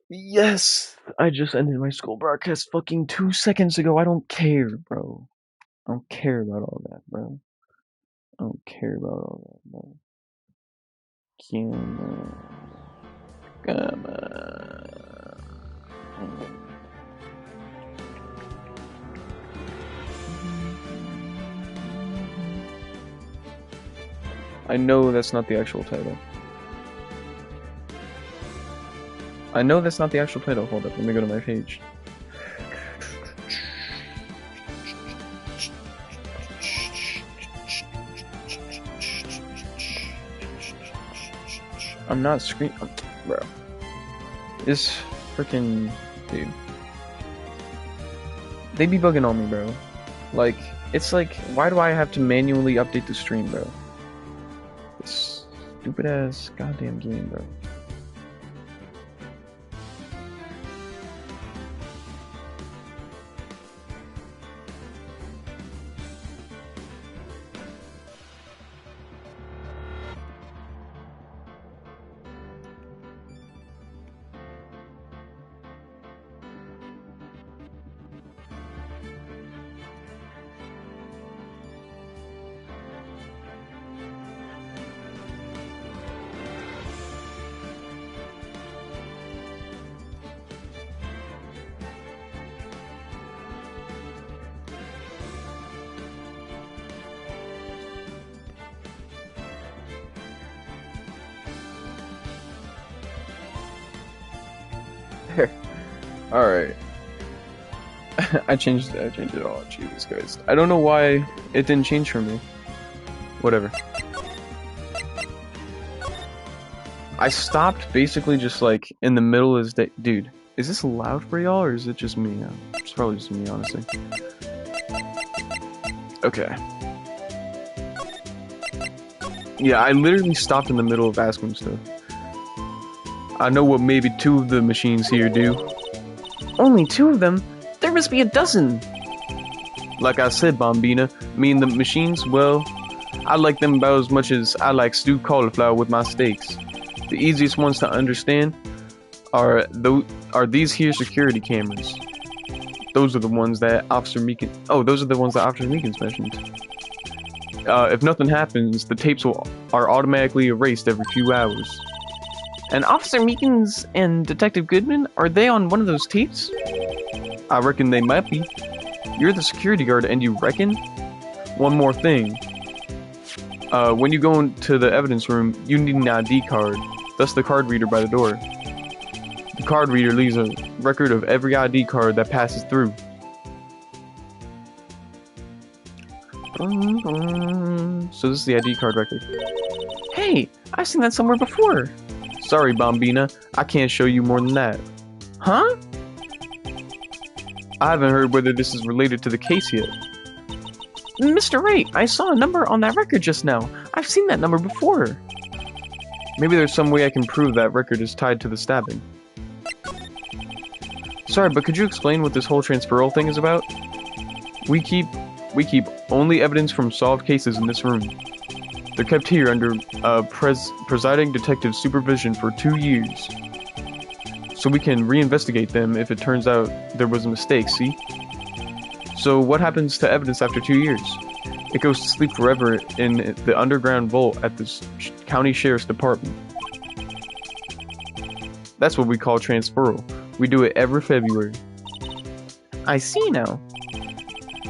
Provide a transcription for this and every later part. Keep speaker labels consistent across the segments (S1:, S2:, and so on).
S1: Yes! I just ended my school broadcast fucking 2 seconds ago. I don't care, bro. I don't care about all that, bro. I don't care about all that, bro. Come on. I know that's not the actual title. I know that's not the actual title. Hold up, let me go to my page. I'm not bro. This freaking dude. They be bugging on me, bro. Like, it's like, why do I have to manually update the stream, bro? This stupid ass goddamn game, bro. Alright. I changed it all. Jesus Christ. I don't know why it didn't change for me. Whatever. I stopped basically just like in the middle of the dude. Is this loud for y'all or is it just me? It's probably just me, honestly. Okay. Yeah, I literally stopped in the middle of asking stuff. I know what maybe 2 of the machines here do. Only 2 of them? There must be a dozen! Like I said, Bombina, me and the machines, well, I like them about as much as I like stewed cauliflower with my steaks. The easiest ones to understand are these here security cameras. Those are the ones that Officer Meekins... Oh, those are the ones that Officer Meekins mentioned. If nothing happens, the tapes are automatically erased every few hours. And Officer Meekins and Detective Goodman, are they on one of those tapes? I reckon they might be. You're the security guard and you reckon? One more thing. When you go into the evidence room, you need an ID card. That's the card reader by the door. The card reader leaves a record of every ID card that passes through. So this is the ID card record. Hey, I've seen that somewhere before. Sorry, Bombina, I can't show you more than that. Huh? I haven't heard whether this is related to the case yet. Mr. Wright, I saw a number on that record just now. I've seen that number before. Maybe there's some way I can prove that record is tied to the stabbing. Sorry, but could you explain what this whole transferal thing is about? We keep only evidence from solved cases in this room. They're kept here under presiding detective's supervision for 2 years. So we can reinvestigate them if it turns out there was a mistake, see? So what happens to evidence after 2 years? It goes to sleep forever in the underground vault at the county sheriff's department. That's what we call transferal. We do it every February. I see now.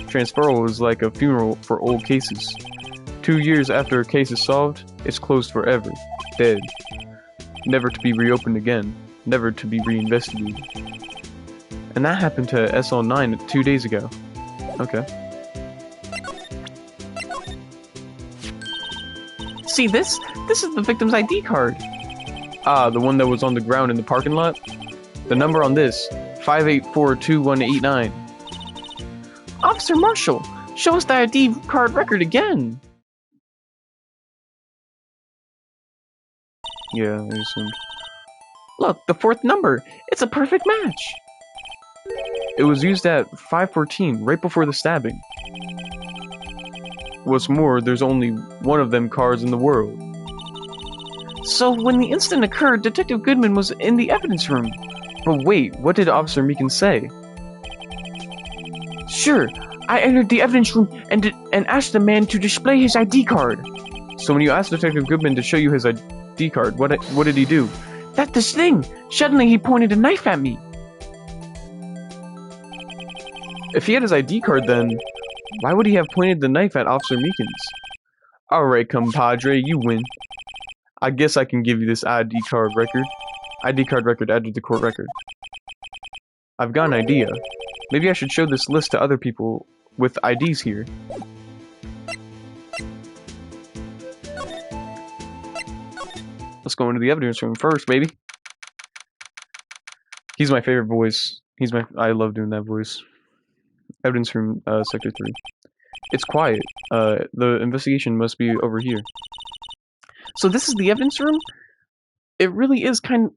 S1: Transferal is like a funeral for old cases. 2 years after a case is solved, it's closed forever. Dead. Never to be reopened again. Never to be reinvestigated. And that happened to SL9 2 days ago. Okay. See this? This is the victim's ID card. Ah, the one that was on the ground in the parking lot? The number on this, 5842189. Officer Marshall, show us the ID card record again. Yeah, I assumed. Look, the 4th number. It's a perfect match. It was used at 5:14, right before the stabbing. What's more, there's only one of them cards in the world. So when the incident occurred, Detective Goodman was in the evidence room. But wait, what did Officer Meekin say? Sure, I entered the evidence room and asked the man to display his ID card. So when you asked Detective Goodman to show you his ID card, what did he do? That's the thing! Suddenly he pointed a knife at me. If he had his ID card then, why would he have pointed the knife at Officer Meekins? Alright, compadre, you win. I guess I can give you this ID card record. ID card record added to court record. I've got an idea. Maybe I should show this list to other people with IDs here. Let's go into the evidence room first, baby. He's my favorite voice. I love doing that voice. Evidence room, sector 3. It's quiet. The investigation must be over here. So this is the evidence room? It really is kind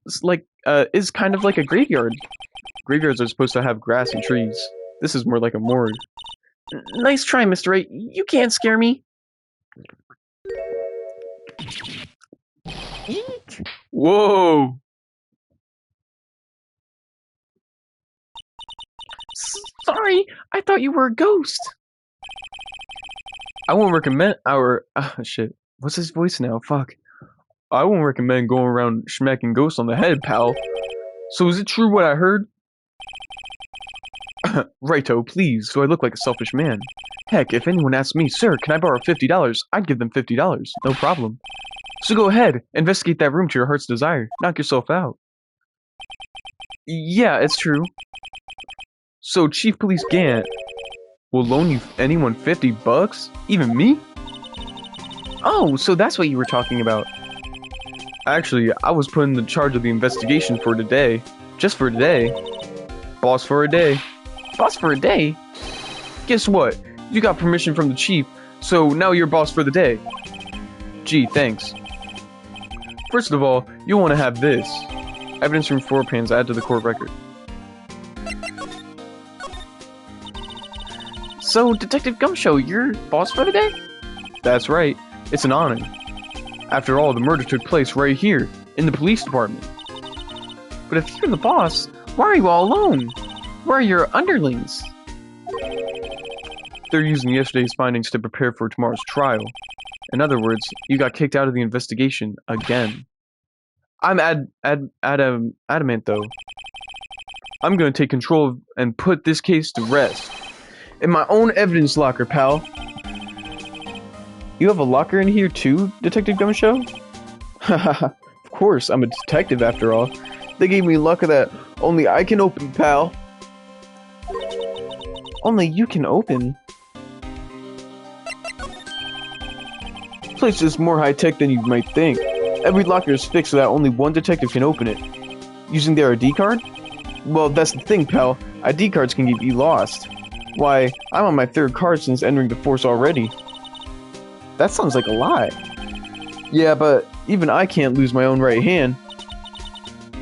S1: of like a graveyard. Graveyards are supposed to have grass and trees. This is more like a morgue. Nice try, Mr. 8. You can't scare me. Whoa! Sorry, I thought you were a ghost. I won't recommend shit. What's his voice now? Fuck. I won't recommend going around smacking ghosts on the head, pal. So is it true what I heard? Righto, please, so I look like a selfish man. Heck, if anyone asks me, sir, can I borrow $50? I'd give them $50. No problem. So go ahead, investigate that room to your heart's desire. Knock yourself out. Yeah, it's true. So Chief Police Gant will loan you anyone $50? Even me? Oh, so that's what you were talking about. Actually, I was put in the charge of the investigation for today. Just for today. Boss for a day. Boss for a day? Guess what? You got permission from the chief, so now you're boss for the day. Gee, thanks. First of all, you'll want to have this. Evidence room 4 pans add to the court record. So, Detective Gumshoe, you're boss for the day? That's right. It's an honor. After all, the murder took place right here, in the police department. But if you're the boss, why are you all alone? Where are your underlings? They're using yesterday's findings to prepare for tomorrow's trial. In other words, you got kicked out of the investigation again. I'm adamant though. I'm gonna take control and put this case to rest. In my own evidence locker, pal. You have a locker in here too, Detective Gumshoe? Haha, of course, I'm a detective after all. They gave me a locker that only I can open, pal. Only you can open? This place is more high-tech than you might think. Every locker is fixed so that only one detective can open it. Using their ID card? Well, that's the thing, pal. ID cards can get you lost. Why, I'm on my 3rd card since entering the force already. That sounds like a lie. Yeah, but even I can't lose my own right hand.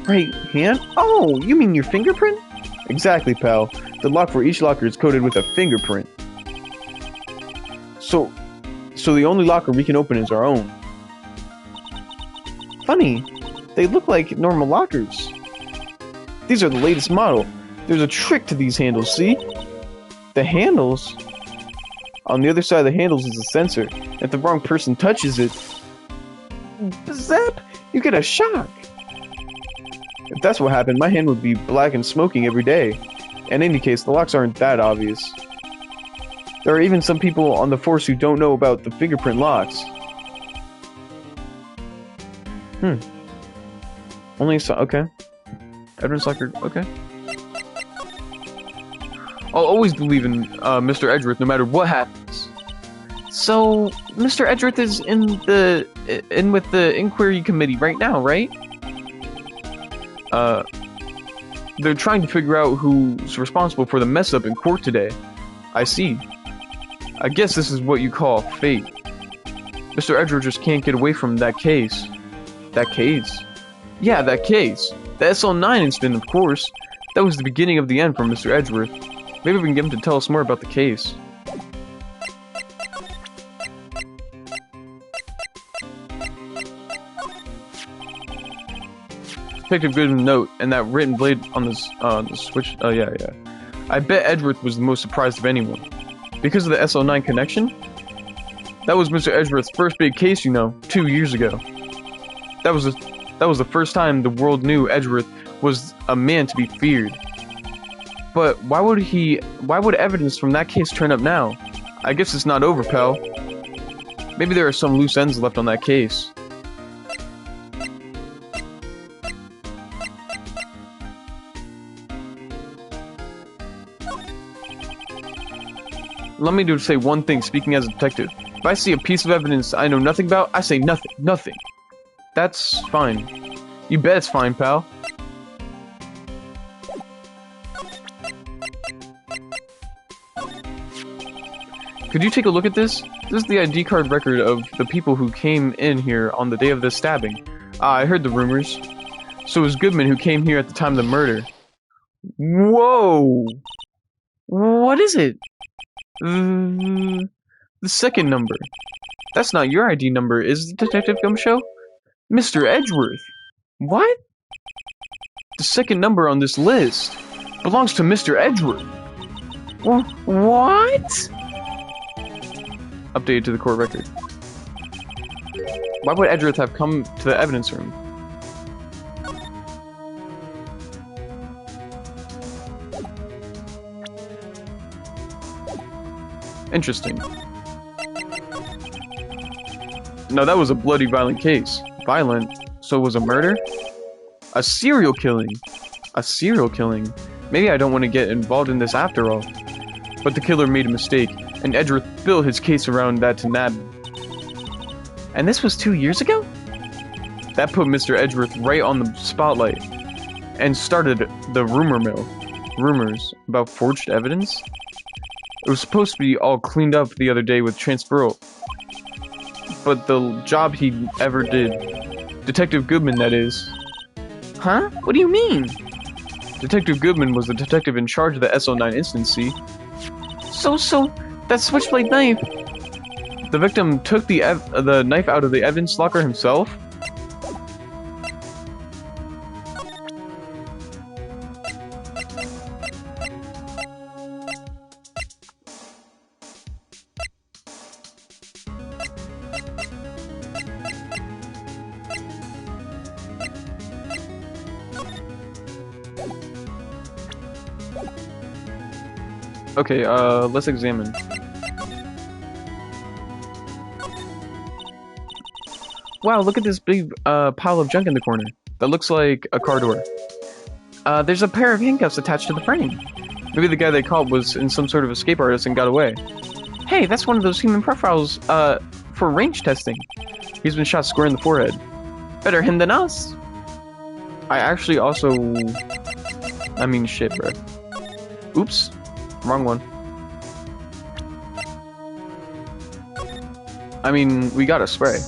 S1: Right hand? Oh, you mean your fingerprint? Exactly, pal. The lock for each locker is coded with a fingerprint. So the only locker we can open is our own. Funny, they look like normal lockers. These are the latest model. There's a trick to these handles, see? The handles? On the other side of the handles is a sensor. If the wrong person touches it, zap, you get a shock. If that's what happened, my hand would be black and smoking every day. In any case, the locks aren't that obvious. There are even some people on the force who don't know about the fingerprint locks. Only so, okay. Evidence locker, okay. I'll always believe in Mr. Edgeworth no matter what happens. So, Mr. Edgeworth is in with the inquiry committee right now, right? They're trying to figure out who's responsible for the mess up in court today. I see. I guess this is what you call fate. Mr. Edgeworth just can't get away from that case. That case? Yeah, that case. The SL9 incident, of course. That was the beginning of the end for Mr. Edgeworth. Maybe we can get him to tell us more about the case. Detective Goodman's note and that written blade on the switch. Oh, yeah. I bet Edgeworth was the most surprised of anyone. Because of the SO9 connection? That was Mr. Edgeworth's first big case, you know, 2 years ago. That was the first time the world knew Edgeworth was a man to be feared. But why would evidence from that case turn up now? I guess it's not over, pal. Maybe there are some loose ends left on that case. Let me just say one thing, speaking as a detective. If I see a piece of evidence I know nothing about, I say nothing. That's fine. You bet it's fine, pal. Could you take a look at this? This is the ID card record of the people who came in here on the day of the stabbing. I heard the rumors. So it was Goodman who came here at the time of the murder. Whoa! What is it? The second number. That's not your ID number, is it, Detective Gumshoe? Mr. Edgeworth. What? The second number on this list belongs to Mr. Edgeworth. What? Updated to the court record. Why would Edgeworth have come to the evidence room? Interesting. No, that was a bloody violent case. Violent? So it was a murder? A serial killing? A serial killing? Maybe I don't want to get involved in this after all. But the killer made a mistake, and Edgeworth built his case around that to nab. And this was 2 years ago? That put Mr. Edgeworth right on the spotlight, and started the rumor mill. Rumors about forged evidence? It was supposed to be all cleaned up the other day with transferal. But the job he ever did. Detective Goodman, that is. Huh? What do you mean? Detective Goodman was the detective in charge of the SO9 instance, see? So, that switchblade knife. The victim took the knife out of the evidence locker himself? Okay, let's examine. Wow, look at this big pile of junk in the corner. That looks like a car door. There's a pair of handcuffs attached to the frame. Maybe the guy they caught was in some sort of escape artist and got away. Hey, that's one of those human profiles, for range testing. He's been shot square in the forehead. Better him than us. I actually also... I mean, shit, bro. Oops. Wrong one. I mean, we got a spray.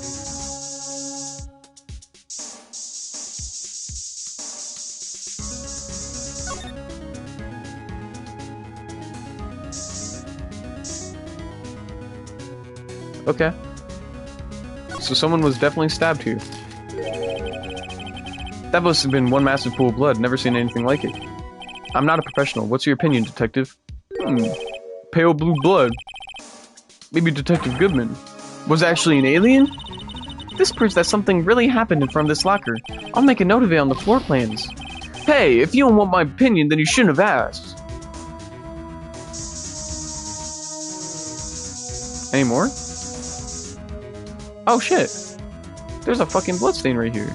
S1: Okay. So someone was definitely stabbed here. That must have been one massive pool of blood. Never seen anything like it. I'm not a professional. What's your opinion, detective? Pale blue blood. Maybe Detective Goodman was actually an alien? This proves that something really happened in front of this locker. I'll make a note of it on the floor plans. Hey, if you don't want my opinion, then you shouldn't have asked. Any more? Oh shit. There's a fucking bloodstain right here.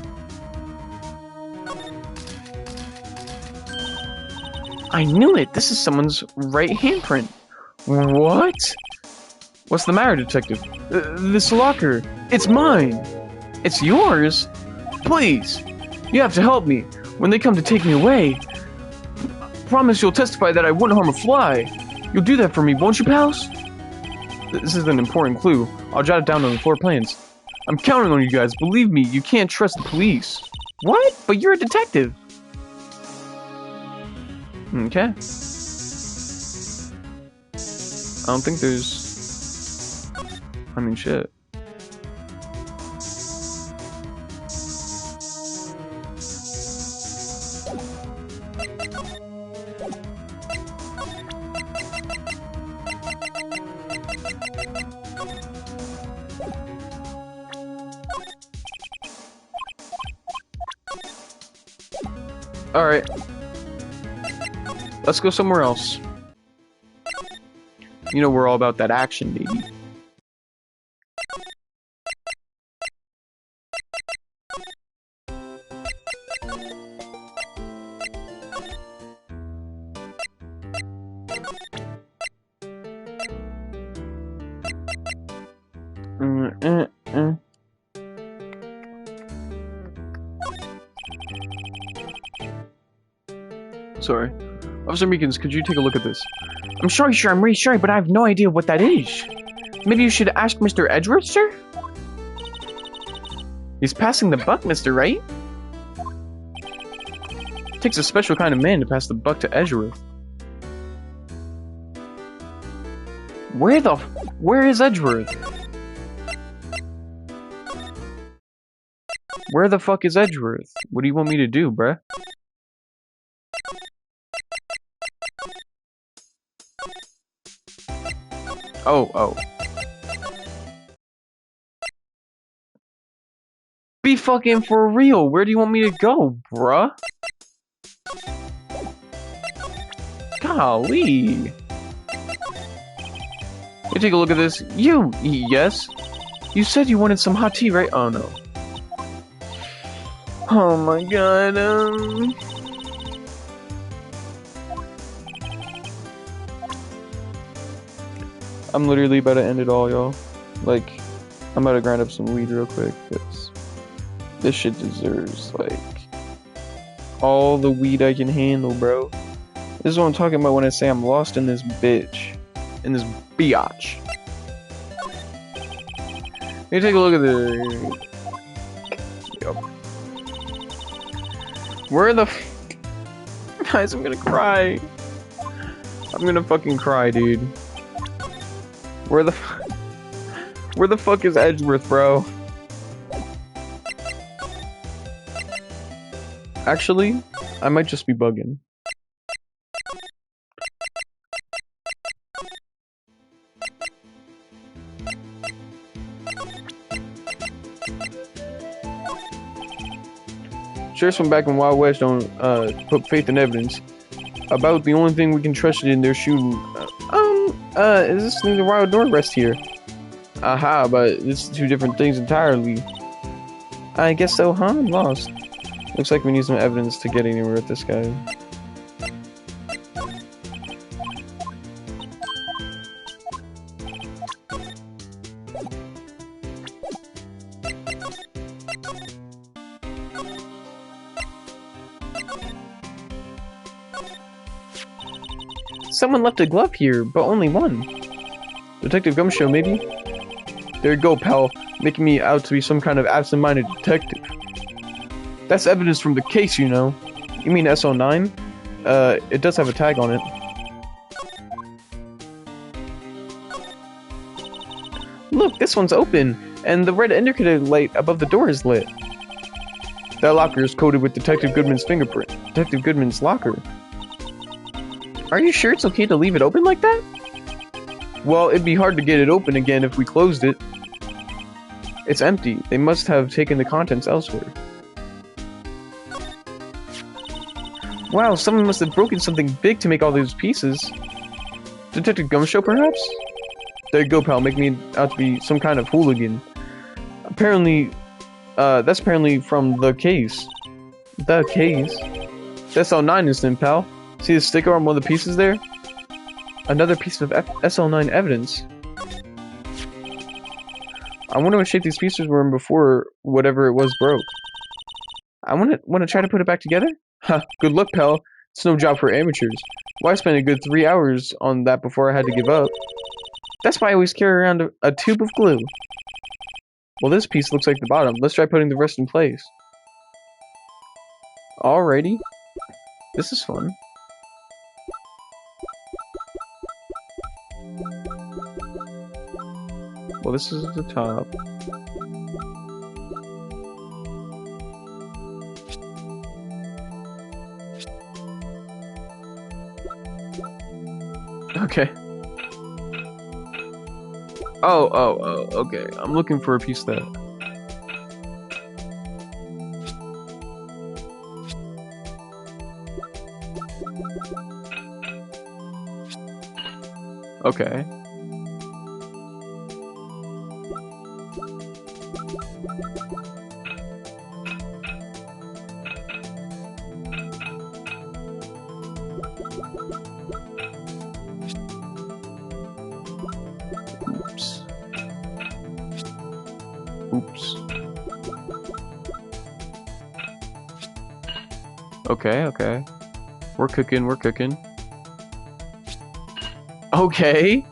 S1: I knew it! This is someone's right handprint. What? What's the matter, detective? This locker. It's mine. It's yours? Please. You have to help me. When they come to take me away. Promise you'll testify that I wouldn't harm a fly. You'll do that for me, won't you, pals? This is an important clue. I'll jot it down on the floor plans. I'm counting on you guys. Believe me, you can't trust the police. What? But you're a detective. Okay. I don't think there's... I mean, shit. Alright. Let's go somewhere else. You know we're all about that action, baby. Sorry. Officer Meekins, could you take a look at this? I'm sorry, sir. I'm really sorry, but I have no idea what that is. Maybe you should ask Mr. Edgeworth, sir? He's passing the buck, mister, right? Takes a special kind of man to pass the buck to Edgeworth. Where is Edgeworth? Where the fuck is Edgeworth? What do you want me to do, bruh? Oh. Be fucking for real. Where do you want me to go, bruh? Golly. You take a look at this. Yes? You said you wanted some hot tea, right? Oh no. Oh my god, I'm literally about to end it all, y'all. Like, I'm about to grind up some weed real quick, because this shit deserves, like, all the weed I can handle, bro. This is what I'm talking about when I say I'm lost in this bitch. In this biatch. Let me take a look at the... Yup. Where the Guys, I'm gonna cry. I'm gonna fucking cry, dude. Where the fuck is Edgeworth, bro? Actually, I might just be bugging. Sheriffs from back in Wild West don't put faith in evidence. About the only thing we can trust in their shooting. Is this near the Wild Northwest here? Aha, but it's two different things entirely. I guess so, huh? I'm lost. Looks like we need some evidence to get anywhere with this guy. Someone left a glove here, but only one. Detective Gumshoe, maybe? There you go, pal. Making me out to be some kind of absent-minded detective. That's evidence from the case, you know. You mean SO9? It does have a tag on it. Look, this one's open, and the red indicator light above the door is lit. That locker is coated with Detective Goodman's fingerprint. Detective Goodman's locker. Are you sure it's okay to leave it open like that? Well, it'd be hard to get it open again if we closed it. It's empty. They must have taken the contents elsewhere. Wow, someone must have broken something big to make all those pieces. Detective Gumshoe, perhaps? There you go, pal. Make me out to be some kind of hooligan. Apparently, that's apparently from the case. The case? That's SL9 instant, pal. See the sticker on one of the pieces there? Another piece of SL9 evidence. I wonder what shape these pieces were in before whatever it was broke. I want to try to put it back together? Ha, good luck, pal. It's no job for amateurs. Why spend a good 3 hours on that before I had to give up? That's why I always carry around a tube of glue. Well, this piece looks like the bottom. Let's try putting the rest in place. Alrighty. This is fun. Well, this is at the top. Okay. Oh, okay. I'm looking for a piece that... Okay. Oops. Oops. Okay, okay. We're cooking, we're cooking. Okay.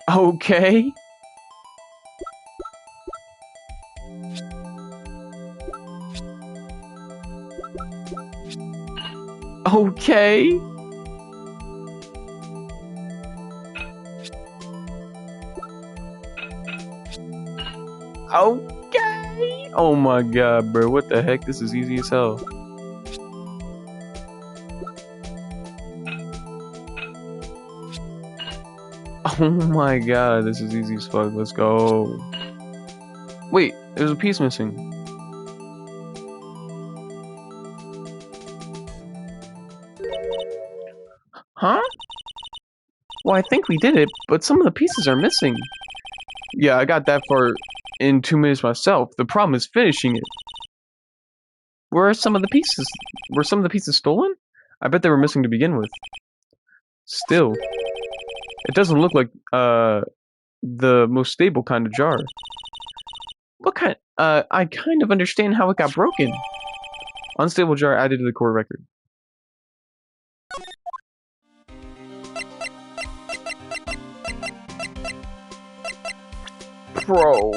S1: Okay. Okay. Okay. Oh my god, bro. What the heck? This is easy as hell. Oh my god, this is easy as fuck. Let's go. Wait, there's a piece missing. Huh? Well, I think we did it, but some of the pieces are missing. Yeah, I got that far in 2 minutes myself. The problem is finishing it. Where are some of the pieces? Were some of the pieces stolen? I bet they were missing to begin with. Still, it doesn't look like the most stable kind of jar. What kind? I kind of understand how it got broken. Unstable jar added to the core record. Bro.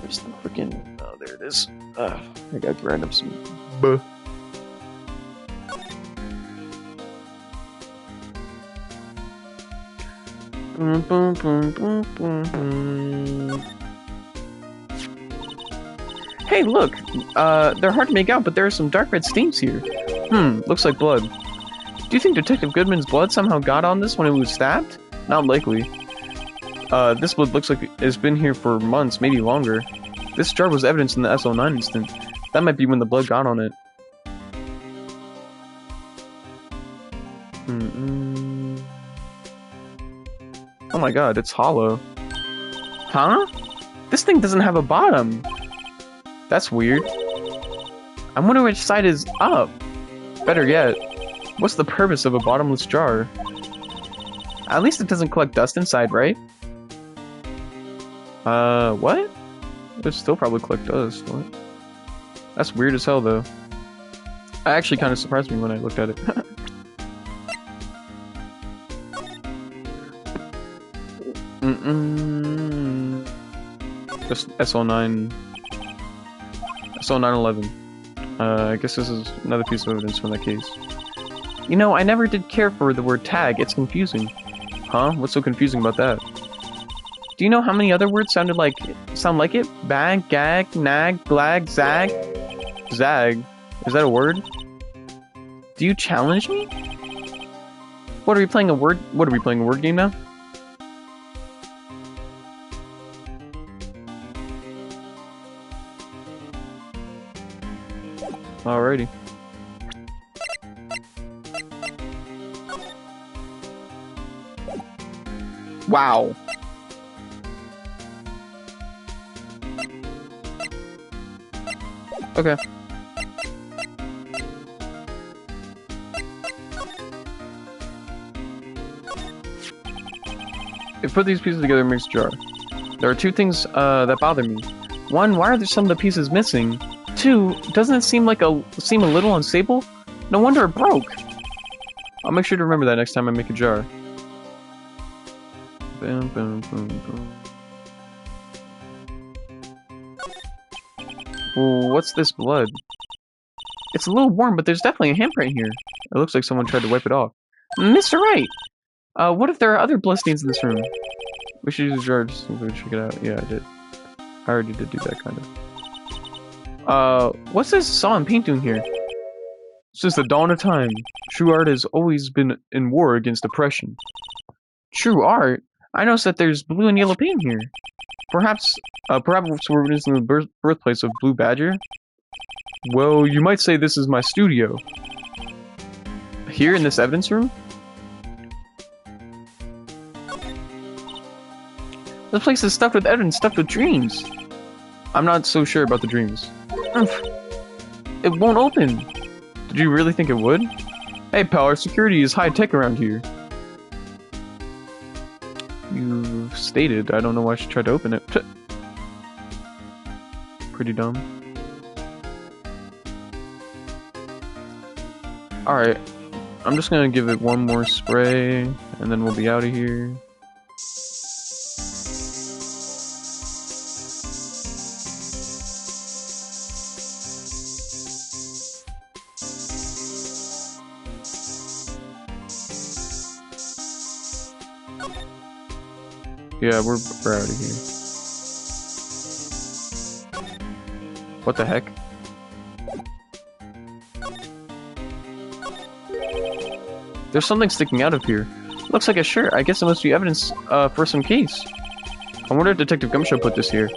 S1: Where's the freaking? Oh, there it is. I gotta grind up some. Buh. Boom, boom, boom, boom, boom, boom. Hey, look! They're hard to make out, but there are some dark red stains here. Looks like blood. Do you think Detective Goodman's blood somehow got on this when it was stabbed? Not likely. This blood looks like it's been here for months, maybe longer. This jar was evidence in the SO9 incident. That might be when the blood got on it. Oh my god, it's hollow. Huh? This thing doesn't have a bottom. That's weird. I wonder which side is up. Better yet, what's the purpose of a bottomless jar? At least it doesn't collect dust inside, right? What? It'll still probably collect dust. What? That's weird as hell, though. It actually kind of surprised me when I looked at it. Just SL9. SL911. I guess this is another piece of evidence from that case. You know, I never did care for the word tag. It's confusing. Huh? What's so confusing about that? Do you know how many other words sound like it? Bag, gag, nag, glag, zag? Zag? Is that a word? Do you challenge me? What are we playing a word game now? Alrighty. Wow. Okay. If put these pieces together makes a jar. There are two things that bother me. One, why are there some of the pieces missing? Two, doesn't it seem a little unstable? No wonder it broke. I'll make sure to remember that next time I make a jar. Boom, boom, boom, boom. Ooh, what's this blood? It's a little warm, but there's definitely a handprint here. It looks like someone tried to wipe it off. Mr. Wright! What if there are other blood stains in this room? We should use a jar just to check it out. Yeah, I did. I already did do that, kind of. What's this saw and paint doing here? Since the dawn of time, true art has always been in war against oppression. True art? I noticed that there's blue and yellow paint here. Perhaps we're witnessing the birthplace of Blue Badger? Well, you might say this is my studio. Here in this evidence room? This place is stuffed with evidence, stuffed with dreams. I'm not so sure about the dreams. It won't open. Did you really think it would? Hey pal, our security is high tech around here. You stated. I don't know why she tried to open it. Pretty dumb. Alright. I'm just gonna give it one more spray, and then we'll be out of here. Yeah, we're out of here. What the heck? There's something sticking out of here. Looks like a shirt. I guess it must be evidence for some case. I wonder if Detective Gumshoe put this here.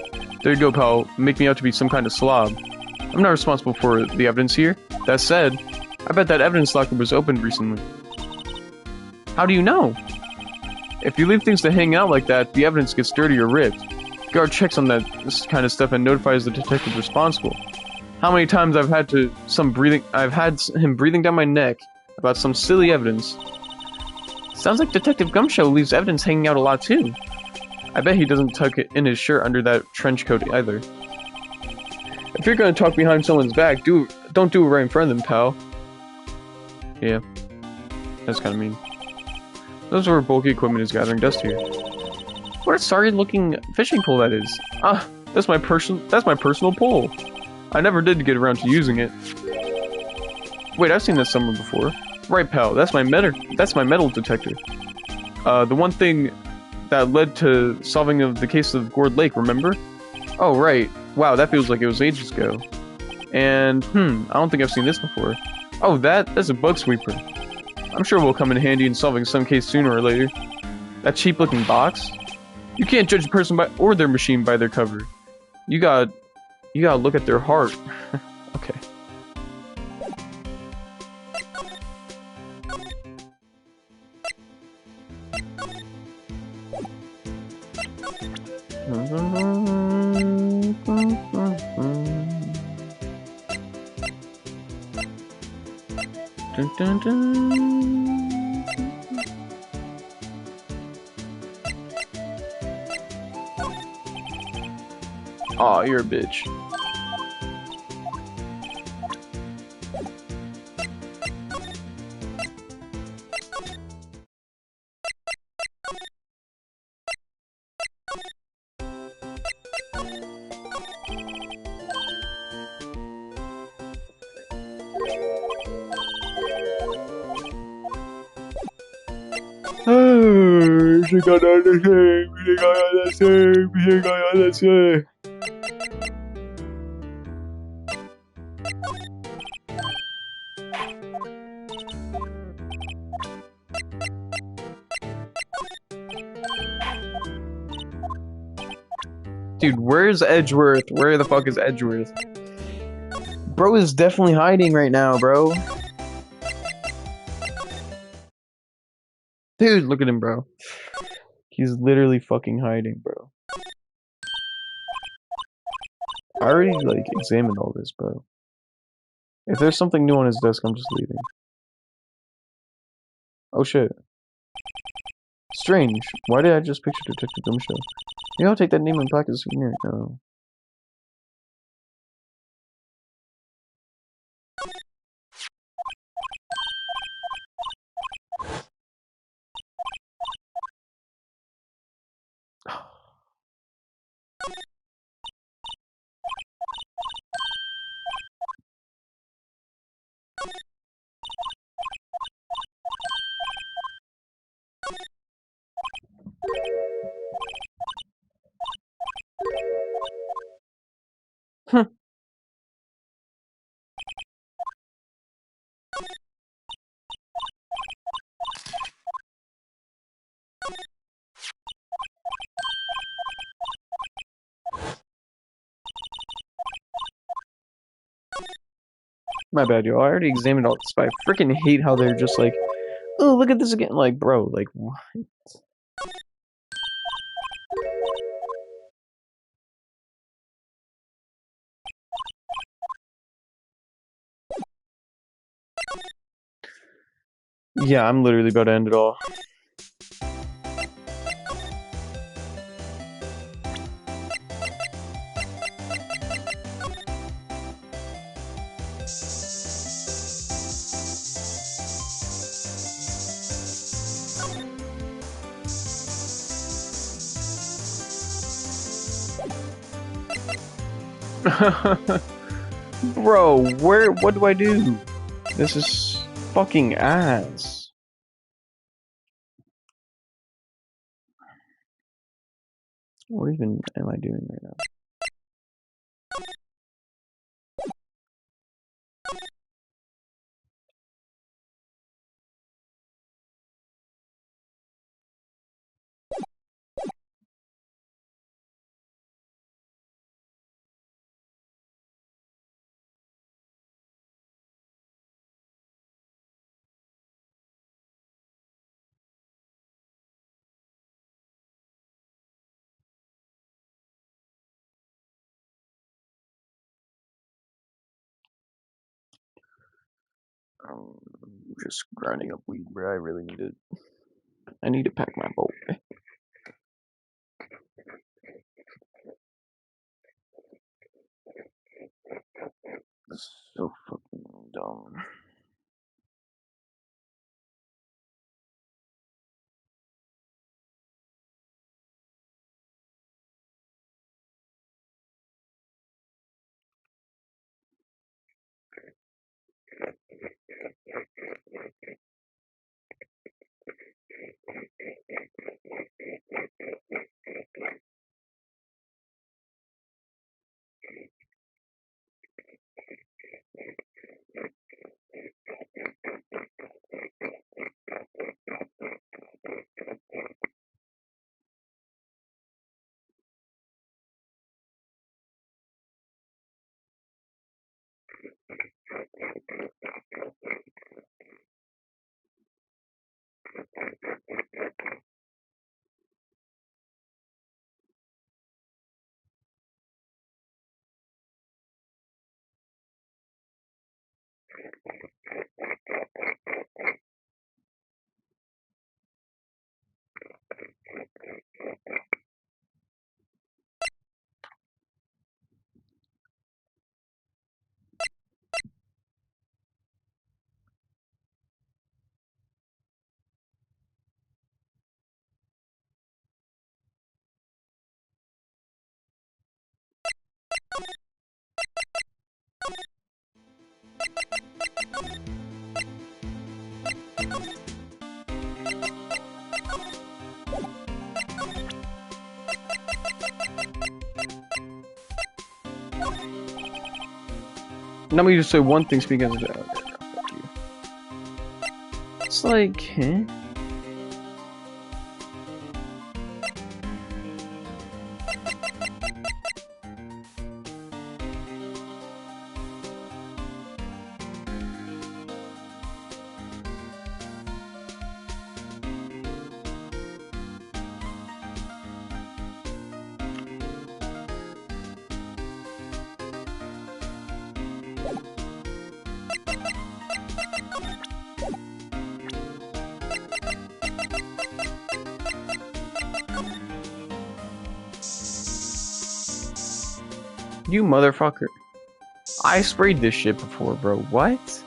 S1: There you go, pal. Make me out to be some kind of slob. I'm not responsible for the evidence here. That said, I bet that evidence locker was opened recently. How do you know? If you leave things to hang out like that, the evidence gets dirty or ripped. Guard checks on this kind of stuff and notifies the detective responsible. How many times I've had him breathing down my neck about some silly evidence. Sounds like Detective Gumshoe leaves evidence hanging out a lot too. I bet he doesn't tuck it in his shirt under that trench coat either. If you're gonna talk behind someone's back, don't do it right in front of them, pal. Yeah, that's kind of mean. Those where bulky equipment is gathering dust here. What a sorry-looking fishing pole that is. Ah, that's my personal pole. I never did get around to using it. Wait, I've seen this somewhere before. Right, pal. That's my metal detector. The one thing that led to solving of the case of Gourd Lake. Remember? Oh, right. Wow, that feels like it was ages ago. And I don't think I've seen this before. Oh, that's a bug sweeper. I'm sure we'll come in handy in solving some case sooner or later. That cheap-looking box? You can't judge a person or their machine by their cover. You gotta look at their heart. Okay. Dun, dun, dun. Aw, you're a bitch. We got all the same, we got all the same, we got all the same. Dude, where's Edgeworth? Where the fuck is Edgeworth? Bro is definitely hiding right now, bro. Dude, look at him, bro. He's literally fucking hiding, bro. I already, like, examined all this, bro. If there's something new on his desk, I'm just leaving. Oh shit. Strange. Why did I just picture Detective Gumshoe? Maybe I'll take that name and plaque as a souvenir. No. My bad, yo. I already examined all this, but I freaking hate how they're just like, oh, look at this again. Like, bro, like, what? Yeah, I'm literally about to end it all. Bro, what do I do? This is fucking ass. What even am I doing right now? I'm just grinding up weed, bro. I really need it. I need to pack my boat. So fucking dumb. Let me just say one thing speaking of that. Fuck you. It's like, huh? You motherfucker. I sprayed this shit before, bro. What?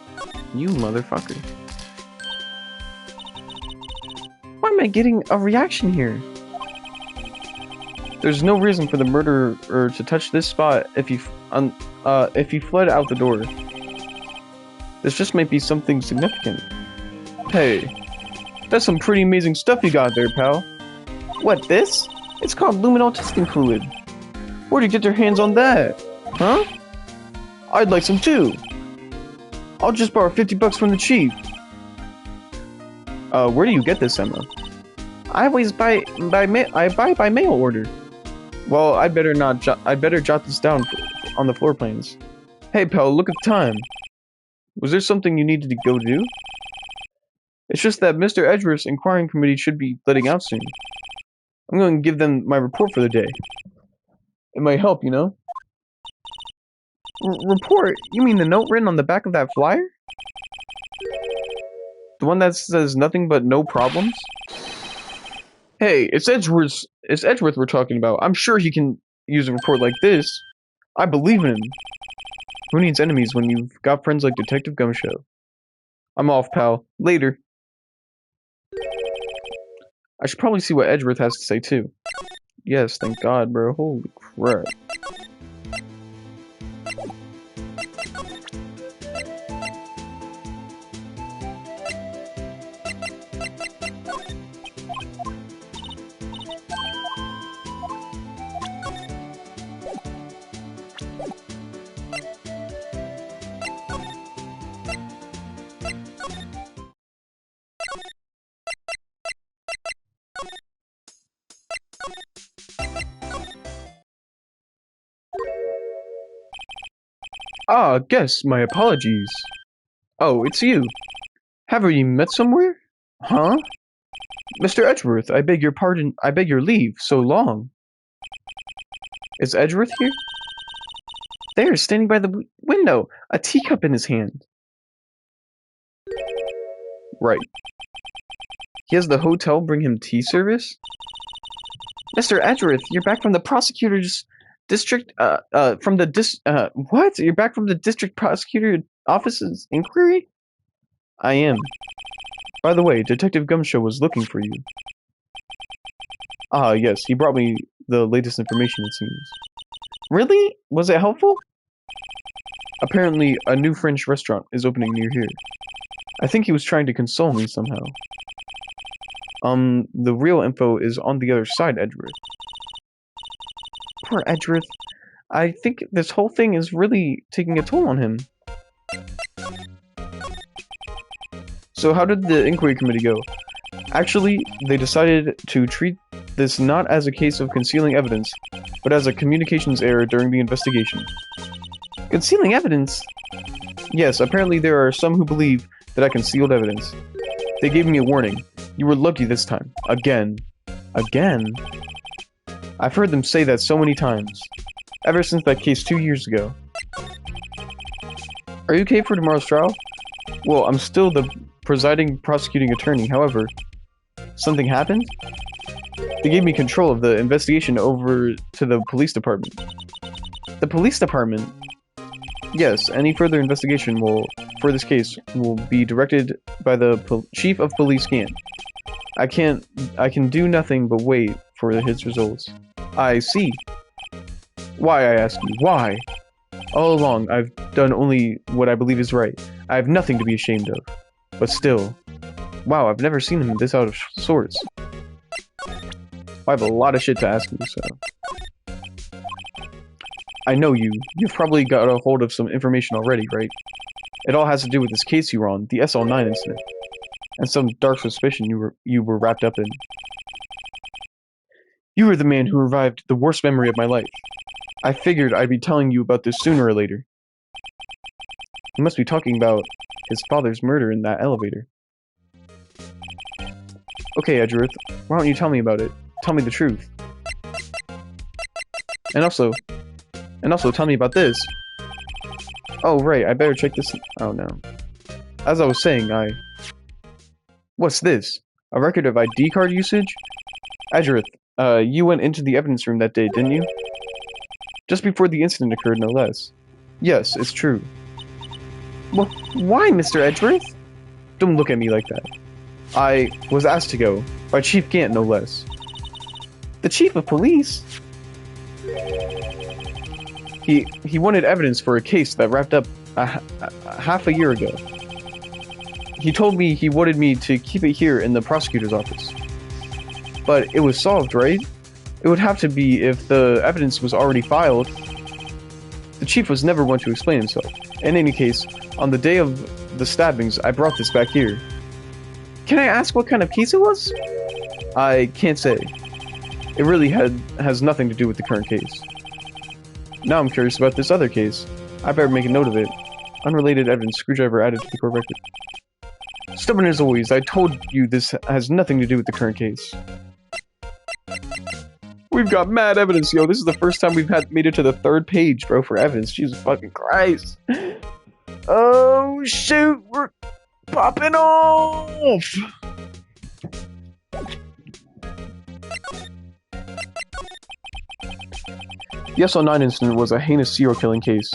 S1: You motherfucker. Why am I getting a reaction here? There's no reason for the murderer to touch this spot if he fled out the door. This just might be something significant. Hey, that's some pretty amazing stuff you got there, pal. What, this? It's called luminol testing fluid. Where'd you get your hands on that? Huh? I'd like some too. I'll just borrow 50 bucks from the chief. Where do you get this, Emma? I always buy by mail order. Well, I'd better jot this down on the floor plans. Hey, pal, look at the time. Was there something you needed to go do? It's just that Mr. Edgeworth's inquiring committee should be letting out soon. I'm going to give them my report for the day. It might help, you know? Report? You mean the note written on the back of that flyer? The one that says nothing but no problems? Hey, it's Edgeworth we're talking about. I'm sure he can use a report like this. I believe in him. Who needs enemies when you've got friends like Detective Gumshoe? I'm off, pal. Later. I should probably see what Edgeworth has to say, too. Yes, thank God, bro. Holy crap. Ah, guess, my apologies. Oh, it's you. Have we met somewhere? Huh? Mr. Edgeworth, I beg your pardon, I beg your leave, so long. Is Edgeworth here? There, standing by the window, a teacup in his hand. Right. He has the hotel bring him tea service? Mr. Edgeworth, you're back from the prosecutor's district, what? You're back from the district prosecutor office's inquiry? I am. By the way, Detective Gumshoe was looking for you. Ah, yes, he brought me the latest information, it seems. Really? Was it helpful? Apparently, a new French restaurant is opening near here. I think he was trying to console me somehow. The real info is on the other side, Edgeworth. Poor Edgeworth. I think this whole thing is really taking a toll on him. So how did the inquiry committee go? Actually, they decided to treat this not as a case of concealing evidence, but as a communications error during the investigation. Concealing evidence? Yes, apparently there are some who believe that I concealed evidence. They gave me a warning. You were lucky this time. Again. Again? I've heard them say that so many times. Ever since that case 2 years ago. Are you okay for tomorrow's trial? Well, I'm still the presiding prosecuting attorney, however. Something happened? They gave me control of the investigation over to the police department. The police department? Yes, any further investigation for this case will be directed by the chief of police Gant. I can do nothing but wait for his results. I see. Why, I ask you, why? All along, I've done only what I believe is right. I have nothing to be ashamed of. But still, wow, I've never seen him this out of sorts. I have a lot of shit to ask you, so... I know you. You've probably got a hold of some information already, right? It all has to do with this case you were on, the SL9 incident. And some dark suspicion you were wrapped up in. You were the man who revived the worst memory of my life. I figured I'd be telling you about this sooner or later. You must be talking about his father's murder in that elevator. Okay, Edgeworth, why don't you tell me about it? Tell me the truth. And also tell me about this. Oh, right, I better check this. Oh, no. As I was saying, What's this? A record of ID card usage? Edgeworth, you went into the evidence room that day, didn't you? Just before the incident occurred, no less. Yes, it's true. Well, why, Mr. Edgeworth? Don't look at me like that. I was asked to go, by Chief Gant, no less. The Chief of Police? He wanted evidence for a case that wrapped up half a year ago. He told me he wanted me to keep it here in the prosecutor's office. But it was solved, right? It would have to be if the evidence was already filed. The chief was never one to explain himself. In any case, on the day of the stabbings, I brought this back here. Can I ask what kind of case it was? I can't say. It really has nothing to do with the current case. Now I'm curious about this other case. I better make a note of it. Unrelated evidence. Screwdriver added to the court record. Stubborn as always, I told you this has nothing to do with the current case. We've got mad evidence, yo. This is the first time we've made it to the 3rd page, bro, for evidence. Jesus fucking Christ. Oh, shoot. We're popping off. The SL9 incident was a heinous serial killing case.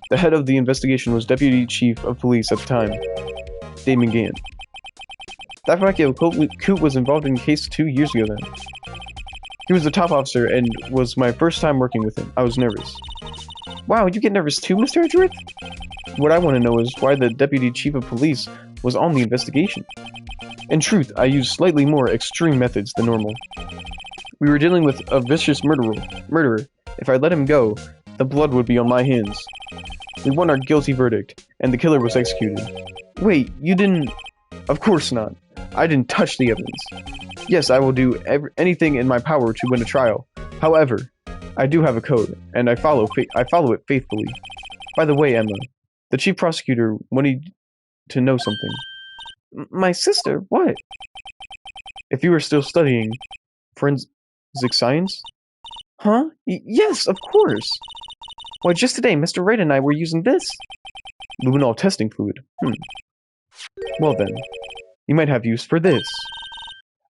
S1: The head of the investigation was Deputy Chief of Police at the time, Damon Gann. That Dracula Coot was involved in the case 2 years ago then. He was the top officer and was my first time working with him. I was nervous. Wow, you get nervous too, Mr. Edgeworth? What I want to know is why the Deputy Chief of Police was on the investigation. In truth, I used slightly more extreme methods than normal. We were dealing with a vicious murderer. If I let him go, the blood would be on my hands. We won our guilty verdict, and the killer was executed. Wait, you didn't... Of course not. I didn't touch the evidence. Yes, I will do anything in my power to win a trial. However, I do have a code, and I follow it faithfully. By the way, Emma, the chief prosecutor wanted to know something. My sister? What? If you were still studying forensic science? Huh? Yes, of course. Why, just today, Mr. Wright and I were using this. Luminol testing fluid. Well then, you might have use for this.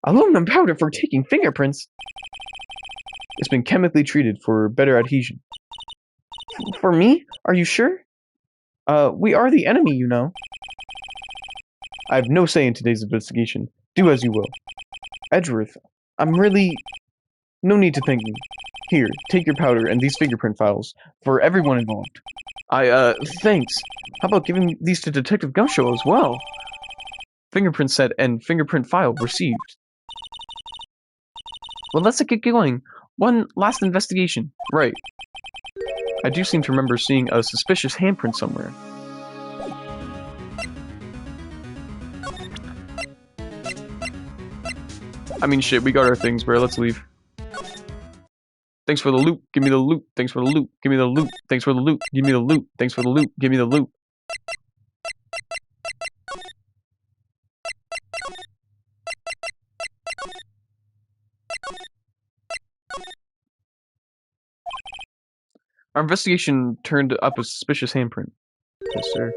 S1: Aluminum powder for taking fingerprints. It's been chemically treated for better adhesion. For me? Are you sure? We are the enemy, you know. I have no say in today's investigation. Do as you will. Edgeworth, I'm really... No need to thank me. Here, take your powder and these fingerprint files for everyone involved. Thanks. How about giving these to Detective Gumshoe as well? Fingerprint set and fingerprint file received. Well, let's get going. One last investigation. Right. I do seem to remember seeing a suspicious handprint somewhere. I mean, shit, we got our things, bro. Let's leave. Thanks for the loot. Give me the loot. Thanks for the loot. Give me the loot. Thanks for the loot. Give me the loot. Thanks for the loot. Give me the loot. Our investigation turned up a suspicious handprint. Yes, sir.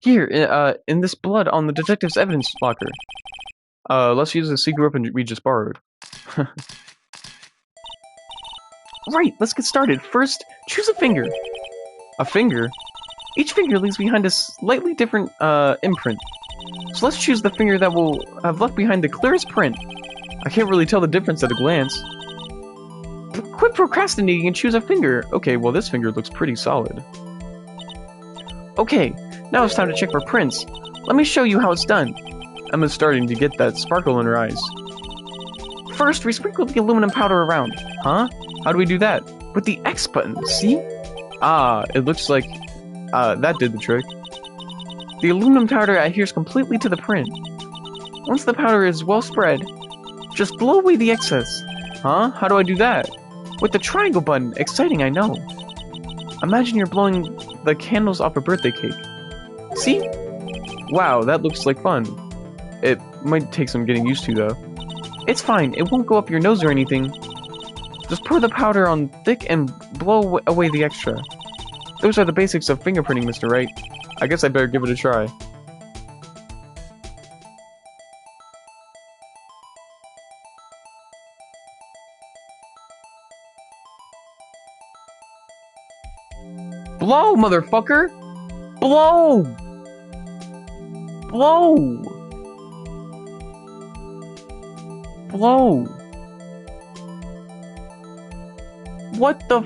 S1: Here, in this blood on the detective's evidence locker. Let's use the secret weapon we just borrowed. Right, let's get started. First, choose a finger. A finger? Each finger leaves behind a slightly different, imprint. So let's choose the finger that will have left behind the clearest print. I can't really tell the difference at a glance. Quit procrastinating and choose a finger. Okay, well this finger looks pretty solid. Okay, now it's time to check for prints. Let me show you how it's done. Emma's starting to get that sparkle in her eyes. First, we sprinkle the aluminum powder around. Huh? How do we do that? With the X button, see? Ah, it looks like, that did the trick. The aluminum powder adheres completely to the print. Once the powder is well spread, just blow away the excess. Huh? How do I do that? With the triangle button. Exciting, I know. Imagine you're blowing the candles off a birthday cake. See? Wow, that looks like fun. It might take some getting used to, though. It's fine. It won't go up your nose or anything. Just pour the powder on thick and blow away the extra. Those are the basics of fingerprinting, Mr. Wright. I guess I better give it a try. Blow, motherfucker! Blow! Blow! Blow! What the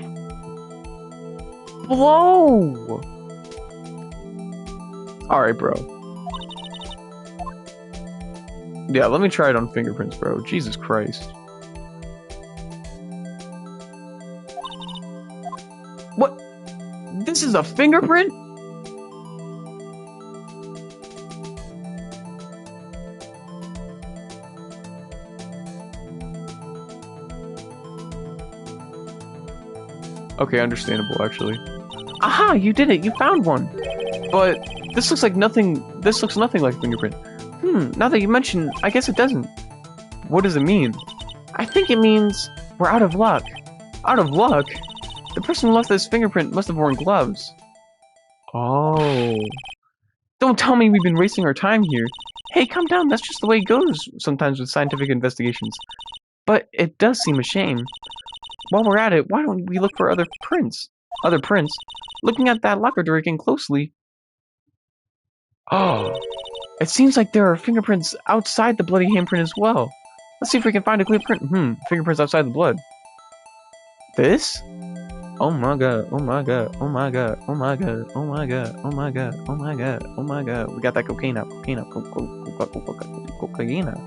S1: blow! Alright, bro. Yeah, let me try it on fingerprints, bro. Jesus Christ. What? This is a fingerprint? Okay, understandable, actually. Aha! You did it! You found one! But this looks like nothing. This looks nothing like a fingerprint. Now that you mention, I guess it doesn't. What does it mean? I think it means we're out of luck. Out of luck? The person who left this fingerprint must have worn gloves. Oh. Don't tell me we've been wasting our time here. Hey, calm down. That's just the way it goes sometimes with scientific investigations. But it does seem a shame. While we're at it, why don't we look for other prints? Other prints? Looking at that locker door again closely. Oh. It seems like there are fingerprints outside the bloody handprint as well. Let's see if we can find a clear print. Fingerprints outside the blood. This? Oh my god, oh my god, oh my god, oh my god, oh my god, oh my god, oh my god, oh my god. We got that cocaine out, cocaine out, cocaine out.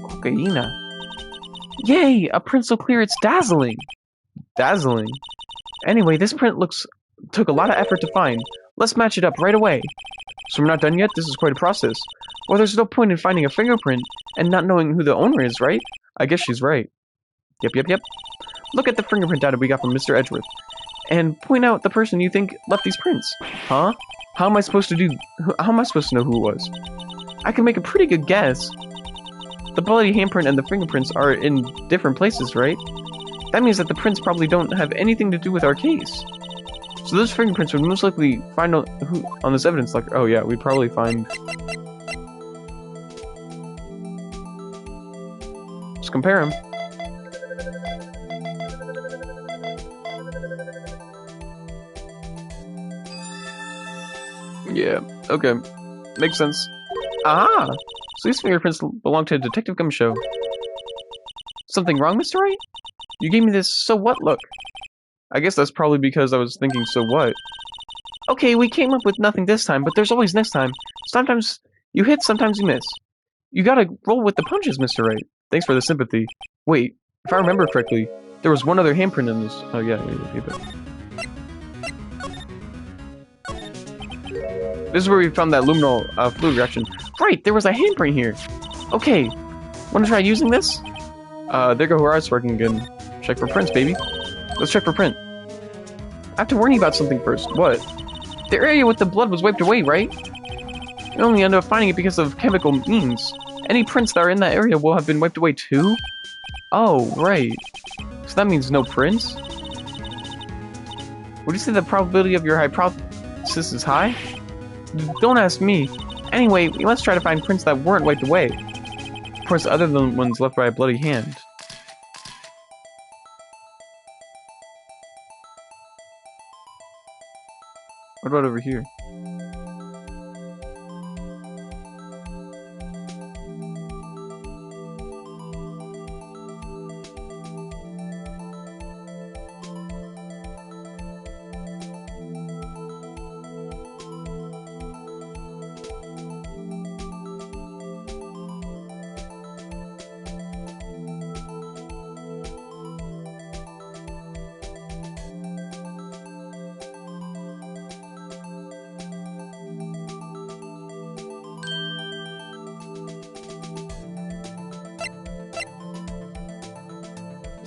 S1: Cocaine. Yay, a print so clear it's dazzling. Dazzling. Anyway, this print took a lot of effort to find. Let's match it up right away. So we're not done yet? This is quite a process. Well, there's no point in finding a fingerprint and not knowing who the owner is, right? I guess she's right. Yep. Look at the fingerprint data we got from Mr. Edgeworth. And point out the person you think left these prints. Huh? How am I supposed to know who it was? I can make a pretty good guess. The bloody handprint and the fingerprints are in different places, right? That means that the prints probably don't have anything to do with our case. So those fingerprints would most likely find who on this evidence locker. Oh yeah, we'd probably find. Let's compare them. Yeah. Okay. Makes sense. Ah. So these fingerprints belong to Detective Gumshoe. Something wrong, Mr. Wright? You gave me this so what look. I guess that's probably because I was thinking so what. Okay, we came up with nothing this time, but there's always next time. Sometimes you hit, sometimes you miss. You gotta roll with the punches, Mr. Wright. Thanks for the sympathy. Wait, if I remember correctly, there was one other handprint in this. Oh yeah. This is where we found that luminal fluid reaction. Right, there was a handprint here. Okay, wanna try using this? There go Horizon's working again. Check for prints, baby. Let's check for print. I have to warn you about something first. What? The area with the blood was wiped away, right? You only end up finding it because of chemical means. Any prints that are in that area will have been wiped away too? Oh, right. So that means no prints? Would you say the probability of your hypothesis is high? Don't ask me. Anyway, we must try to find prints that weren't wiped away. Prints other than ones left by a bloody hand. What about over here?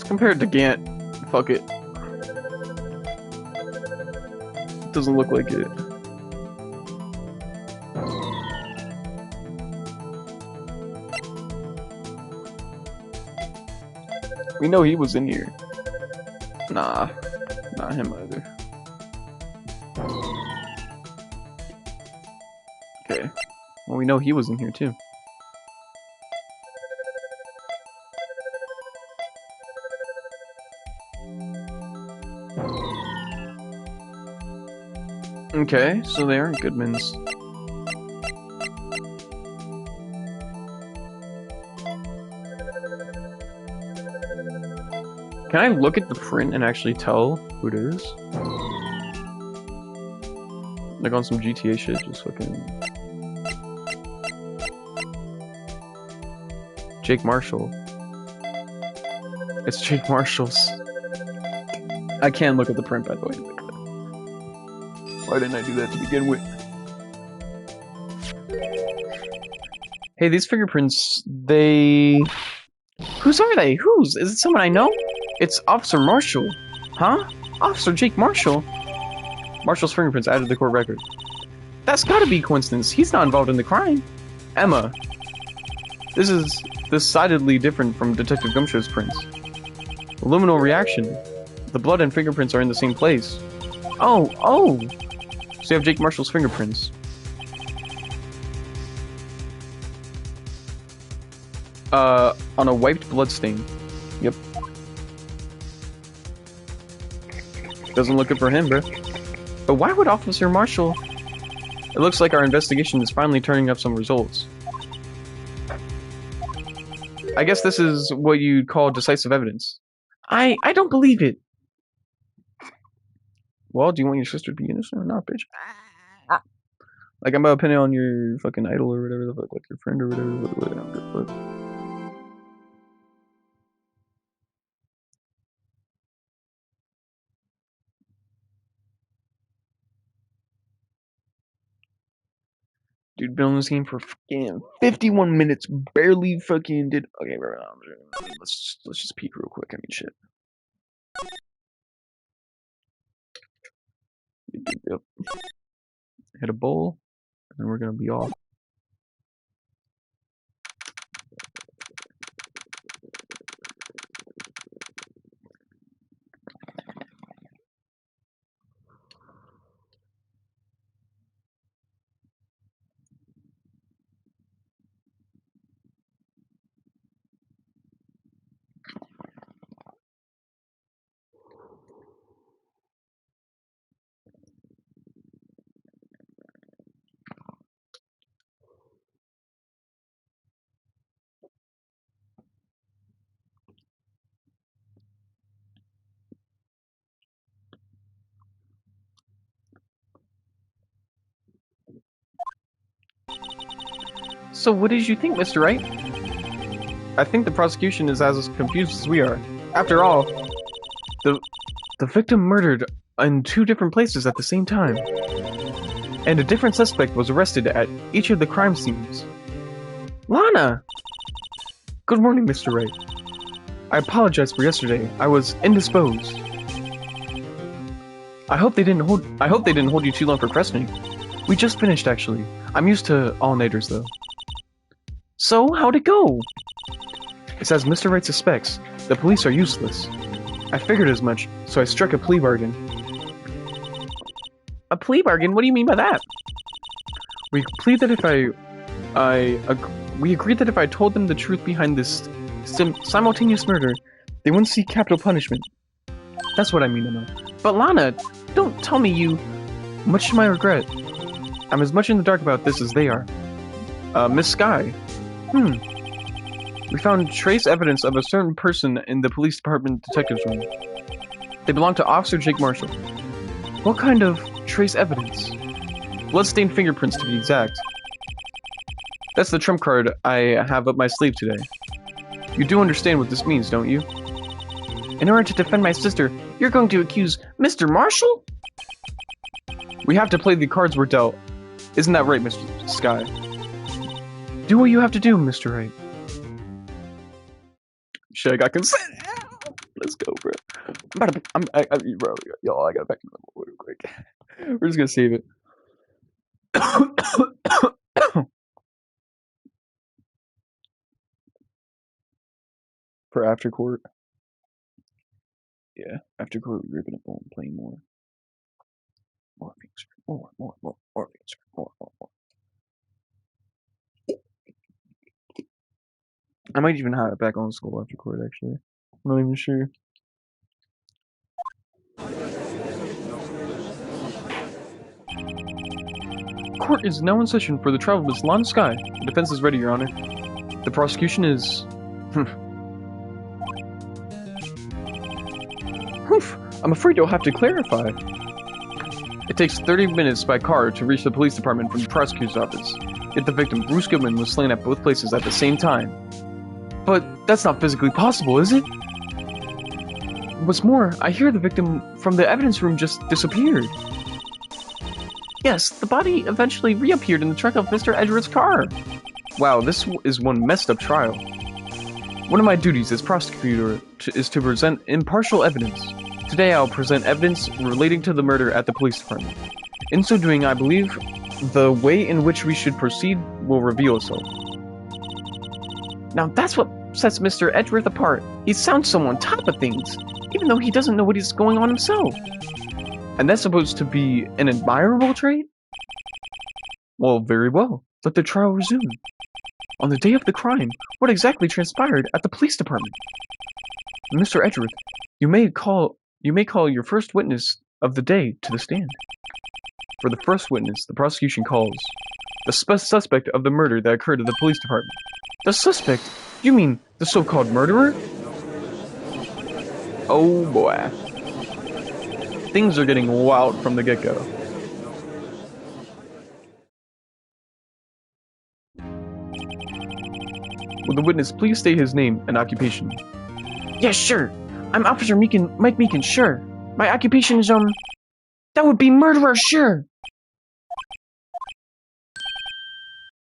S1: Compared to Gant, fuck it. Doesn't look like it. We know he was in here. Nah, not him either. Okay, well we know he was in here too. Okay, so they are Goodman's. Can I look at the print and actually tell who it is? Like on some GTA shit, just fucking... Jake Marshall. It's Jake Marshall's. I can look at the print, by the way. Why didn't I do that to begin with? Hey, these fingerprints, they... Whose Whose are they? Whose? Is it someone I know? It's Officer Marshall. Huh? Officer Jake Marshall? Marshall's fingerprints added to the court record. That's gotta be a coincidence. He's not involved in the crime. Emma. This is decidedly different from Detective Gumshow's prints. Luminal reaction. The blood and fingerprints are in the same place. Oh. So you have Jake Marshall's fingerprints. On a wiped bloodstain. Yep. Doesn't look good for him, bro. But why would Officer Marshall... It looks like our investigation is finally turning up some results. I guess this is what you'd call decisive evidence. I don't believe it. Well, do you want your sister to be innocent or not, bitch? Like, I'm about to pin it on your fucking idol or whatever the fuck, like your friend or whatever. Dude, been on this game for fucking 51 minutes, barely fucking did. Okay, bro, let's just peek real quick. I mean, shit. Yep. Hit a bowl, and then we're gonna be off. So what did you think, Mr. Wright? I think the prosecution is as confused as we are. After all, the victim murdered in 2 different places at the same time. And a different suspect was arrested at each of the crime scenes. Lana! Good morning, Mr. Wright. I apologize for yesterday. I was indisposed. I hope they didn't hold you too long for questioning. We just finished, actually. I'm used to all-nighters, though. So, how'd it go? It's as Mr. Wright suspects. The police are useless. I figured as much, so I struck a plea bargain. A plea bargain? What do you mean by that? We agreed that if I told them the truth behind this simultaneous murder, they wouldn't see capital punishment. That's what I mean, Emma. But Lana, don't tell me you... Much to my regret. I'm as much in the dark about this as they are. Miss Skye. We found trace evidence of a certain person in the police department detective's room. They belong to Officer Jake Marshall. What kind of trace evidence? Bloodstained fingerprints, to be exact. That's the trump card I have up my sleeve today. You do understand what this means, don't you? In order to defend my sister, you're going to accuse Mr. Marshall? We have to play the cards we're dealt. Isn't that right, Mr. Skye? Do what you have to do, Mr. Wright. Shit, I got consent. Let's go, bro. Bro, y'all, I gotta back in the real quick. We're just gonna save it. For after court. Yeah, after court, we're ripping up and playing more. More things. More things. More. I might even have it back on school after court, actually. I'm not even sure. Court is now in session for the trial of Miss Lana Skye. The defense is ready, Your Honor. The prosecution is... I'm afraid you'll have to clarify. It takes 30 minutes by car to reach the police department from the prosecutor's office. Yet the victim, Bruce Goodman, was slain at both places at the same time. But that's not physically possible, is it? What's more, I hear the victim from the evidence room just disappeared. Yes, the body eventually reappeared in the trunk of Mr. Edgeworth's car. Wow, this is one messed up trial. One of my duties as prosecutor is to present impartial evidence. Today I'll present evidence relating to the murder at the police department. In so doing, I believe the way in which we should proceed will reveal itself. Now that's what sets Mr. Edgeworth apart. He sounds so on top of things, even though he doesn't know what is going on himself. And that's supposed to be an admirable trait? Well, very well. Let the trial resume. On the day of the crime, what exactly transpired at the police department? Mr. Edgeworth, you may call your first witness of the day to the stand. For the first witness, the prosecution calls the suspect of the murder that occurred at the police department. The suspect? You mean the so-called murderer? Oh boy. Things are getting wild from the get-go. Will the witness please state his name and occupation? Yes, sure. I'm Officer Mike Meekin, sure. My occupation is, that would be murderer, sure.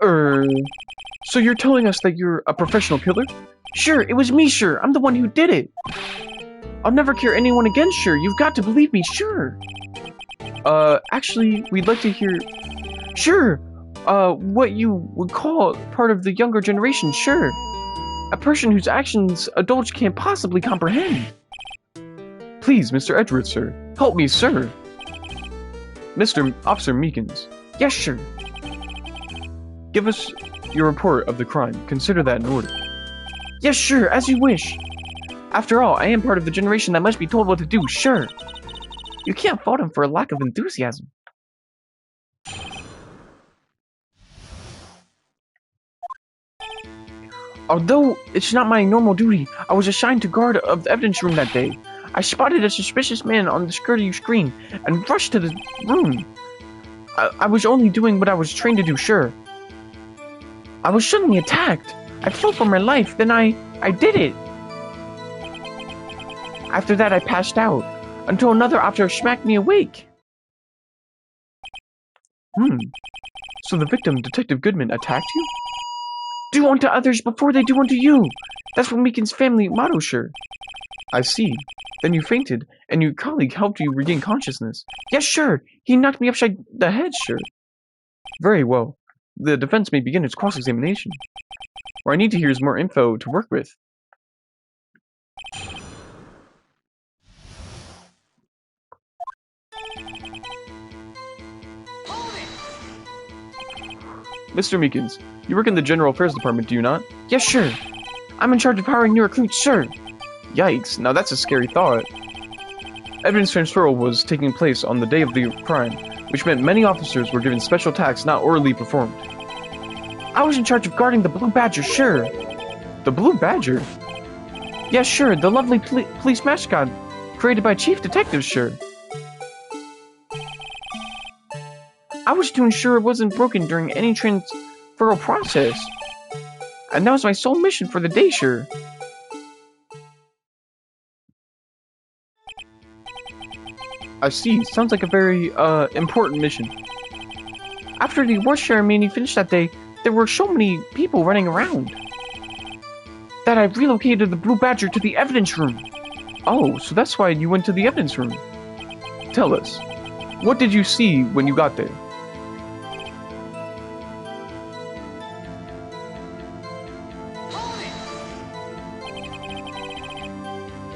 S1: So you're telling us that you're a professional killer? Sure, it was me, sure. I'm the one who did it. I'll never kill anyone again, sure. You've got to believe me, sure. Actually, we'd like to hear... Sure. What you would call part of the younger generation, sure. A person whose actions adults can't possibly comprehend. Please, Mr. Edgeworth, sir. Help me, sir. Mr. Officer Meekins. Yes, sure. Give us your report of the crime. Consider that in order. Yes, sure, as you wish. After all, I am part of the generation that must be told what to do, sure. You can't fault him for a lack of enthusiasm. Although it's not my normal duty, I was assigned to guard of the evidence room that day. I spotted a suspicious man on the security screen and rushed to the room. I was only doing what I was trained to do, sure. I was suddenly attacked. I fled for my life, then I did it. After that, I passed out, until another officer smacked me awake. So the victim, Detective Goodman, attacked you? Do unto others before they do unto you. That's what Meekin's family motto, sure. I see. Then you fainted, and your colleague helped you regain consciousness. Yes, sure. He knocked me upside the head, sure. Very well. The defense may begin its cross-examination. What I need to hear is more info to work with. Mr. Meekins, you work in the General Affairs Department, do you not? Yes, sure. I'm in charge of hiring new recruits, sir. Yikes, now that's a scary thought. Evidence transferal was taking place on the day of the crime, which meant many officers were given special tasks not orally performed. I was in charge of guarding the Blue Badger, sure. The Blue Badger? Yes, sure, the lovely police mascot created by Chief Detective, sure. I was to ensure it wasn't broken during any transferal process. And that was my sole mission for the day, sure. I see. Sounds like a very, important mission. After the award ceremony finished that day, there were so many people running around that I relocated the Blue Badger to the evidence room. Oh, so that's why you went to the evidence room. Tell us, what did you see when you got there?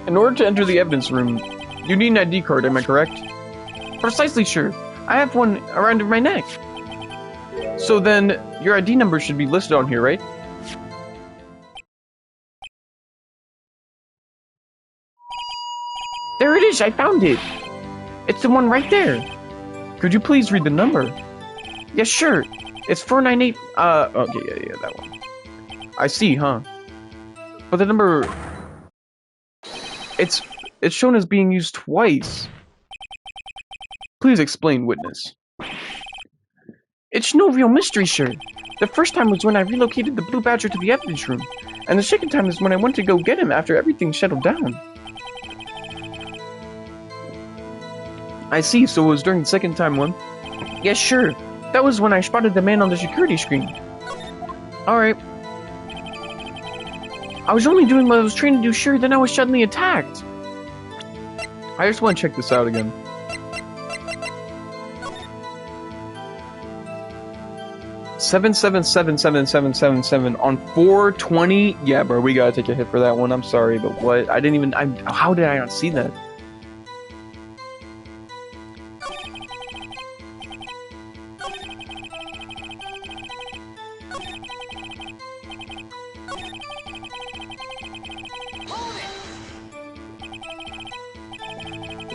S1: In order to enter the evidence room, you need an ID card, am I correct? Precisely, sure. I have one around my neck. So then, your ID number should be listed on here, right? There it is, I found it! It's the one right there! Could you please read the number? Yes, sure. It's 498, okay, yeah, that one. I see, huh? But the number... It's shown as being used twice. Please explain, witness. It's no real mystery, sir. The first time was when I relocated the Blue Badger to the evidence room, and the second time is when I went to go get him after everything settled down. I see, so it was during the second time one? Yes, sure. That was when I spotted the man on the security screen. Alright. I was only doing what I was trained to do, sure, then I was suddenly attacked. I just want to check this out again. Seven seven seven seven seven seven seven on 420. Yeah, bro, we gotta take a hit for that one. I'm sorry, but what? I didn't even. How did I not see that?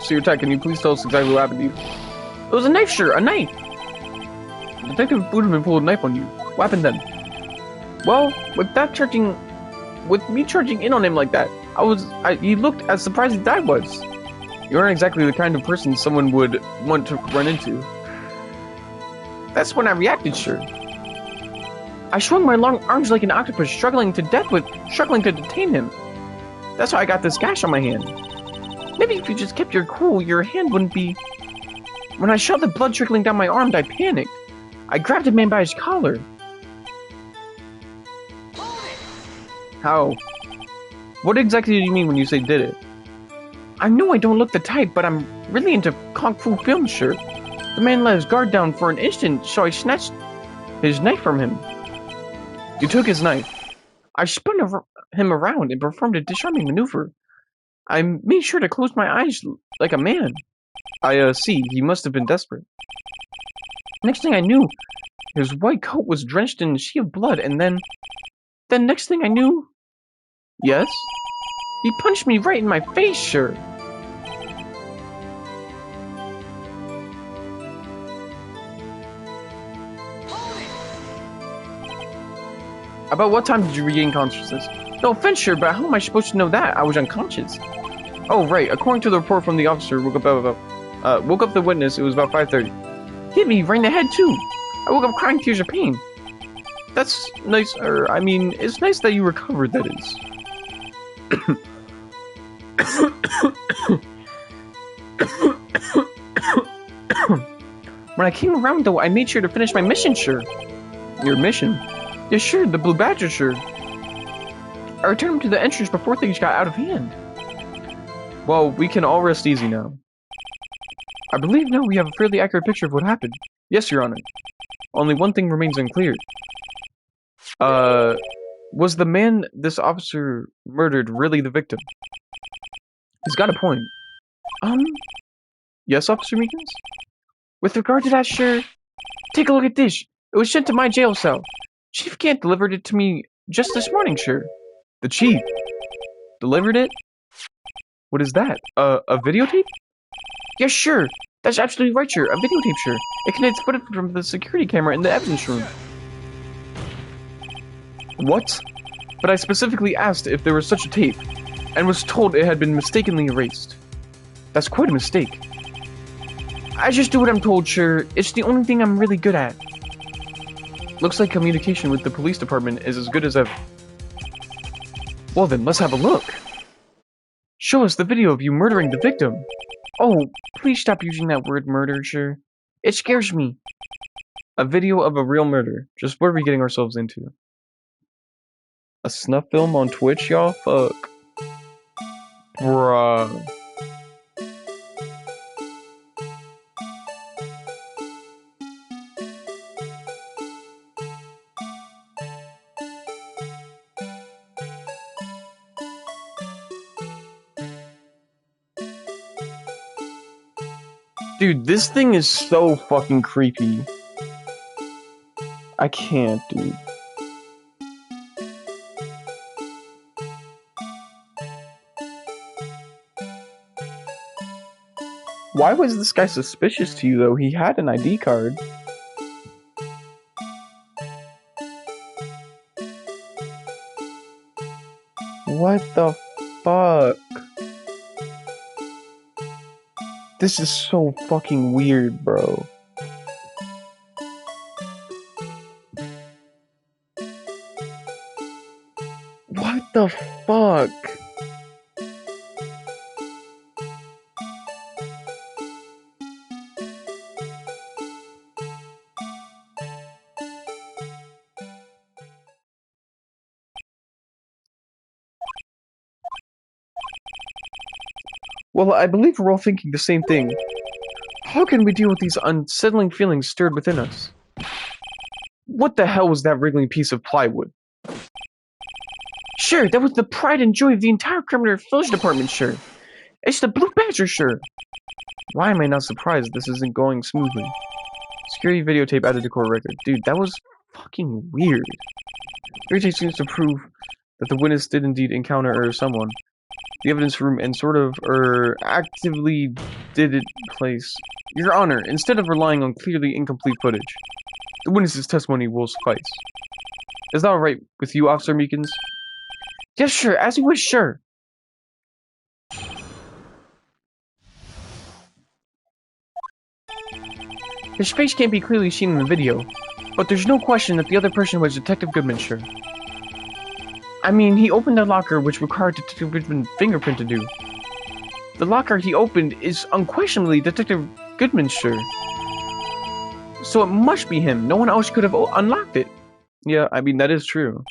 S1: So, Tech, can you please tell us exactly what happened to you? It was a knife, sure, a knife. Detective Buderman pulled a knife on you. What happened then? Well, with me charging in on him like that, he looked as surprised as I was. You aren't exactly the kind of person someone would want to run into. That's when I reacted, sure. I swung my long arms like an octopus, struggling to detain him. That's how I got this gash on my hand. Maybe if you just kept your cool, your hand wouldn't be... When I saw the blood trickling down my arm, I panicked. I grabbed the man by his collar. How? What exactly do you mean when you say did it? I know I don't look the type, but I'm really into Kung Fu films, sure. The man let his guard down for an instant, so I snatched his knife from him. You took his knife. I spun him around and performed a disarming maneuver. I made sure to close my eyes like a man. I see, he must have been desperate. Next thing I knew, his white coat was drenched in a sea of blood, and then next thing I knew... Yes? He punched me right in my face, sure. About what time did you regain consciousness? No offense, sure, but how am I supposed to know that? I was unconscious. Oh, right. According to the report from the officer, woke up the witness, it was about 5:30. Hit me right in the head, too. I woke up crying tears of pain. That's nice, I mean, it's nice that you recovered, that is. When I came around, though, I made sure to finish my mission, sure. Your mission? Yeah, sure, the Blue Badger, sure. I returned him to the entrance before things got out of hand. Well, we can all rest easy now. I believe now we have a fairly accurate picture of what happened. Yes, Your Honor. Only one thing remains unclear. Was the man this officer murdered really the victim? He's got a point. Yes, Officer Meekins? With regard to that, sure. Take a look at this. It was sent to my jail cell. Chief Gant delivered it to me just this morning, sure. The Chief? Delivered it? What is that? A videotape? Yes, sure. That's absolutely right, sure. A videotape, sure. It contains footage from the security camera in the evidence room. What? But I specifically asked if there was such a tape, and was told it had been mistakenly erased. That's quite a mistake. I just do what I'm told, sure. It's the only thing I'm really good at. Looks like communication with the police department is as good as ever. Well then, let's have a look. Show us the video of you murdering the victim. Oh, please stop using that word murder, sure. It scares me. A video of a real murder. Just what are we getting ourselves into? A snuff film on Twitch, y'all? Fuck. Bruh. Dude, this thing is so fucking creepy. I can't, dude. Why was this guy suspicious to you, though? He had an ID card. What the fuck? This is so fucking weird, bro. What the fuck? Well, I believe we're all thinking the same thing. How can we deal with these unsettling feelings stirred within us? What the hell was that wriggling piece of plywood? Sure, that was the pride and joy of the entire Criminal Affairs Department, sure. It's the Blue Badger, sure. Why am I not surprised this isn't going smoothly? Security videotape added to court record. Dude, that was fucking weird. Videotape seems to prove that the witness did indeed encounter someone. The evidence room and sort of, actively did it place. Your Honor, instead of relying on clearly incomplete footage, the witness's testimony will suffice. Is that alright with you, Officer Meekins? Yes, sure, as you wish, sure. His face can't be clearly seen in the video, but there's no question that the other person was Detective Goodman, sure. I mean, he opened a locker which required Detective Goodman's fingerprint to do. The locker he opened is unquestionably Detective Goodman's, sure. So it must be him. No one else could have unlocked it. Yeah, I mean, that is true.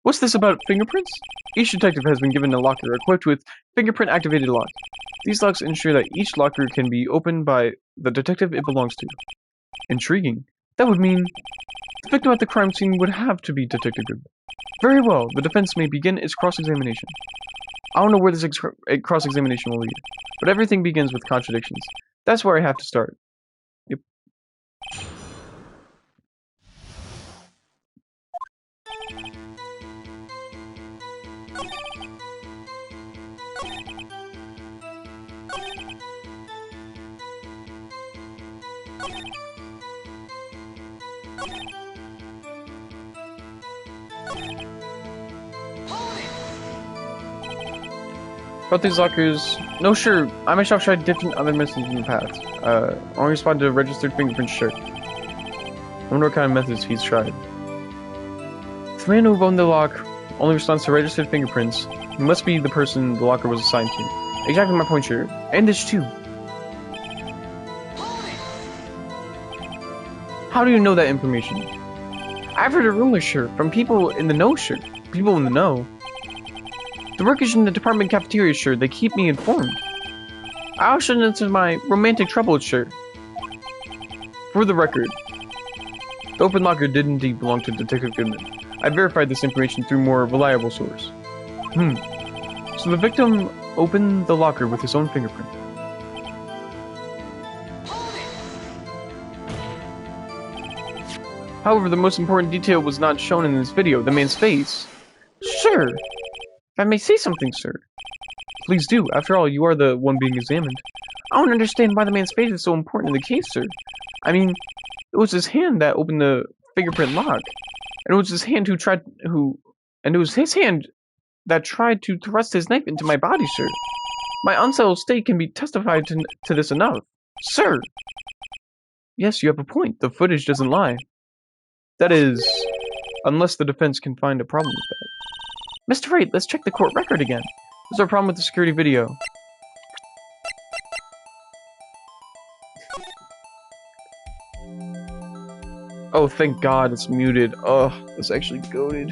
S1: What's this about fingerprints? Each detective has been given a locker equipped with fingerprint-activated lock. These locks ensure that each locker can be opened by the detective it belongs to. Intriguing. That would mean the victim at the crime scene would have to be Detective Goodman. Very well, the defense may begin its cross-examination. I don't know where this cross-examination will lead, but everything begins with contradictions. That's where I have to start. Yep. About these lockers, no, sure. I myself tried different other methods in the past. Only respond to registered fingerprints, sure. I wonder what kind of methods he's tried. If the man who owned the lock only responds to registered fingerprints, he must be the person the locker was assigned to. Exactly my point, sure. And this too. How do you know that information? I've heard a rumor, sure, from people in the know, sure. People in the know. The workers in the department cafeteria, sure, they keep me informed. I also know into my romantic troubles, sure. For the record, the open locker did indeed belong to Detective Goodman. I verified this information through more reliable source. So the victim opened the locker with his own fingerprint. However, the most important detail was not shown in this video, the man's face. Sure. If I may say something, sir. Please do. After all, you are the one being examined. I don't understand why the man's face is so important in the case, sir. I mean, it was his hand that opened the fingerprint lock. And it was his hand and it was his hand that tried to thrust his knife into my body, sir. My unsettled state can be testified to this enough. Sir! Yes, you have a point. The footage doesn't lie. That is, unless the defense can find a problem with that. Mr. Wright, let's check the court record again. There's our problem with the security video. Oh, thank God it's muted. Oh, it's actually goated.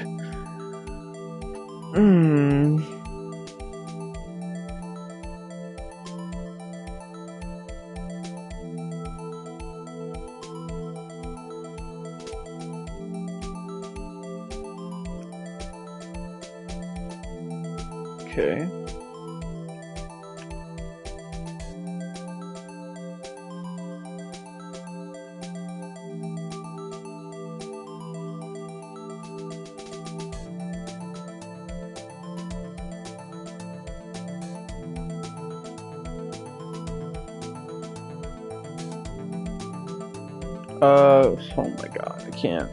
S1: Okay. Oh my God, I can't.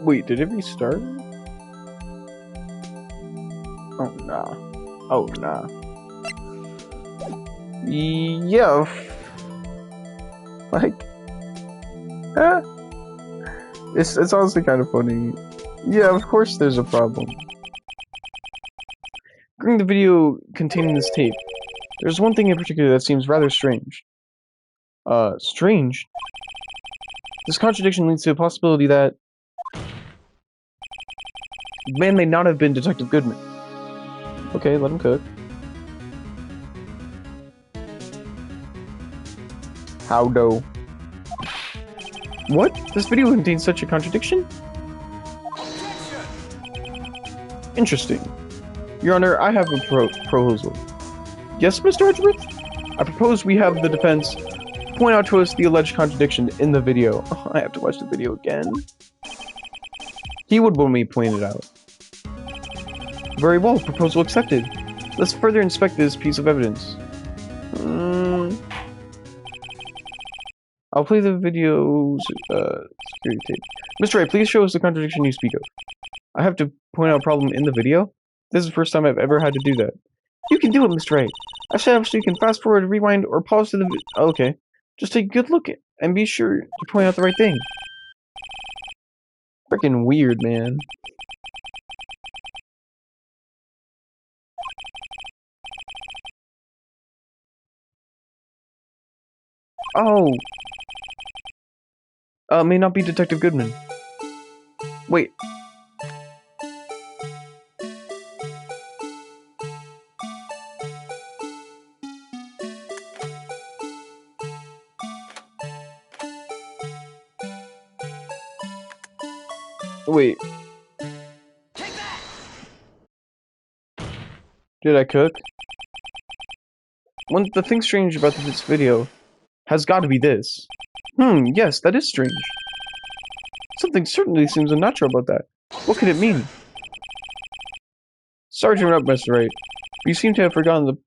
S1: Wait, did it restart? Oh, nah. Oh, nah. Yeah. Like... It's honestly kind of funny. Yeah, of course there's a problem. During the video containing this tape, there's one thing in particular that seems rather strange. Strange? This contradiction leads to the possibility that the man may not have been Detective Goodman. Okay, let him cook. Howdo. What? This video contains such a contradiction? Interesting. Your Honor, I have a proposal. Yes, Mr. Edgeworth? I propose we have the defense point out to us the alleged contradiction in the video. Oh, I have to watch the video again. He would want me pointed out. Very well, proposal accepted. Let's further inspect this piece of evidence. I'll play the video's security tape. Mr. Wright, please show us the contradiction you speak of. I have to point out a problem in the video? This is the first time I've ever had to do that. You can do it, Mr. Wright. I set up so you can fast forward, rewind, or pause to the video. Okay. Just take a good look and be sure to point out the right thing. Freaking weird, man. Oh. May not be Detective Goodman. Wait. Wait. Did I cook? The thing strange about this video has got to be this. Yes, that is strange. Something certainly seems unnatural about that. What could it mean? Sorry to interrupt, Mr. Wright, but you seem to have forgotten the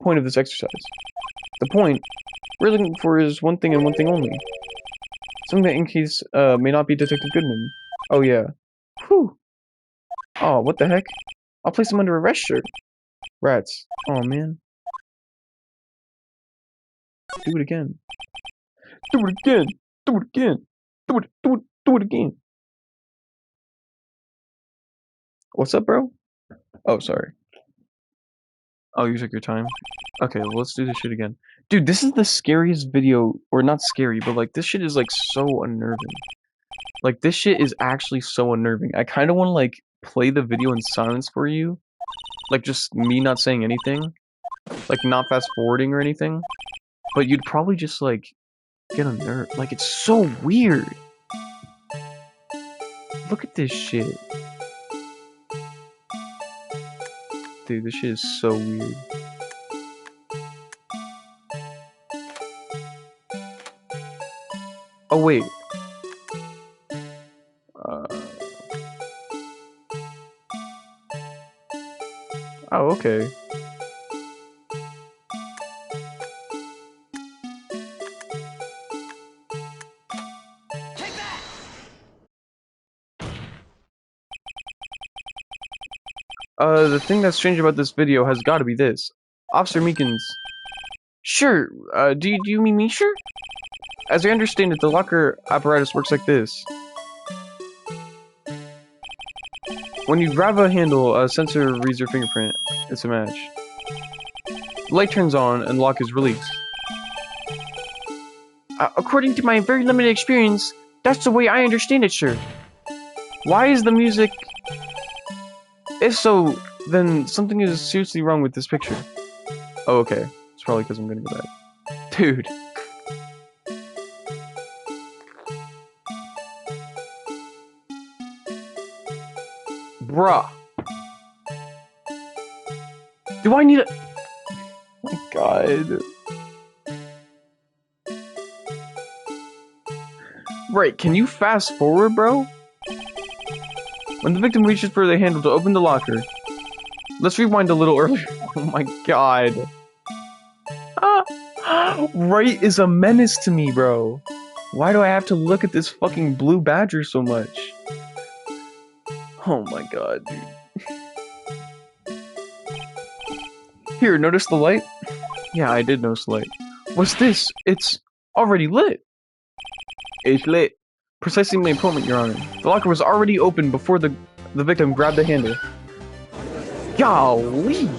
S1: point of this exercise. The point we're looking for is one thing and one thing only. Something that in case may not be Detective Goodman. Oh yeah. Whew. Oh, what the heck? I'll place him under arrest, sure. Rats. Oh man. Do it again. Do it again. Do it again. Do it again. What's up, bro? Oh, sorry. Oh, you took your time? Okay, well, let's do this shit again. Dude, this is the scariest video, or not scary, but like, this shit is like so unnerving. Like, this shit is actually so unnerving. I kind of want to like, play the video in silence for you. Like, just me not saying anything. Like, not fast forwarding or anything. But you'd probably just like, get unnerved. Like, it's so weird. Look at this shit. Dude, this shit is so weird. Oh, wait. Oh, okay. The thing that's strange about this video has got to be this. Officer Meekins. Sure, do you mean me, sure? As I understand it, the locker apparatus works like this. When you grab a handle, a sensor reads your fingerprint. It's a match. The light turns on, and the lock is released. According to my very limited experience, that's the way I understand it, sure. Why is the music... If so, then something is seriously wrong with this picture. Oh, okay. It's probably because I'm gonna go back. Dude. Bruh. Do I need a... Oh my god. Right, can you fast forward, bro? When the victim reaches for the handle to open the locker... Let's rewind a little earlier. Oh my god. Right is a menace to me, bro. Why do I have to look at this fucking blue badger so much? Oh my god, dude. Here, notice the light? Yeah, I did notice the light. What's this? It's already lit. It's lit. Precisely my point, Your Honor. The locker was already open before the victim grabbed the handle. Golly!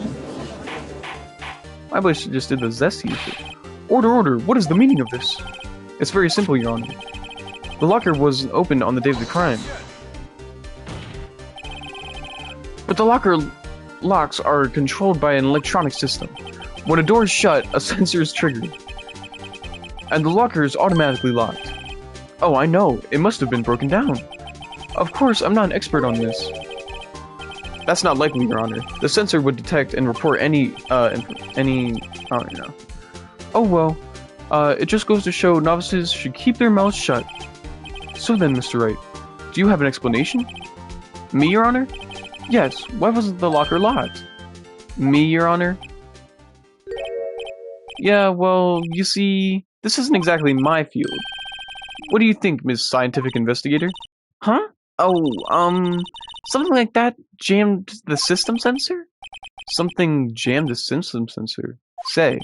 S1: I wish I just did the zesty shit. Order! What is the meaning of this? It's very simple, Your Honor. The locker was opened on the day of the crime. But the locker locks are controlled by an electronic system. When a door is shut, a sensor is triggered. And the locker is automatically locked. Oh, I know. It must have been broken down. Of course, I'm not an expert on this. That's not likely, Your Honor. The sensor would detect and report any, I don't know. Oh well. It just goes to show novices should keep their mouths shut. So then, Mr. Wright, do you have an explanation? Me, Your Honor? Yes, why wasn't the locker locked? Me, Your Honor? Yeah, well, you see, this isn't exactly my field. What do you think, Ms. Scientific Investigator? Huh? Oh, something like that jammed the system sensor? Something jammed the system sensor? Say.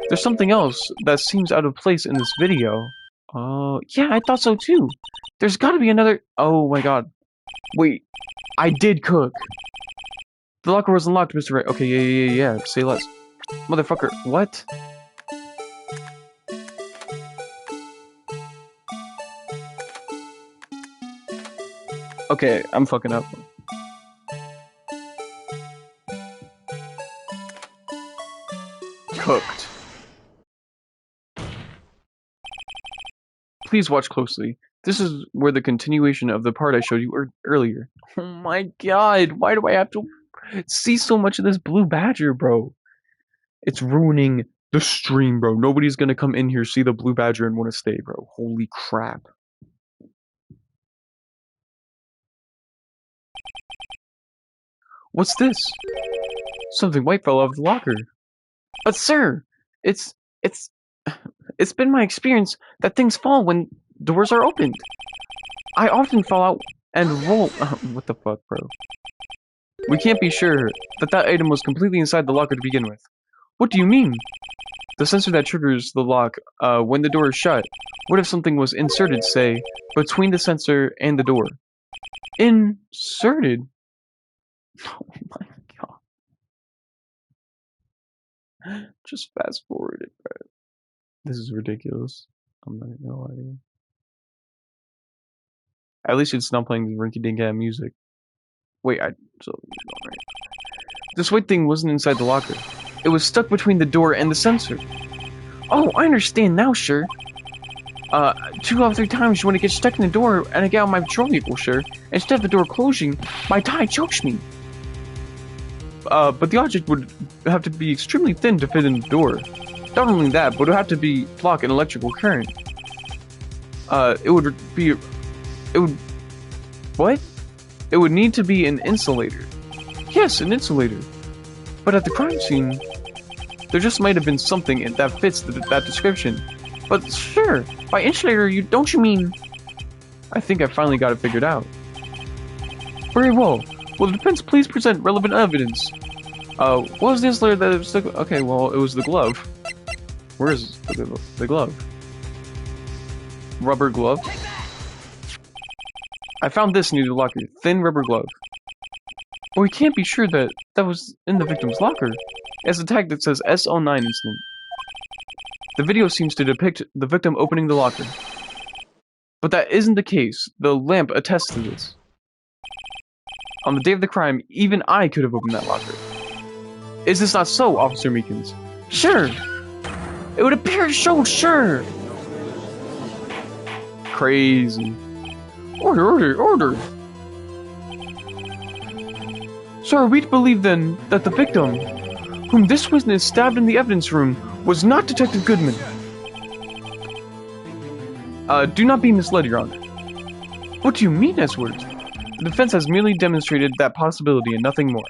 S1: There's something else that seems out of place in this video. Oh, yeah, I thought so too. There's gotta be another... Oh my god. Wait, I did cook. The locker was unlocked, Mr. Wright. Okay, yeah. Say less. Motherfucker, what? Okay, I'm fucking up. Cooked. Please watch closely. This is where the continuation of the part I showed you earlier. Oh my god, why do I have to see so much of this blue badger, bro? It's ruining the stream, bro. Nobody's gonna come in here, see the blue badger, and want to stay, bro. Holy crap. What's this? Something white fell out of the locker. But sir, it's been my experience that things fall when doors are opened. I often fall out and roll. What the fuck, bro? We can't be sure that item was completely inside the locker to begin with. What do you mean? The sensor that triggers the lock when the door is shut. What if something was inserted, say, between the sensor and the door? Inserted? Oh my god. Just fast forward it, bro. This is ridiculous. I'm not gonna lie to you. At least it's not playing rinky-dink music. Wait, this white thing wasn't inside the locker. It was stuck between the door and the sensor. Oh, I understand now, sure. 2 out of 3 times when it gets stuck in the door and I get out my patrol vehicle, sure. Instead of the door closing, my tie chokes me. But the object would have to be extremely thin to fit in the door. Not only that, but it would have to block an electrical current. It would need to be an insulator. Yes, an insulator. But at the crime scene, there just might have been something that fits that description. But sure, by insulator, don't you mean... I think I finally got it figured out. Very well. Will the defense please present relevant evidence? What was the insulator that was stuck... Okay, well, it was the glove. Where is the glove? Rubber glove? I found this near the locker. Thin rubber glove. But we can't be sure that was in the victim's locker. It has a tag that says S09 incident. The video seems to depict the victim opening the locker. But that isn't the case. The lamp attests to this. On the day of the crime, even I could have opened that locker. Is this not so, Officer Meekins? Sure! It would appear so, sure! Crazy. Order! So are we to believe then that the victim, whom this witness stabbed in the evidence room, was not Detective Goodman? Do not be misled, Your Honor. What do you mean, Edwards? The defense has merely demonstrated that possibility and nothing more.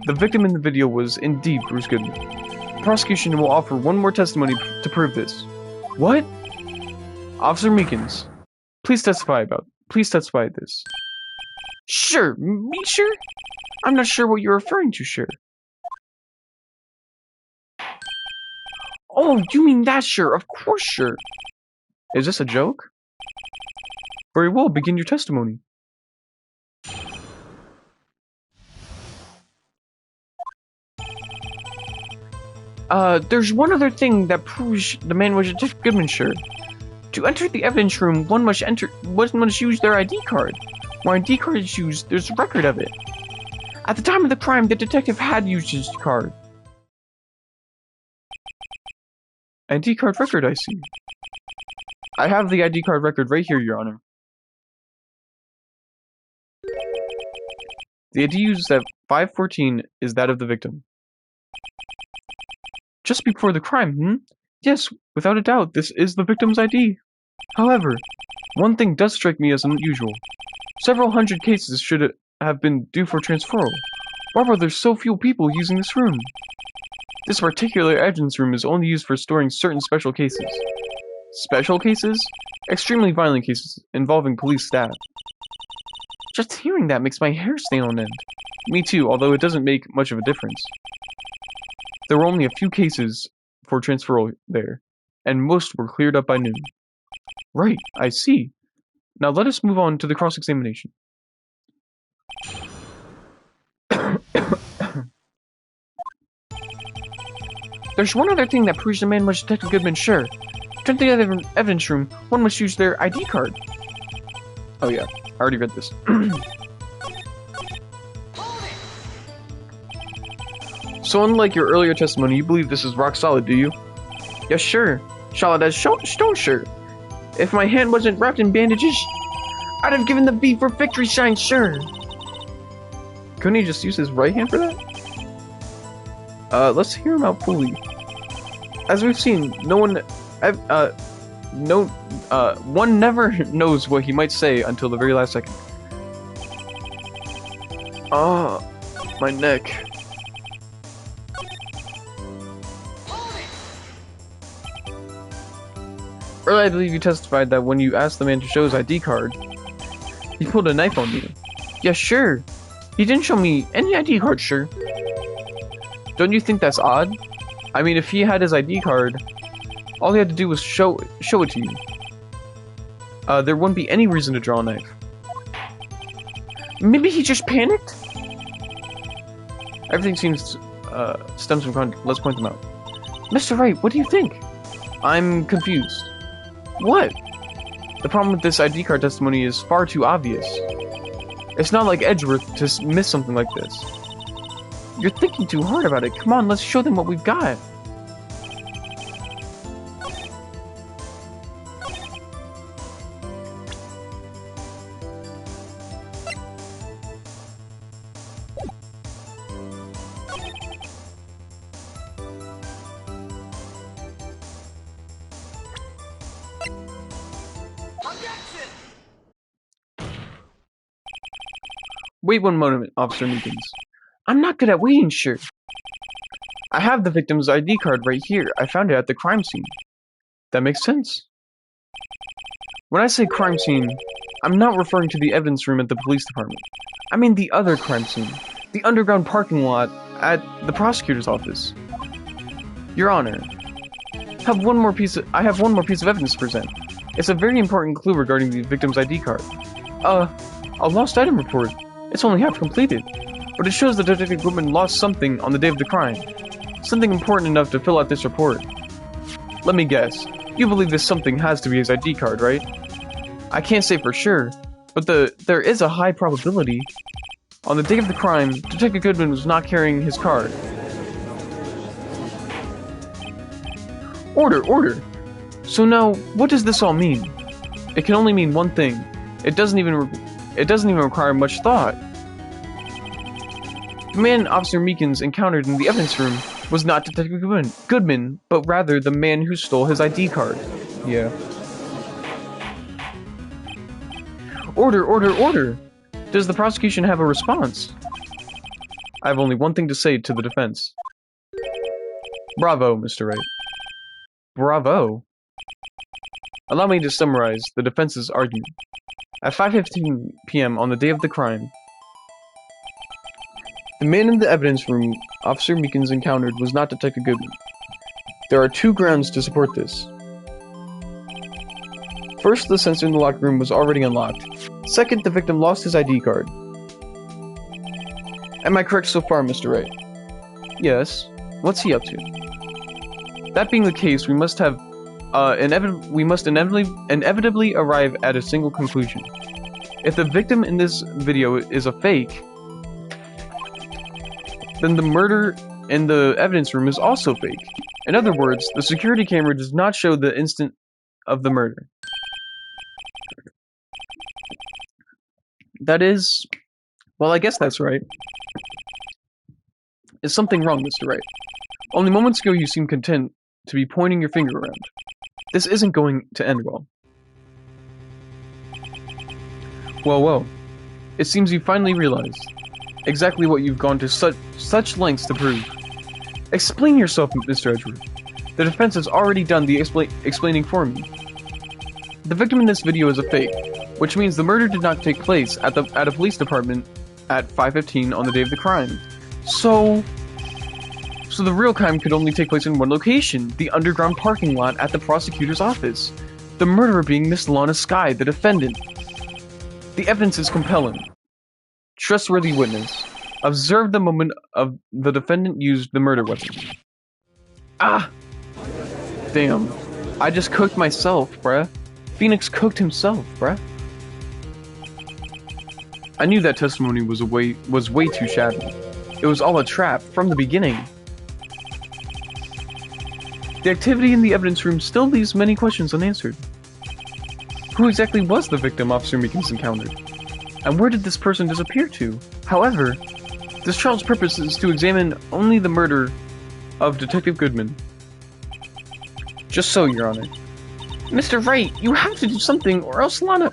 S1: The victim in the video was indeed Bruce Goodman. The prosecution will offer one more testimony to prove this. What? Officer Meekins, please testify this. Sure, me sure? I'm not sure what you're referring to, sure. Oh, you mean that, sure? Of course, sure. Is this a joke? Very well, begin your testimony. There's one other thing that proves the man was Detective Goodmanshire. To enter the evidence room, one must use their ID card. When ID card is used, there's a record of it. At the time of the crime, the detective had used his card. ID card record, I see. I have the ID card record right here, Your Honor. The ID used at 514 is that of the victim. Just before the crime, Yes, without a doubt, this is the victim's ID. However, one thing does strike me as unusual. Several hundred cases should have been due for transferal. Why were there so few people using this room? This particular evidence room is only used for storing certain special cases. Special cases? Extremely violent cases involving police staff. Just hearing that makes my hair stand on end. Me too, although it doesn't make much of a difference. There were only a few cases for transferal there, and most were cleared up by noon. Right, I see. Now let us move on to the cross-examination. There's one other thing that proves the man was Detective Goodmanshire. To enter the evidence room, one must use their ID card. Oh yeah, I already read this. So unlike your earlier testimony, you believe this is rock solid, do you? Yes, sure. Solid as stone sure. If my hand wasn't wrapped in bandages, I'd have given the V for victory sign, sure. Couldn't he just use his right hand for that? Let's hear him out fully. As we've seen, one never knows what he might say until the very last second. Ah, my neck. Earlier, I believe you testified that when you asked the man to show his ID card, he pulled a knife on you. Yeah, sure. He didn't show me any ID card, sure. Don't you think that's odd? I mean, if he had his ID card, all he had to do was show it to you. There wouldn't be any reason to draw a knife. Maybe he just panicked? Everything seems stems from context. Let's point them out. Mr. Wright, what do you think? I'm confused. What? The problem with this ID card testimony is far too obvious. It's not like Edgeworth to miss something like this. You're thinking too hard about it. Come on, let's show them what we've got. Wait one moment, Officer Meekins. I'm not good at waiting, sure. I have the victim's ID card right here. I found it at the crime scene. That makes sense. When I say crime scene, I'm not referring to the evidence room at the police department. I mean the other crime scene. The underground parking lot at the prosecutor's office. Your Honor, I have one more piece of evidence to present. It's a very important clue regarding the victim's ID card. A lost item report. It's only half completed, but it shows that Detective Goodman lost something on the day of the crime. Something important enough to fill out this report. Let me guess. You believe this something has to be his ID card, right? I can't say for sure, but there is a high probability. On the day of the crime, Detective Goodman was not carrying his card. Order! So now, what does this all mean? It can only mean one thing. It doesn't even require much thought. The man Officer Meekins encountered in the evidence room was not Detective Goodman, but rather the man who stole his ID card. Yeah. Order! Does the prosecution have a response? I have only one thing to say to the defense. Bravo, Mr. Wright. Bravo. Allow me to summarize the defense's argument. At 5:15 p.m. on the day of the crime, the man in the evidence room Officer Meekins encountered was not Detective Goodman. There are two grounds to support this. First, the sensor in the locked room was already unlocked. Second, the victim lost his ID card. Am I correct so far, Mr. Wright? Yes. What's he up to? That being the case, we must inevitably arrive at a single conclusion. If the victim in this video is a fake, then the murder in the evidence room is also fake. In other words, the security camera does not show the instant of the murder. That is... well, I guess that's right. Is something wrong, Mr. Wright? Only moments ago you seemed content to be pointing your finger around. This isn't going to end well. Well. It seems you finally realized exactly what you've gone to such lengths to prove. Explain yourself, Mr. Edgeworth. The defense has already done the explaining for me. The victim in this video is a fake, which means the murder did not take place at a police department at 5:15 on the day of the crime. So the real crime could only take place in one location, the underground parking lot at the prosecutor's office. The murderer being Miss Lana Skye, the defendant. The evidence is compelling. Trustworthy witness. Observe the moment of the defendant used the murder weapon. Ah! Damn. I just cooked myself, bruh. Phoenix cooked himself, bruh. I knew that testimony was way too shabby. It was all a trap from the beginning. The activity in the evidence room still leaves many questions unanswered. Who exactly was the victim Officer Meekins encountered? And where did this person disappear to? However, this trial's purpose is to examine only the murder of Detective Goodman. Just so, Your Honor. Mr. Wright, you have to do something, or else Lana...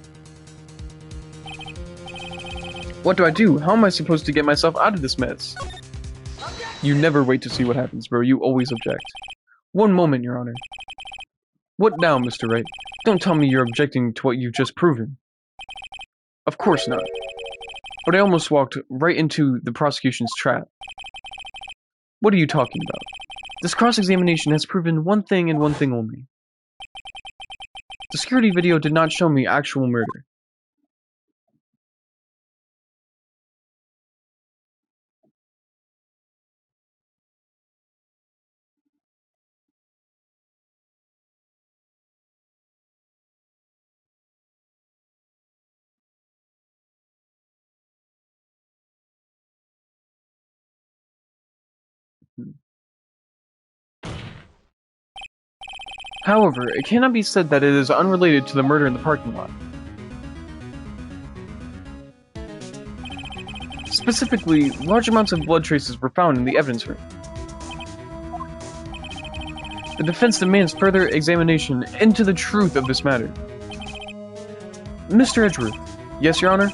S1: What do I do? How am I supposed to get myself out of this mess? You never wait to see what happens, bro. You always object. One moment, Your Honor. What now, Mr. Wright? Don't tell me you're objecting to what you've just proven. Of course not. But I almost walked right into the prosecution's trap. What are you talking about? This cross-examination has proven one thing and one thing only. The security video did not show me actual murder. However, it cannot be said that it is unrelated to the murder in the parking lot. Specifically, large amounts of blood traces were found in the evidence room. The defense demands further examination into the truth of this matter. Mr. Edgeworth. Yes, Your Honor?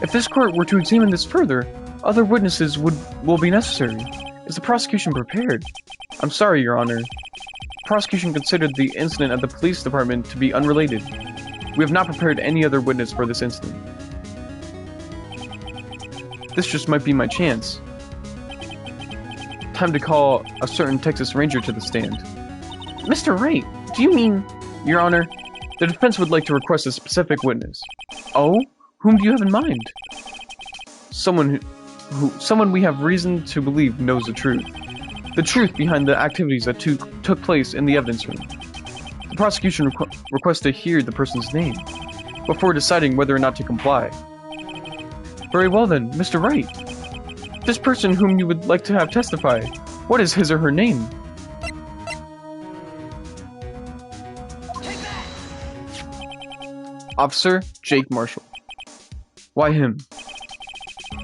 S1: If this court were to examine this further, other witnesses will be necessary. Is the prosecution prepared? I'm sorry, Your Honor. The prosecution considered the incident at the police department to be unrelated. We have not prepared any other witness for this incident. This just might be my chance. Time to call a certain Texas Ranger to the stand. Mr. Wright, do you mean... Your Honor, the defense would like to request a specific witness. Oh? Whom do you have in mind? Someone we have reason to believe knows the truth. The truth behind the activities that took place in the evidence room. The prosecution requests to hear the person's name before deciding whether or not to comply. Very well then, Mr. Wright. This person whom you would like to have testify, what is his or her name? Officer Jake Marshall. Why him?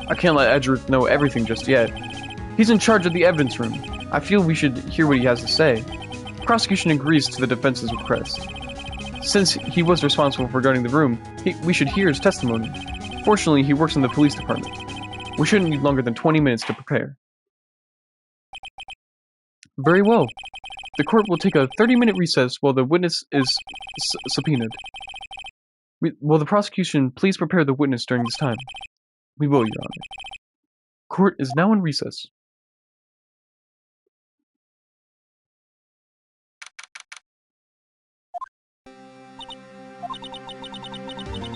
S1: I can't let Edgeworth know everything just yet. He's in charge of the evidence room. I feel we should hear what he has to say. The prosecution agrees to the defense's request. Since he was responsible for guarding the room, we should hear his testimony. Fortunately, he works in the police department. We shouldn't need longer than 20 minutes to prepare. Very well. The court will take a 30-minute recess while the witness is subpoenaed. Will the prosecution please prepare the witness during this time? We will, Your Honor. Court is now in recess.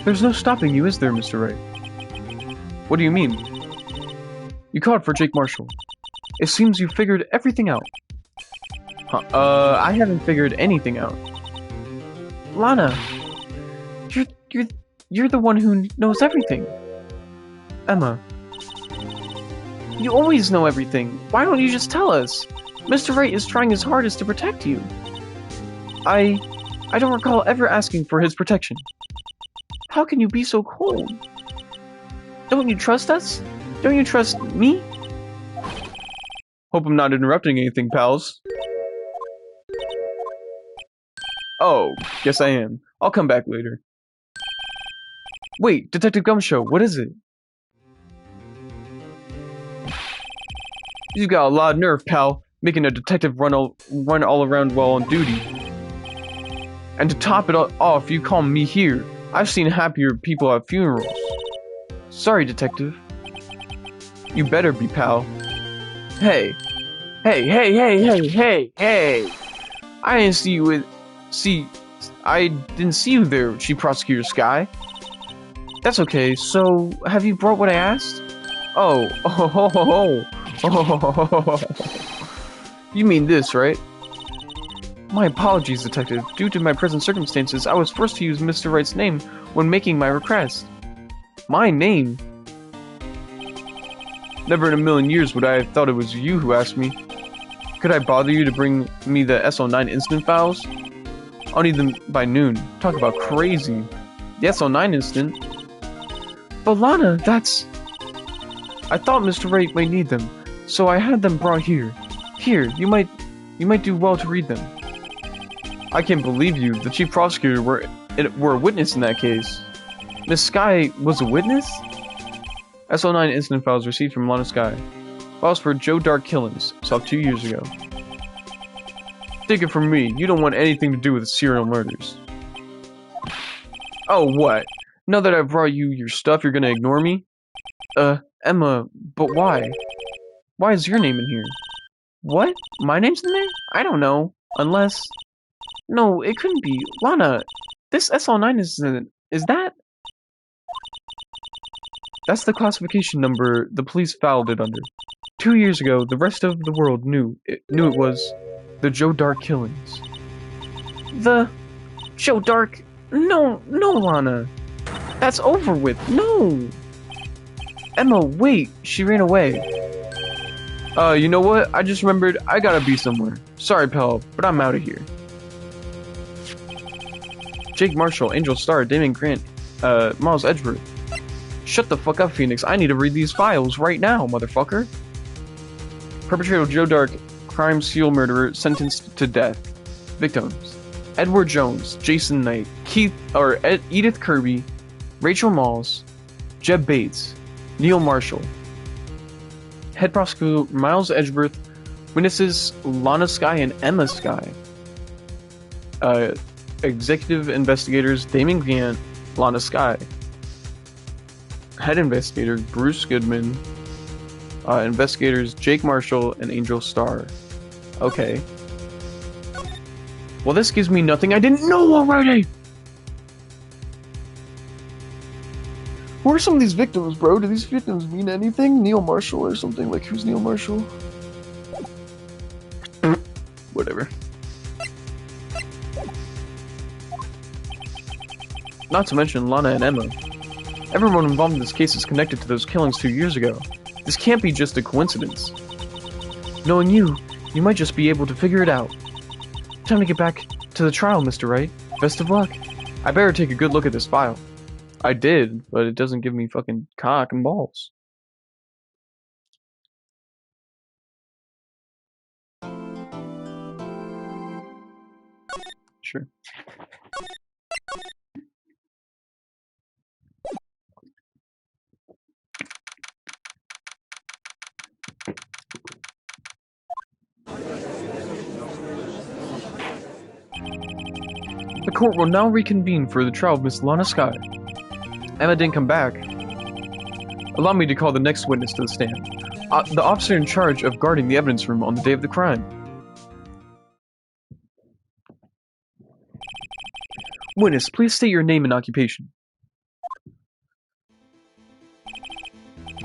S1: There's no stopping you, is there, Mr. Wright? What do you mean? You called for Jake Marshall. It seems you figured everything out. Huh, I haven't figured anything out. Lana, you're the one who knows everything. Emma, you always know everything. Why don't you just tell us? Mr. Wright is trying his hardest to protect you. I don't recall ever asking for his protection. How can you be so cold? Don't you trust us? Don't you trust me? Hope I'm not interrupting anything, pals. Oh, guess I am. I'll come back later. Wait, Detective Gumshoe, what is it? You got a lot of nerve, pal, making a detective run all around while on duty. And to top it off, you call me here. I've seen happier people at funerals. Sorry, detective. You better be, pal. Hey. Hey. I didn't see you with... I didn't see you there, Chief Prosecutor Sky. That's okay, so have you brought what I asked? Oh. You mean this, right? My apologies, Detective. Due to my present circumstances, I was forced to use Mr. Wright's name when making my request. My name? Never in a million years would I have thought it was you who asked me. Could I bother you to bring me the SO9 incident files? I'll need them by noon. Talk about crazy. The SO9 incident? But Lana, that's... I thought Mr. Wright might need them, so I had them brought here. Here, you might do well to read them. I can't believe you. The Chief Prosecutor were a witness in that case. Miss Sky was a witness? SO9 incident files received from Lana Sky. Files for Joe Dark killings, solved 2 years ago. Take it from me, you don't want anything to do with serial murders. Oh, what? Now that I've brought you your stuff, you're gonna ignore me? Emma, but why? Why is your name in here? What? My name's in there? I don't know. Unless... No, it couldn't be. Lana, this SL9 is that? That's the classification number the police filed it under. 2 years ago, the rest of the world knew it was the Joe Dark killings. The Joe Dark? No, Lana. That's over with. No. Emma, wait. She ran away. You know what? I just remembered I gotta be somewhere. Sorry, pal, but I'm out of here. Jake Marshall, Angel Star, Damon Grant, Miles Edgeworth. Shut the fuck up, Phoenix. I need to read these files right now, motherfucker. Perpetrator Joe Dark, crime serial murderer, sentenced to death. Victims: Edward Jones, Jason Knight, Edith Kirby, Rachel Malls, Jeb Bates, Neil Marshall. Head prosecutor Miles Edgeworth. Witnesses Lana Sky and Emma Sky. Executive investigators Damon Grant, Lana Sky. Head investigator Bruce Goodman. Investigators Jake Marshall and Angel Star. Okay. Well, this gives me nothing I didn't know already! Who are some of these victims, bro? Do these victims mean anything? Neil Marshall or something? Like, who's Neil Marshall? Whatever. Not to mention Lana and Emma. Everyone involved in this case is connected to those killings 2 years ago. This can't be just a coincidence. Knowing you might just be able to figure it out. Time to get back to the trial, Mr. Wright. Best of luck. I better take a good look at this file. I did, but it doesn't give me fucking cock and balls. Sure. The court will now reconvene for the trial of Miss Lana Sky. Emma didn't come back. Allow me to call the next witness to the stand. The officer in charge of guarding the evidence room on the day of the crime. Witness, please state your name and occupation.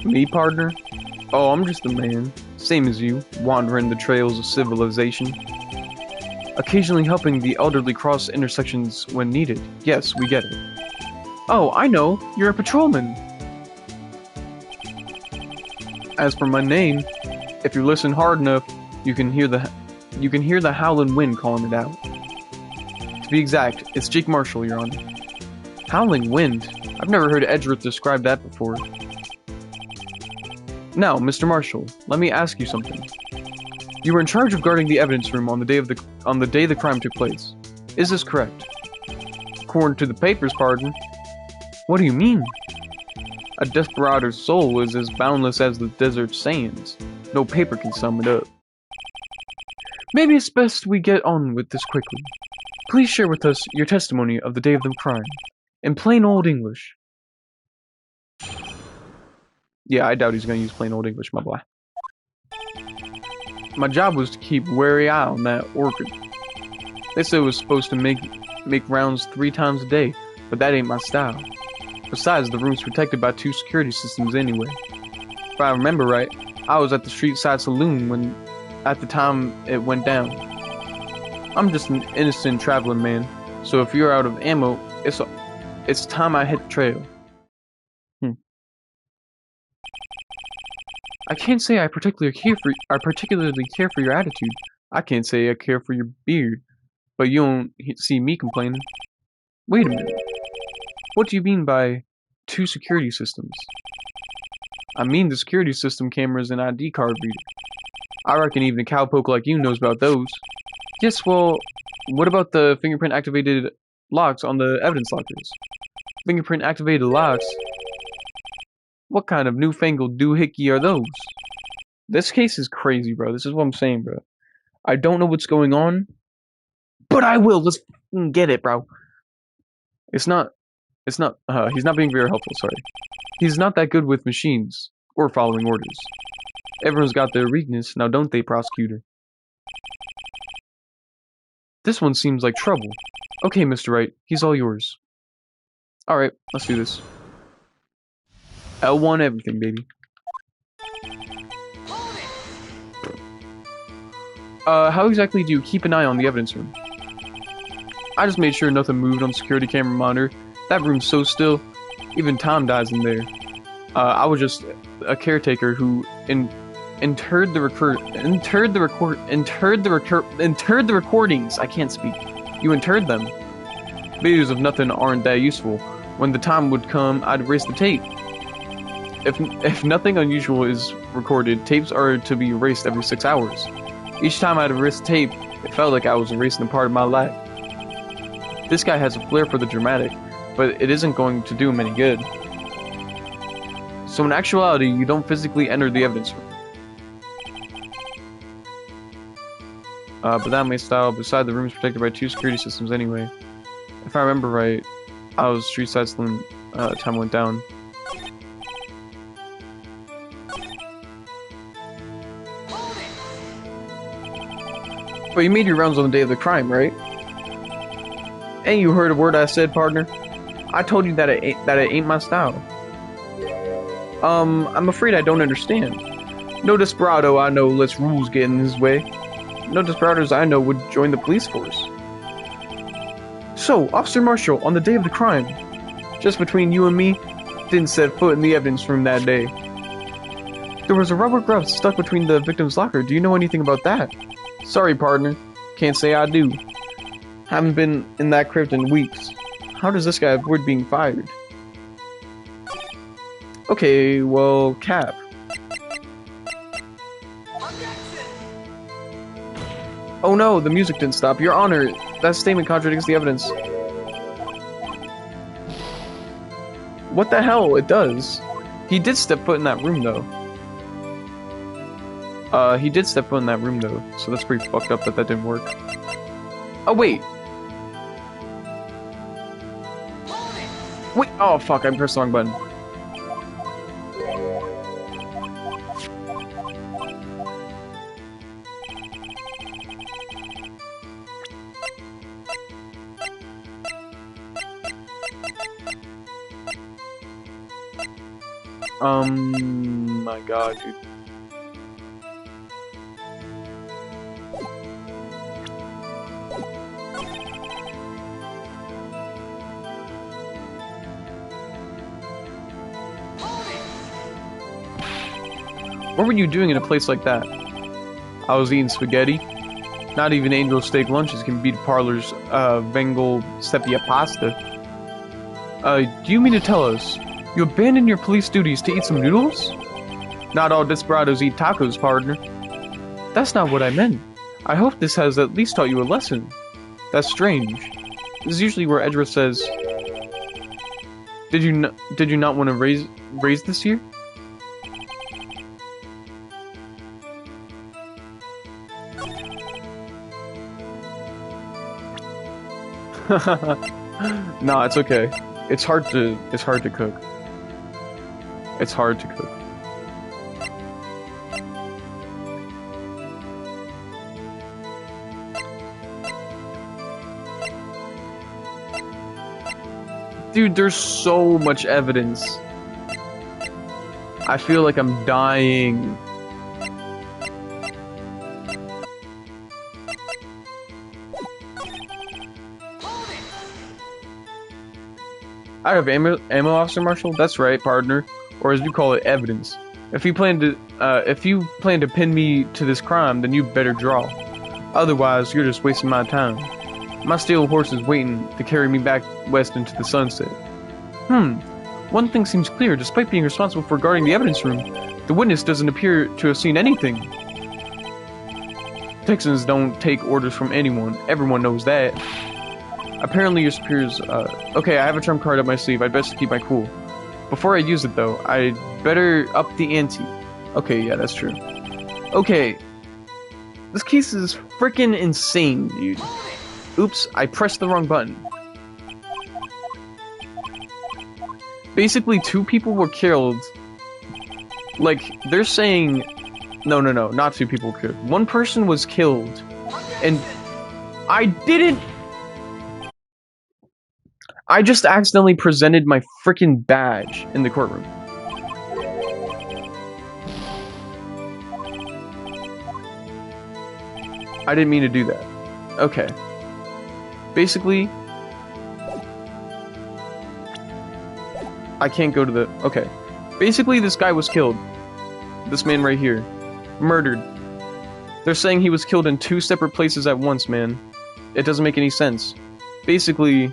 S1: Me, partner? Oh, I'm just a man. Same as you, wandering the trails of civilization. Occasionally helping the elderly cross intersections when needed. Yes, we get it. Oh, I know. You're a patrolman. As for my name, if you listen hard enough, you can hear the howling wind calling it out. To be exact, it's Jake Marshall, Your Honor. Howling wind? I've never heard Edgeworth describe that before. Now, Mr. Marshall, let me ask you something. You were in charge of guarding the evidence room on the day the crime took place. Is this correct? According to the papers, pardon. What do you mean? A desperado's soul is as boundless as the desert sands. No paper can sum it up. Maybe it's best we get on with this quickly. Please share with us your testimony of the day of the crime, in plain old English. Yeah, I doubt he's gonna use plain old English, my boy. My job was to keep wary eye on that orchid. They said it was supposed to make rounds 3 times a day, but that ain't my style. Besides, the room's protected by 2 security systems anyway. If I remember right, I was at the street side saloon at the time it went down. I'm just an innocent traveling man, so if you're out of ammo, it's time I hit the trail. I can't say I particularly care for your attitude. I can't say I care for your beard, but you don't see me complaining. Wait a minute. What do you mean by 2 security systems? I mean the security system cameras and ID card reader. I reckon even a cowpoke like you knows about those. Yes, well, what about the fingerprint-activated locks on the evidence lockers? Fingerprint-activated locks? What kind of newfangled doohickey are those? This case is crazy, bro. This is what I'm saying, bro. I don't know what's going on, but I will. Let's get it, bro. He's not being very helpful, sorry. He's not that good with machines, or following orders. Everyone's got their weakness, now don't they, prosecutor? This one seems like trouble. Okay, Mr. Wright, he's all yours. Alright, let's do this. L1 everything, baby. How exactly do you keep an eye on the evidence room? I just made sure nothing moved on the security camera monitor. That room's so still, even Tom dies in there. I was just a caretaker who interred the recordings. I can't speak. You interred them. Videos of nothing aren't that useful. When the time would come, I'd erase the tape. If nothing unusual is recorded, tapes are to be erased every 6 hours. Each time I'd erase tape, it felt like I was erasing a part of my life. This guy has a flair for the dramatic, but it isn't going to do him any good. So in actuality, you don't physically enter the evidence room. But that may style. Beside, the room is protected by 2 security systems anyway. If I remember right, I was street side saloon time went down. But you made your rounds on the day of the crime, right? And you heard a word I said, partner. I told you that it ain't my style. I'm afraid I don't understand. No desperado I know lets rules get in his way. No desperados I know would join the police force. So, Officer Marshall, on the day of the crime, just between you and me, didn't set foot in the evidence room that day. There was a rubber glove stuck between the victim's locker. Do you know anything about that? Sorry, partner. Can't say I do. Haven't been in that crypt in weeks. How does this guy avoid being fired? Okay, well, Cap. Oh no, the music didn't stop. Your Honor, that statement contradicts the evidence. What the hell? It does. He did step foot in that room, though. He did step foot in that room, though. So that's pretty fucked up that didn't work. Oh, wait. Wait. Oh, fuck. I pressed the wrong button. My god, dude. What were you doing in a place like that? I was eating spaghetti. Not even Angel Steak lunches can beat Parlor's Bengal sepia pasta. Do you mean to tell us you abandoned your police duties to eat some noodles? Not all desperados eat tacos, partner. That's not what I meant. I hope this has at least taught you a lesson. That's strange. This is usually where Edra says, Did you not want to raise this year? Nah, it's okay. It's hard to cook. It's hard to cook. Dude, there's so much evidence. I feel like I'm dying. I have ammo, Officer Marshall. That's right, partner, or as you call it, evidence. If you plan to pin me to this crime, then you better draw. Otherwise, you're just wasting my time. My steel horse is waiting to carry me back west into the sunset. One thing seems clear. Despite being responsible for guarding the evidence room, the witness doesn't appear to have seen anything. Texans don't take orders from anyone. Everyone knows that. Apparently your superiors, okay, I have a trump card up my sleeve. I'd best keep my cool. Before I use it, though, I'd better up the ante. Okay, yeah, that's true. Okay. This case is freaking insane, dude. Oops, I pressed the wrong button. Basically, 2 people were killed. Like, they're saying... No, not 2 people were killed. 1 person was killed. And... I didn't... I just accidentally presented my freaking badge in the courtroom. I didn't mean to do that. Okay. Basically... I can't go to the... Okay. Basically, this guy was killed. This man right here. Murdered. They're saying he was killed in 2 separate places at once, man. It doesn't make any sense. Basically...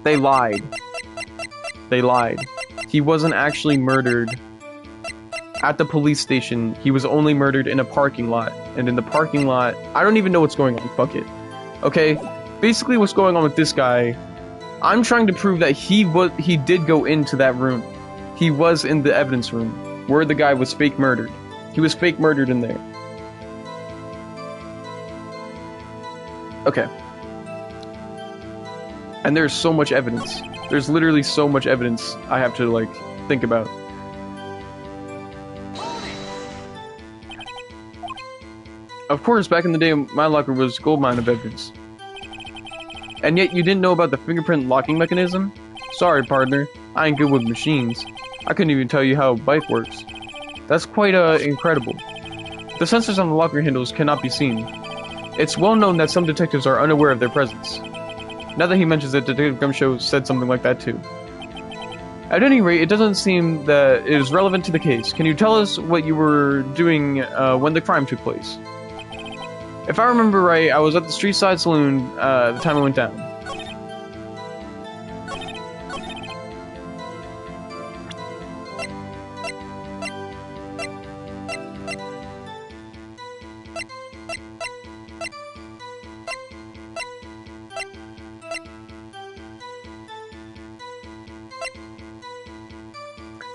S1: They lied. They lied. He wasn't actually murdered at the police station. He was only murdered in a parking lot. And in the parking lot... I don't even know what's going on. Fuck it. Okay? Basically, what's going on with this guy... I'm trying to prove that he did go into that room. He was in the evidence room, where the guy was fake murdered. He was fake murdered in there. Okay. And there's so much evidence. There's literally so much evidence I have to, like, think about. Of course, back in the day, my locker was a goldmine of evidence. And yet you didn't know about the fingerprint locking mechanism? Sorry, partner. I ain't good with machines. I couldn't even tell you how a bike works. That's quite, incredible. The sensors on the locker handles cannot be seen. It's well known that some detectives are unaware of their presence. Now that he mentions it, Detective Gumshoe said something like that too. At any rate, it doesn't seem that it is relevant to the case. Can you tell us what you were doing, when the crime took place? If I remember right, I was at the Street Side Saloon, the time it went down.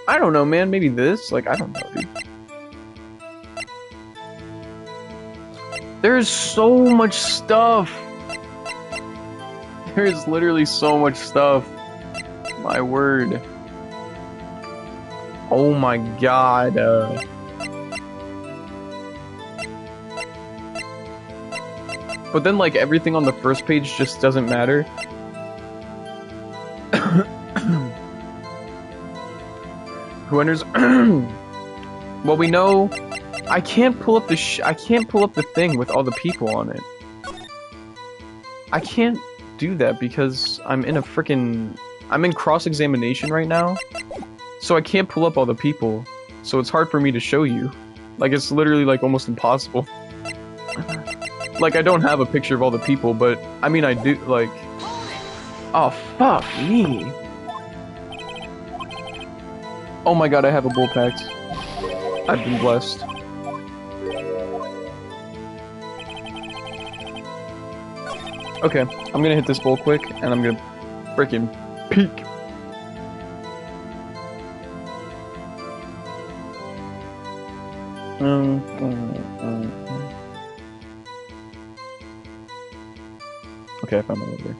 S1: I don't know, man. Maybe this? Like, I don't know, dude. There's so much stuff. There's literally so much stuff. My word. Oh my god. But then, like, everything on the first page just doesn't matter. Who enters? Well, we know I can't pull up the I can't pull up the thing with all the people on it. I can't do that because I'm in cross-examination right now, so I can't pull up all the people. So it's hard for me to show you. Like, it's literally like almost impossible. Like, I don't have a picture of all the people, but I mean I do, like... Oh, fuck me. Oh my god, I have a bull pact. I've been blessed. Okay, I'm gonna hit this bull quick, and I'm gonna freaking peek. Okay, I found my way there.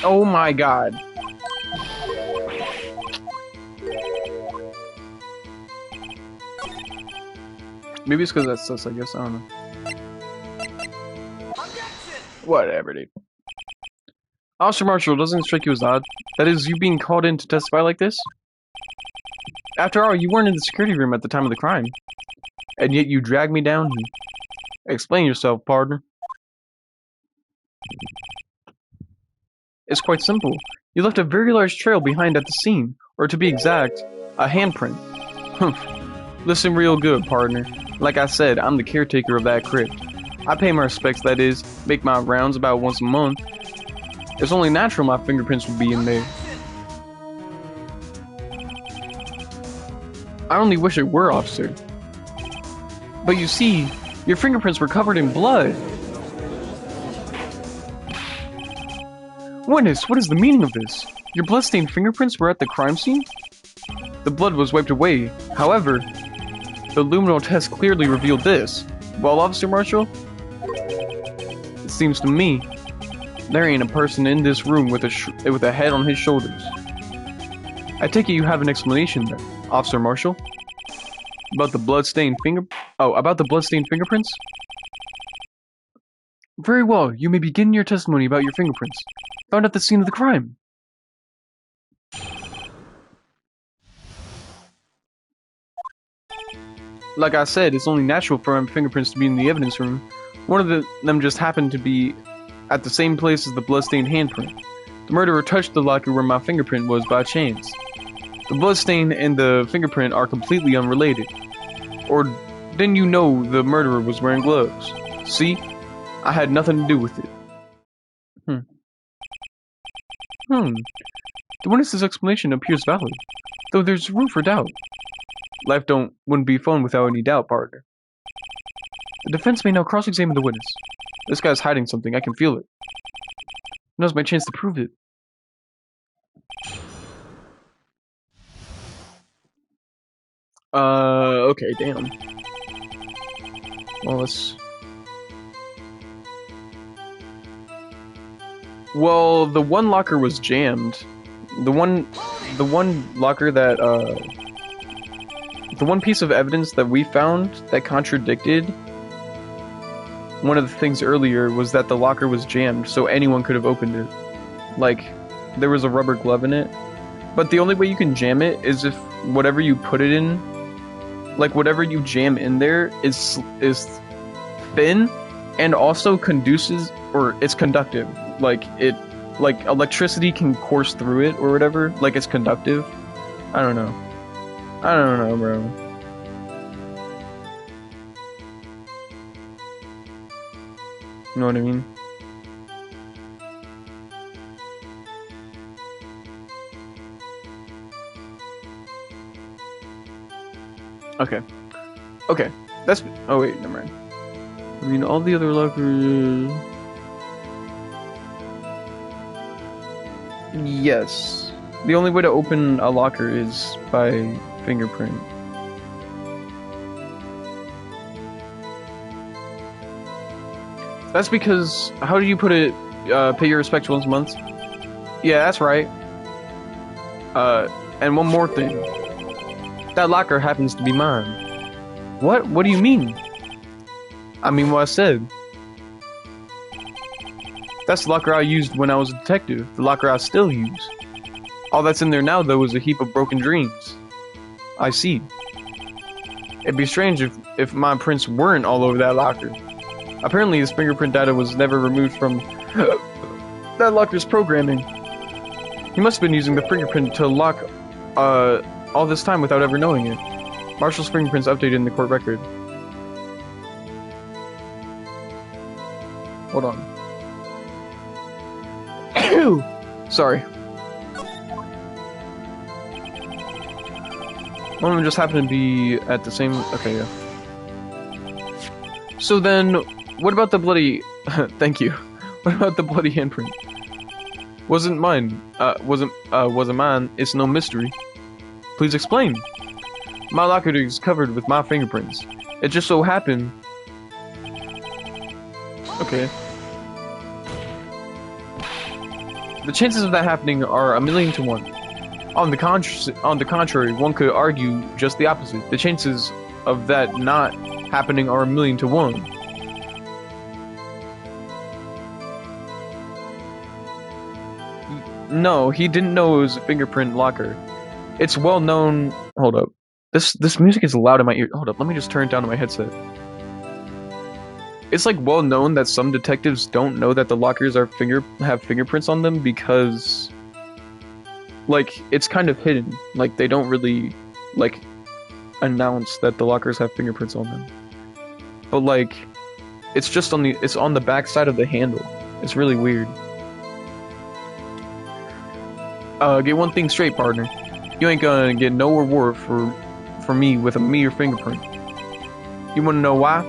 S1: Oh my god. Maybe it's because that's sus, I guess. I don't know. Whatever, dude. Officer Marshall, doesn't it strike you as odd? That is, you being called in to testify like this? After all, you weren't in the security room at the time of the crime. And yet you dragged me down here. Explain yourself, partner. It's quite simple. You left a very large trail behind at the scene, or to be exact, a handprint. Humph. Listen real good, partner. Like I said, I'm the caretaker of that crypt. I pay my respects, that is, make my rounds about once a month. It's only natural my fingerprints would be in there. I only wish it were, officer. But you see, your fingerprints were covered in blood. Witness, what is the meaning of this? Your bloodstained fingerprints were at the crime scene? The blood was wiped away. However, the luminal test clearly revealed this. Well, Officer Marshall, it seems to me there ain't a person in this room with a head on his shoulders. I take it you have an explanation then, Officer Marshall? About the bloodstained fingerprints? Very well, you may begin your testimony about your fingerprints, found at the scene of the crime. Like I said, it's only natural for my fingerprints to be in the evidence room. One of them just happened to be at the same place as the bloodstained handprint. The murderer touched the locker where my fingerprint was by chance. The bloodstain and the fingerprint are completely unrelated. Or didn't you know the murderer was wearing gloves? See? I had nothing to do with it. The witness's explanation appears valid, though there's room for doubt. Life wouldn't be fun without any doubt, partner. The defense may now cross-examine the witness. This guy's hiding something, I can feel it. Now's my chance to prove it. Okay, damn. Well, Well, the one locker was jammed. The one locker that, the one piece of evidence that we found that contradicted one of the things earlier was that the locker was jammed, so anyone could have opened it. Like, there was a rubber glove in it. But the only way you can jam it is if whatever you put it in, like whatever you jam in there is thin and also conduces, or it's conductive. Like electricity can course through it or whatever. Like it's conductive. I don't know, bro. You know what I mean? Okay. Okay. That's... Oh, wait, never mind. I mean, all the other lockers... Yes. The only way to open a locker is by fingerprint. That's because... How do you put it? Pay your respects once a month? Yeah, that's right. And one more thing. That locker happens to be mine. What? What do you mean? I mean what I said. That's the locker I used when I was a detective. The locker I still use. All that's in there now, though, is a heap of broken dreams. I see. It'd be strange if my prints weren't all over that locker. Apparently, his fingerprint data was never removed from that locker's programming. He must have been using the fingerprint to lock all this time without ever knowing it. Marshall's fingerprints updated in the court record. Hold on. Sorry. One of them just happened to be at the same... Okay, yeah. So then, what about the bloody... Thank you. What about the bloody handprint? Wasn't mine. Wasn't mine. It's no mystery. Please explain. My locker is covered with my fingerprints. It just so happened... Okay. The chances of that happening are 1,000,000 to 1. On the contrary, one could argue just the opposite. The chances of that not happening are 1,000,000 to 1. No, he didn't know it was a fingerprint locker. It's well known. Hold up. This music is loud in my ear. Hold up, let me just turn it down to my headset. It's like well known that some detectives don't know that the lockers have fingerprints on them because like it's kind of hidden. Like they don't really like announce that the lockers have fingerprints on them. But like it's just on the back side of the handle. It's really weird. Get one thing straight, partner. You ain't gonna get no reward for me with a mere fingerprint. You wanna know why?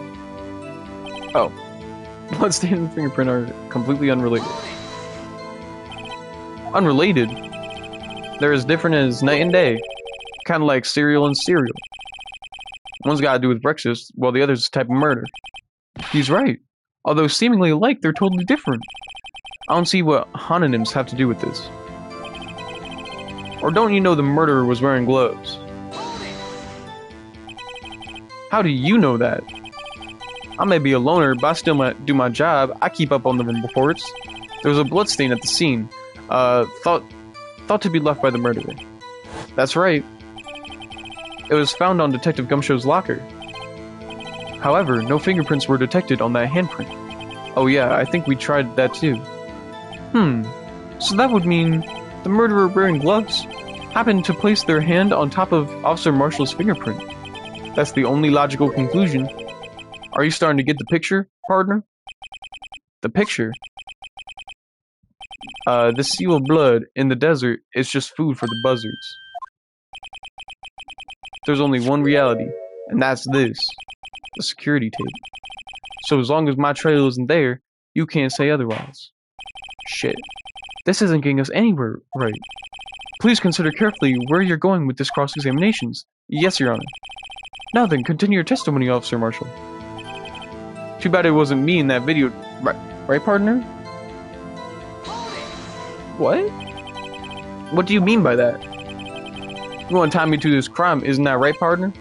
S1: Oh. Bloodstain and fingerprint are completely unrelated. Unrelated? They're as different as night and day. Kinda like cereal and cereal. One's got to do with breakfast, while the other's a type of murder. He's right. Although seemingly alike, they're totally different. I don't see what homonyms have to do with this. Or don't you know the murderer was wearing gloves? How do you know that? I may be a loner, but I still might do my job. I keep up on the reports. There was a bloodstain at the scene. Thought to be left by the murderer. That's right. It was found on Detective Gumshow's locker. However, no fingerprints were detected on that handprint. Oh yeah, I think we tried that too. So that would mean the murderer wearing gloves happened to place their hand on top of Officer Marshall's fingerprint. That's the only logical conclusion. Are you starting to get the picture, partner? The picture? The seal of blood in the desert is just food for the buzzards. There's only one reality, and that's this. The security tape. So as long as my trail isn't there, you can't say otherwise. Shit. This isn't getting us anywhere right. Please consider carefully where you're going with this cross-examinations. Yes, Your Honor. Now then, continue your testimony, Officer Marshall. Too bad it wasn't me in that video. Right, partner? What? What do you mean by that? You want to tie me to this crime, isn't that right, partner?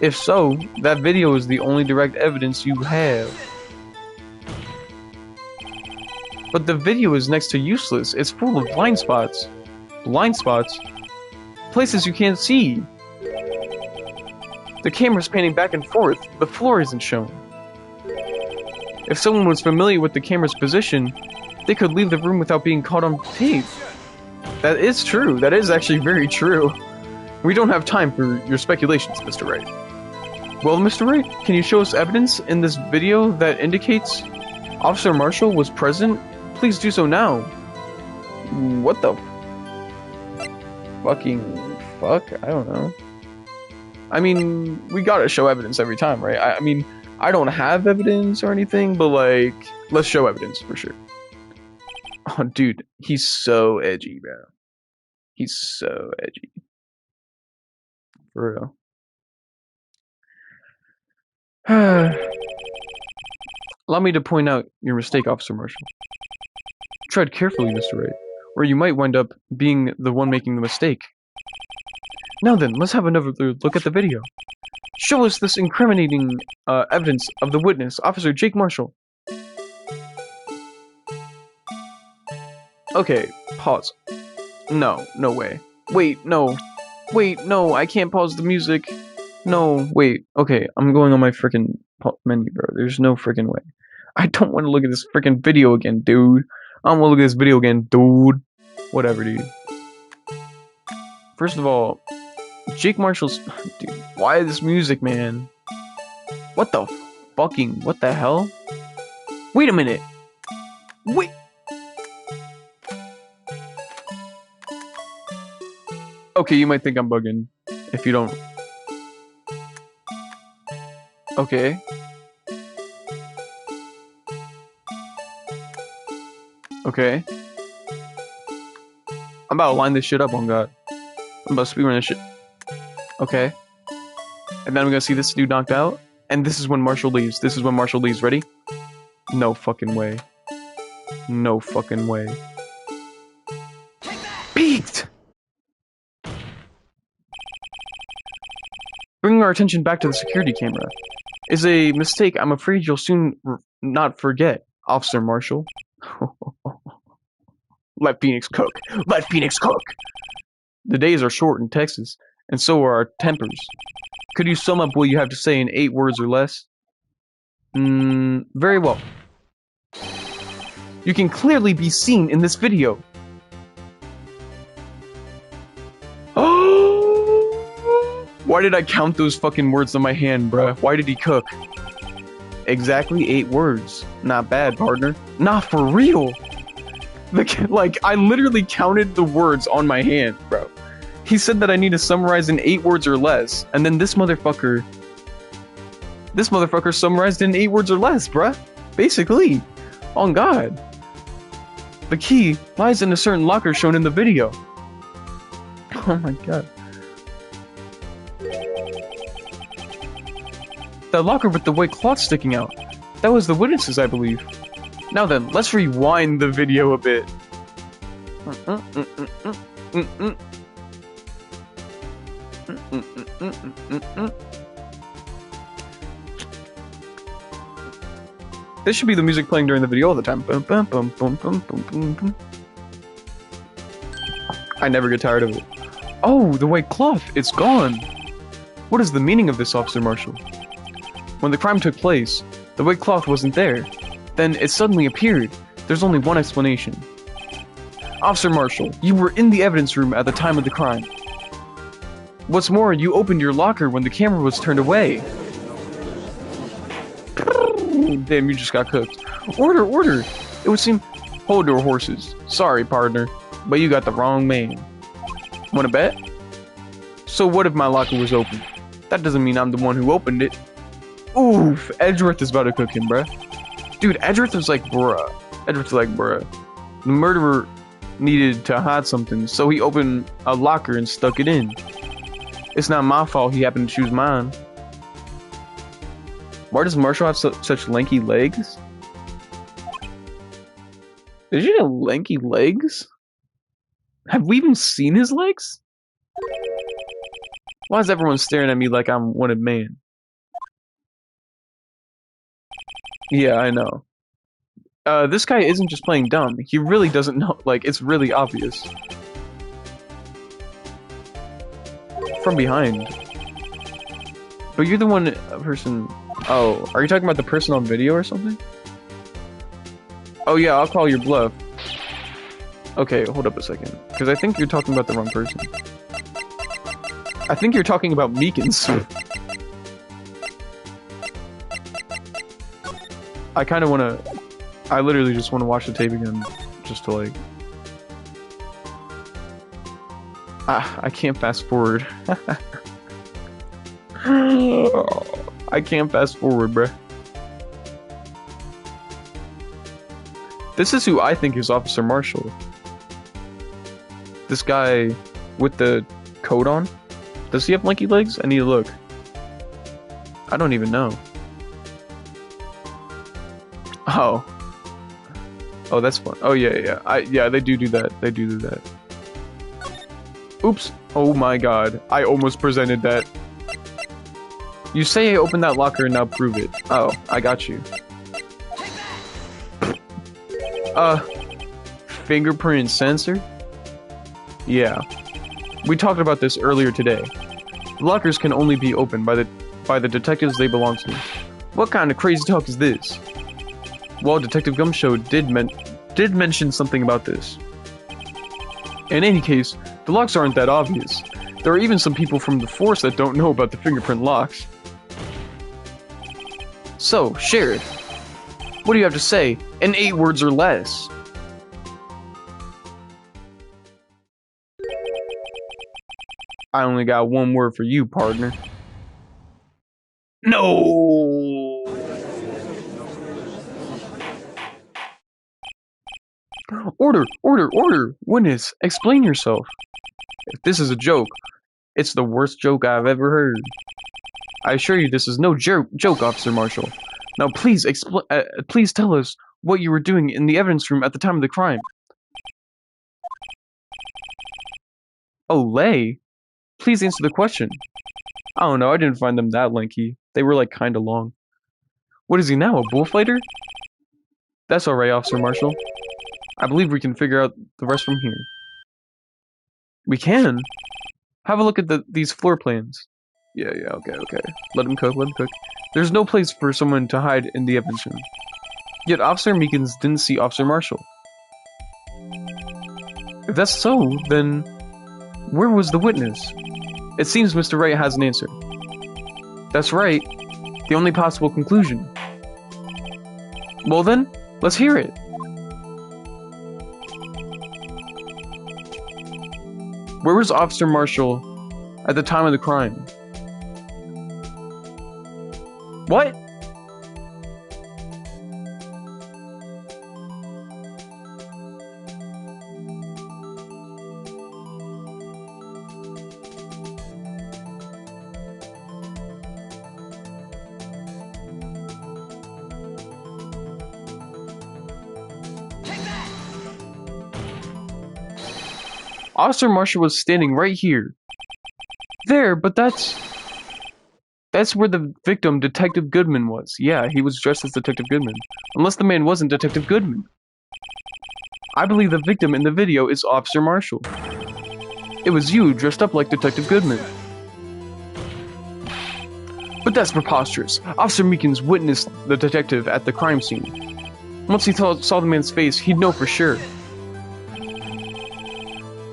S1: If so, that video is the only direct evidence you have. But the video is next to useless. It's full of blind spots. Blind spots? Places you can't see. The camera's panning back and forth. The floor isn't shown. If someone was familiar with the camera's position, they could leave the room without being caught on tape. That is true. That is actually very true. We don't have time for your speculations, Mr. Wright. Well, Mr. Wright, can you show us evidence in this video that indicates Officer Marshall was present? Please do so now. What the fucking fuck? I don't know. I mean, we gotta show evidence every time, right? I mean, I don't have evidence or anything, but like, let's show evidence for sure. Oh, dude, he's so edgy, bro. He's so edgy. For real. Allow me to point out your mistake, Officer Marshall. Tread carefully, Mr. Wright, or you might wind up being the one making the mistake. Now then, let's have another look at the video. Show us this incriminating evidence of the witness, Officer Jake Marshall. Okay, pause. No, no way. Wait, no. Wait, no, I can't pause the music. No, wait. Okay, I'm going on my freaking menu, bro. There's no freaking way. I don't want to look at this freaking video again, dude. I don't want to look at this video again, dude. Whatever, dude. First of all, Jake Marshall's... Dude, why this music, man? What the fucking... What the hell? Wait a minute. Wait... Okay, you might think I'm bugging. If you don't... Okay. Okay. I'm about to line this shit up on God. I'm about to speedrun this shit. Okay. And then I'm gonna see this dude knocked out. And this is when Marshall leaves. This is when Marshall leaves. Ready? No fucking way. No fucking way. Peaked! Bringing our attention back to the security camera is a mistake I'm afraid you'll soon not forget, Officer Marshall. Let Phoenix cook. Let Phoenix cook! The days are short in Texas, and so are our tempers. Could you sum up what you have to say in 8 words or less? Very well. You can clearly be seen in this video. Why did I count those fucking words on my hand, bruh? Why did he cook? Exactly 8 words. Not bad, partner. Nah, for real. Like, I literally counted the words on my hand, bro. He said that I need to summarize in 8 words or less, and then this motherfucker summarized in 8 words or less, bruh. Basically. On God. The key lies in a certain locker shown in the video. Oh my God. That locker with the white cloth sticking out. That was the witnesses, I believe. Now then, let's rewind the video a bit. This should be the music playing during the video all the time. I never get tired of it. Oh, the white cloth, it's gone. What is the meaning of this, Officer Marshall? When the crime took place, the white cloth wasn't there. Then it suddenly appeared. There's only one explanation. Officer Marshall, you were in the evidence room at the time of the crime. What's more, you opened your locker when the camera was turned away. Damn, you just got cooked. Order, order! It would seem... Hold your horses. Sorry, partner, but you got the wrong man. Wanna bet? So what if my locker was open? That doesn't mean I'm the one who opened it. Oof, Edgeworth is about to cook him, bruh. Dude, Edgeworth was like, bruh. Edgeworth was like, bruh. The murderer needed to hide something, so he opened a locker and stuck it in. It's not my fault he happened to choose mine. Why does Marshall have such lanky legs? Did you have lanky legs? Have we even seen his legs? Why is everyone staring at me like I'm wanted man? Yeah, I know. This guy isn't just playing dumb. He really doesn't know. Like, it's really obvious. From behind. But you're the one person... Oh, are you talking about the person on video or something? Oh yeah, I'll call your bluff. Okay, hold up a second. Because I think you're talking about the wrong person. I think you're talking about Meekins. I kind of want to... I literally just want to watch the tape again. Just to like... I can't fast forward. I can't fast forward, bruh. This is who I think is Officer Marshall. This guy with the coat on? Does he have lanky legs? I need to look. I don't even know. Oh. Oh, that's fun. Oh, yeah. Yeah, they do that. They do that. Oops. Oh my god. I almost presented that. You say I opened that locker and now prove it. Oh, I got you. Fingerprint sensor? Yeah. We talked about this earlier today. Lockers can only be opened by the detectives they belong to. What kind of crazy talk is this? Well, Detective Gumshoe did mention something about this. In any case, the locks aren't that obvious. There are even some people from the force that don't know about the fingerprint locks. So, Sheriff, what do you have to say in 8 words or less? I only got 1 word for you, partner. No! Order! Witness, explain yourself. If this is a joke, it's the worst joke I've ever heard. I assure you this is no joke, Officer Marshall. Now please please tell us what you were doing in the evidence room at the time of the crime. Olay? Please answer the question. I don't know, I didn't find them that lanky. They were like kinda long. What is he now, a bullfighter? That's alright, Officer Marshall. I believe we can figure out the rest from here. We can? Have a look at these floor plans. Yeah, okay. Let him cook. There's no place for someone to hide in the evidence room. Yet Officer Meekins didn't see Officer Marshall. If that's so, then where was the witness? It seems Mr. Wright has an answer. That's right. The only possible conclusion. Well then, let's hear it. Where was Officer Marshall at the time of the crime? What? Officer Marshall was standing right here. There, but that's where the victim, Detective Goodman, was. Yeah, he was dressed as Detective Goodman. Unless the man wasn't Detective Goodman. I believe the victim in the video is Officer Marshall. It was you dressed up like Detective Goodman. But that's preposterous. Officer Meekins witnessed the detective at the crime scene. Once he saw the man's face, he'd know for sure.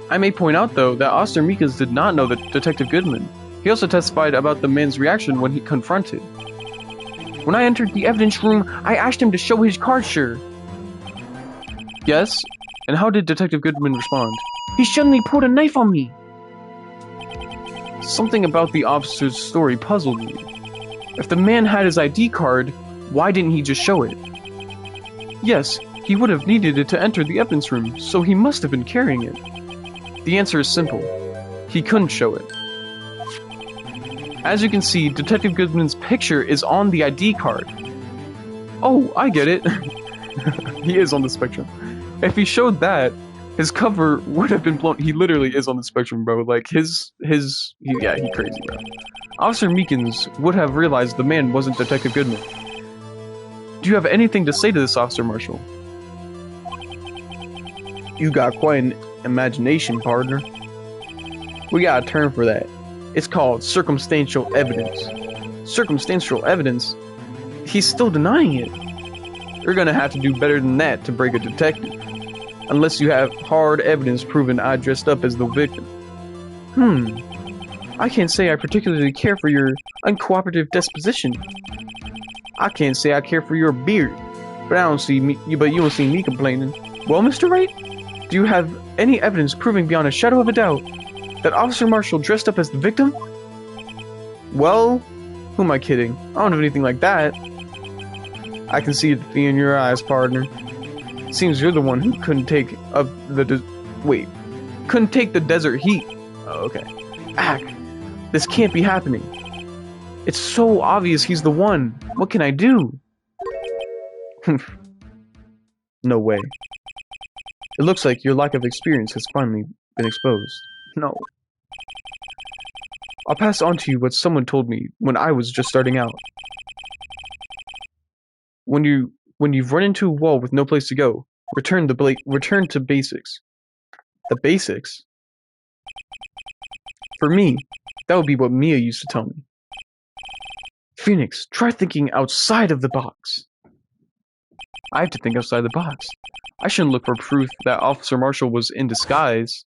S1: I may point out, though, that Officer Meekins did not know that Detective Goodman. He also testified about the man's reaction when he confronted. When I entered the evidence room, I asked him to show his card, sure. Yes? And how did Detective Goodman respond? He suddenly pulled a knife on me! Something about the officer's story puzzled me. If the man had his ID card, why didn't he just show it? Yes, he would have needed it to enter the evidence room, so he must have been carrying it. The answer is simple. He couldn't show it. As you can see, Detective Goodman's picture is on the ID card. Oh, I get it. He is on the spectrum. If he showed that, his cover would have been blown. He literally is on the spectrum, bro. Like, he crazy, bro. Officer Meekins would have realized the man wasn't Detective Goodman. Do you have anything to say to this, Officer Marshall? You got quite an imagination, partner. We got a term for that. It's called circumstantial evidence. Circumstantial evidence? He's still denying it. You're gonna have to do better than that to break a detective. Unless you have hard evidence proving I dressed up as the victim. I can't say I particularly care for your uncooperative disposition. I can't say I care for your beard, but you don't see me complaining. Well, Mr. Wright, do you have any evidence proving beyond a shadow of a doubt that Officer Marshall dressed up as the victim? Well, Who am I kidding? I don't have anything like that. I can see it in your eyes, partner. Seems you're the one who couldn't take up couldn't take the desert heat. Oh, okay. Ack, this can't be happening. It's so obvious he's the one. What can I do? No way. It looks like your lack of experience has finally been exposed. No. I'll pass on to you what someone told me when I was just starting out. When you've run into a wall with no place to go, return to basics. The basics? For me, that would be what Mia used to tell me. Phoenix, try thinking outside of the box. I have to think outside the box. I shouldn't look for proof that Officer Marshall was in disguise.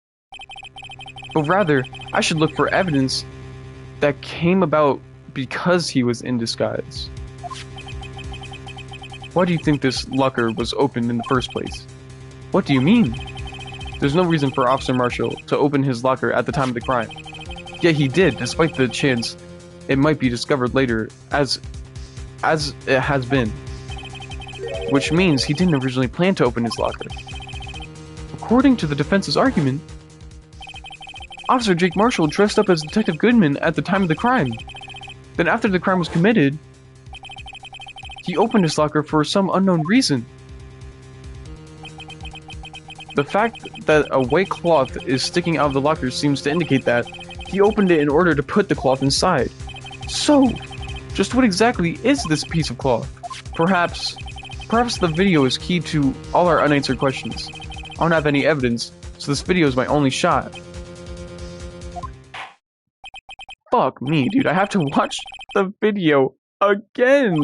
S1: But rather, I should look for evidence that came about because he was in disguise. Why do you think this locker was opened in the first place? What do you mean? There's no reason for Officer Marshall to open his locker at the time of the crime. Yet he did, despite the chance it might be discovered later, as it has been. Which means he didn't originally plan to open his locker. According to the defense's argument, Officer Jake Marshall dressed up as Detective Goodman at the time of the crime. Then after the crime was committed, he opened his locker for some unknown reason. The fact that a white cloth is sticking out of the locker seems to indicate that he opened it in order to put the cloth inside. So, just what exactly is this piece of cloth? Perhaps the video is key to all our unanswered questions. I don't have any evidence, so this video is my only shot. Fuck me, dude. I have to watch the video again.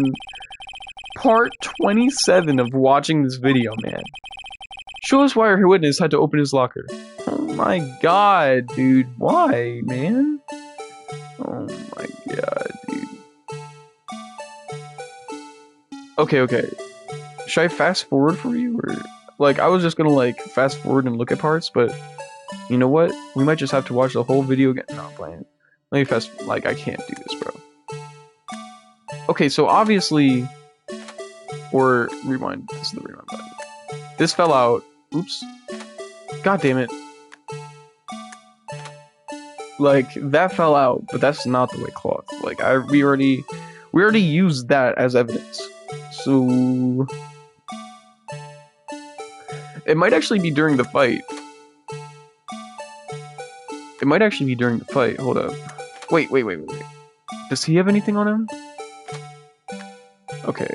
S1: Part 27 of watching this video, man. Show us why our witness had to open his locker. Oh my god, dude. Why, man? Oh my god, dude. Okay. Should I fast forward for you? Or, like, I was just gonna, like, fast forward and look at parts, but you know what? We might just have to watch the whole video again. No, I'm playing. Let me fast... Like, I can't do this, bro. Okay, so obviously... Or, rewind. This is the rewind button. This fell out. Oops. God damn it. Like, that fell out, but that's not the white cloth. Like, we already used that as evidence. So... It might actually be during the fight. It might actually be during the fight. Hold up. Wait. Does he have anything on him? Okay.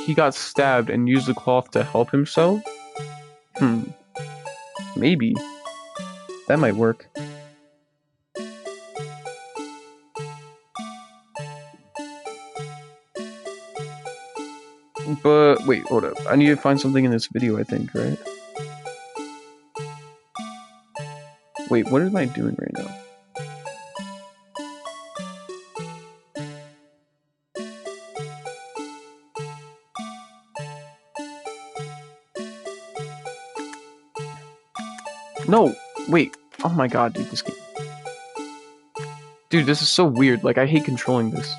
S1: He got stabbed and used the cloth to help himself? Maybe. That might work. But, wait, hold up. I need to find something in this video, I think, right? Wait, what am I doing right now? No! Wait. Oh my god, dude, this game... Dude, this is so weird. Like, I hate controlling this.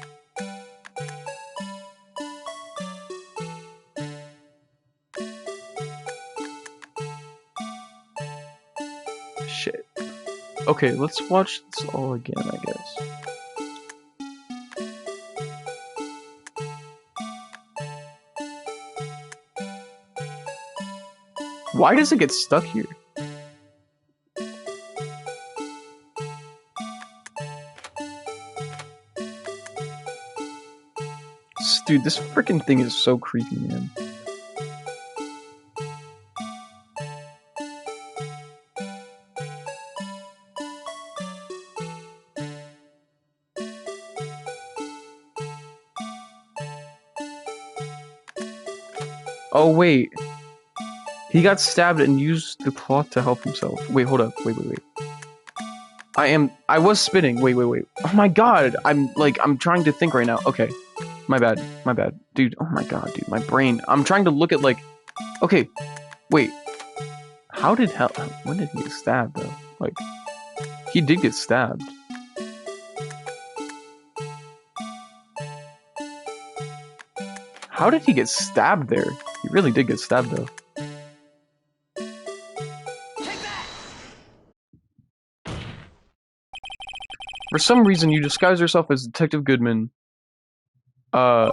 S1: Shit. Okay, let's watch this all again, I guess. Why does it get stuck here? Dude, this freaking thing is so creepy, man. Oh, wait. He got stabbed and used the cloth to help himself. Wait, hold up. Wait. I was spinning. Wait. Oh my god. I'm trying to think right now. Okay. My bad. My bad. Dude, oh my god, dude. My brain. I'm trying to look at, like... Okay. Wait. How did hell... When did he get stabbed, though? Like... He did get stabbed. How did he get stabbed there? He really did get stabbed, though. For some reason, you disguised yourself as Detective Goodman, and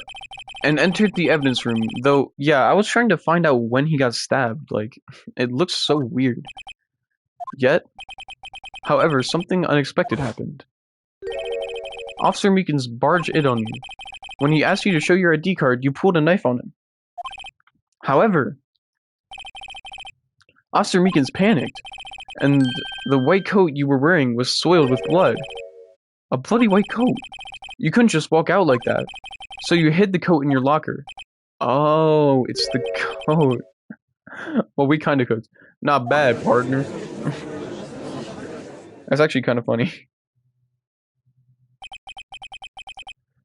S1: entered the evidence room. Though, yeah, I was trying to find out when he got stabbed. Like, it looks so weird. Yet, however, something unexpected happened. Officer Meekins barged in on you. When he asked you to show your ID card, you pulled a knife on him. However, Officer Meekins panicked, and the white coat you were wearing was soiled with blood. A bloody white coat. You couldn't just walk out like that, so you hid the coat in your locker. Oh, it's the coat. Well, we kind of cooked. Not bad, partner. That's actually kind of funny.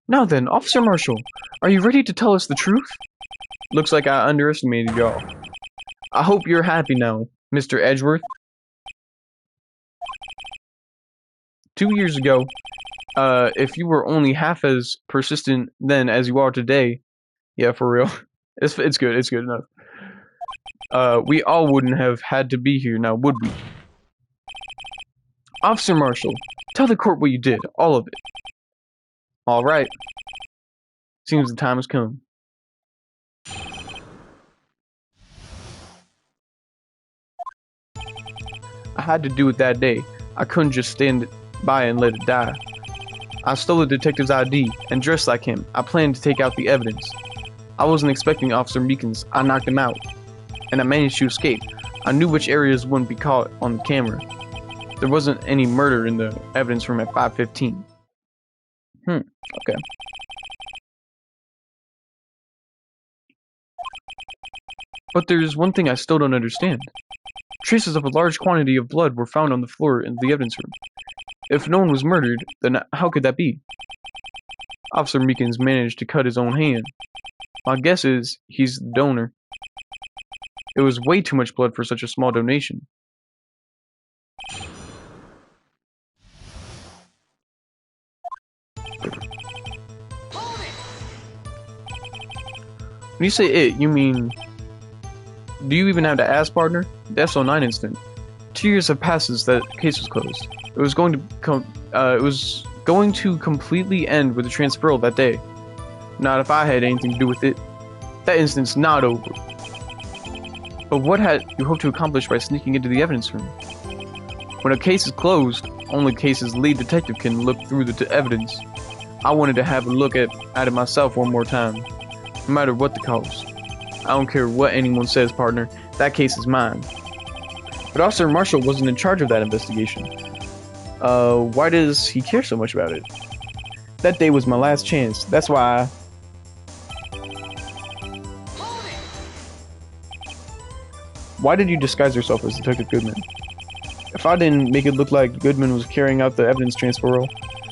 S1: Now then, Officer Marshall, are you ready to tell us the truth? Looks like I underestimated y'all. I hope you're happy now, Mr. Edgeworth. 2 years ago, if you were only half as persistent then as you are today, yeah, for real, it's good enough. We all wouldn't have had to be here now, would we? Officer Marshall, tell the court what you did, all of it. All right. Seems the time has come. I had to do it that day. I couldn't just stand by and let it die. I stole the detective's ID and dressed like him. I planned to take out the evidence. I wasn't expecting Officer Meekins. I knocked him out, and I managed to escape. I knew which areas wouldn't be caught on the camera. There wasn't any murder in the evidence room at 5:15. Okay. But there's one thing I still don't understand. Traces of a large quantity of blood were found on the floor in the evidence room. If no one was murdered, then how could that be? Officer Meekins managed to cut his own hand. My guess is he's the donor. It was way too much blood for such a small donation. When you say it, you mean... Do you even have to ask, partner? The SO9 incident. 2 years have passed since that case was closed. It was going to completely end with the transferal that day. Not if I had anything to do with it. That incident's not over. But what had you hoped to accomplish by sneaking into the evidence room? When a case is closed, only case's lead detective can look through the evidence. I wanted to have a look at it myself one more time. No matter what the cost. I don't care what anyone says, partner. That case is mine. But Officer Marshall wasn't in charge of that investigation. Why does he care so much about it? That day was my last chance. That's why Why did you disguise yourself as Detective Goodman? If I didn't make it look like Goodman was carrying out the evidence transferal,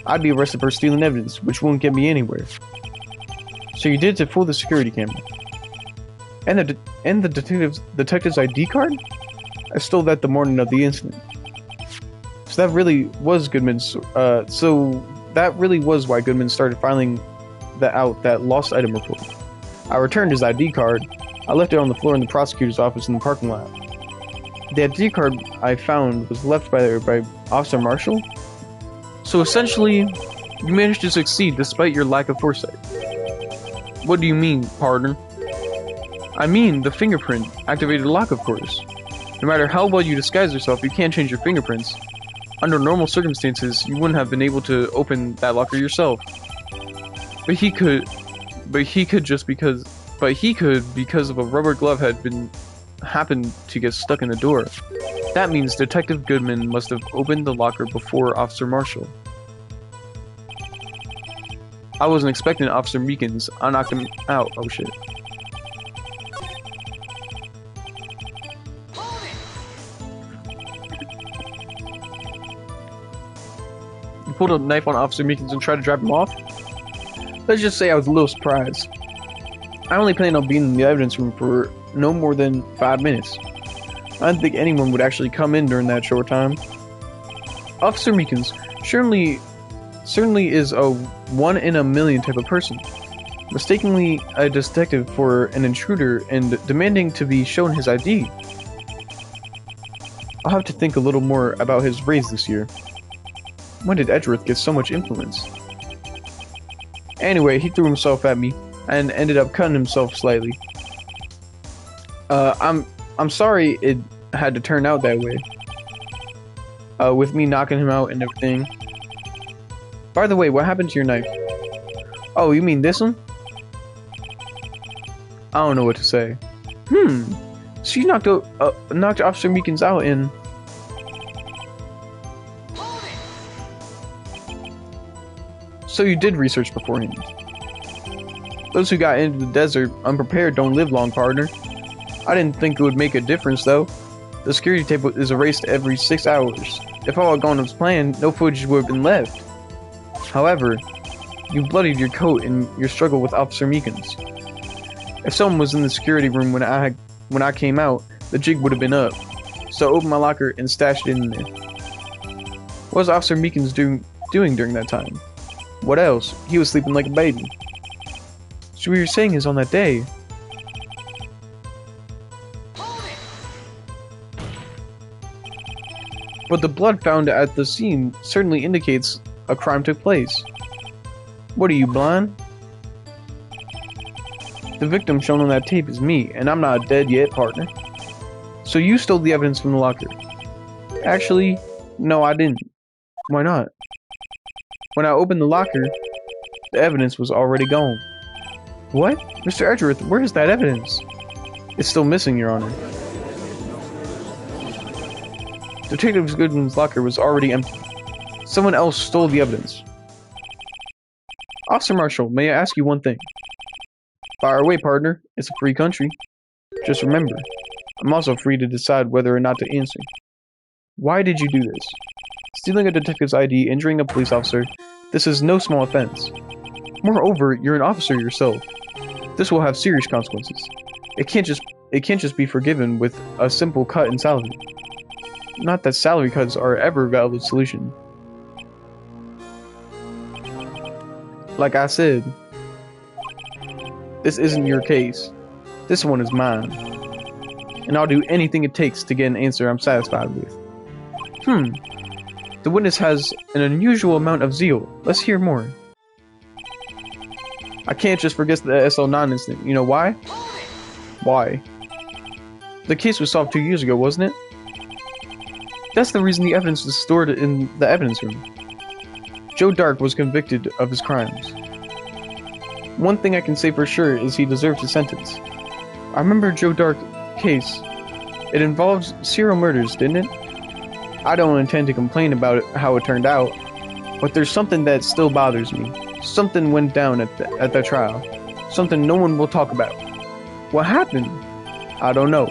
S1: I'd be arrested for stealing evidence, which won't get me anywhere. So you did it to fool the security camera. And the detective's ID card? I stole that the morning of the incident. So that really was Goodman's. So that really was why Goodman started filing that lost item report. I returned his ID card. I left it on the floor in the prosecutor's office in the parking lot. The ID card I found was left by Officer Marshall. So essentially, you managed to succeed despite your lack of foresight. What do you mean, partner? I mean, the fingerprint activated the lock, of course. No matter how well you disguise yourself, you can't change your fingerprints. Under normal circumstances, you wouldn't have been able to open that locker yourself. But he could because of a rubber glove happened to get stuck in the door. That means Detective Goodman must have opened the locker before Officer Marshall. I wasn't expecting Officer Meekins. I knocked him out. Oh shit. You pulled a knife on Officer Meekins and tried to drive him off? Let's just say I was a little surprised. I only planned on being in the evidence room for no more than 5 minutes. I didn't think anyone would actually come in during that short time. Officer Meekins certainly is a one-in-a-million type of person. Mistakenly a detective for an intruder and demanding to be shown his ID. I'll have to think a little more about his raise this year. When did Edgeworth get so much influence? Anyway, he threw himself at me and ended up cutting himself slightly. I'm sorry it had to turn out that way. With me knocking him out and everything. By the way, what happened to your knife? Oh, you mean this one? I don't know what to say. So you knocked Officer Meekins out in... So you did research beforehand. Those who got into the desert unprepared don't live long, partner. I didn't think it would make a difference, though. The security tape is erased every 6 hours. If all had gone as planned, no footage would have been left. However, you bloodied your coat in your struggle with Officer Meekins. If someone was in the security room when I came out, the jig would have been up. So I opened my locker and stashed it in there. What was Officer Meekins doing during that time? What else? He was sleeping like a baby. So what you're saying is on that day... But the blood found at the scene certainly indicates a crime took place. What are you, blind? The victim shown on that tape is me, and I'm not dead yet, partner. So you stole the evidence from the locker. Actually, no, I didn't. Why not? When I opened the locker, the evidence was already gone. What? Mr. Edgeworth, where is that evidence? It's still missing, Your Honor. Detective Goodman's locker was already empty. Someone else stole the evidence. Officer Marshall, may I ask you one thing? Fire away, partner. It's a free country. Just remember, I'm also free to decide whether or not to answer. Why did you do this? Stealing a detective's ID, injuring a police officer, this is no small offense. Moreover, you're an officer yourself. This will have serious consequences. It can't just be forgiven with a simple cut in salary. Not that salary cuts are ever a valid solution. Like I said, this isn't your case. This one is mine. And I'll do anything it takes to get an answer I'm satisfied with. The witness has an unusual amount of zeal. Let's hear more. I can't just forget the SL9 incident. You know why? Why? The case was solved 2 years ago, wasn't it? That's the reason the evidence was stored in the evidence room. Joe Dark was convicted of his crimes. One thing I can say for sure is he deserves a sentence. I remember Joe Dark case. It involved serial murders, didn't it? I don't intend to complain about it, how it turned out, but there's something that still bothers me. Something went down at that trial. Something no one will talk about. What happened? I don't know.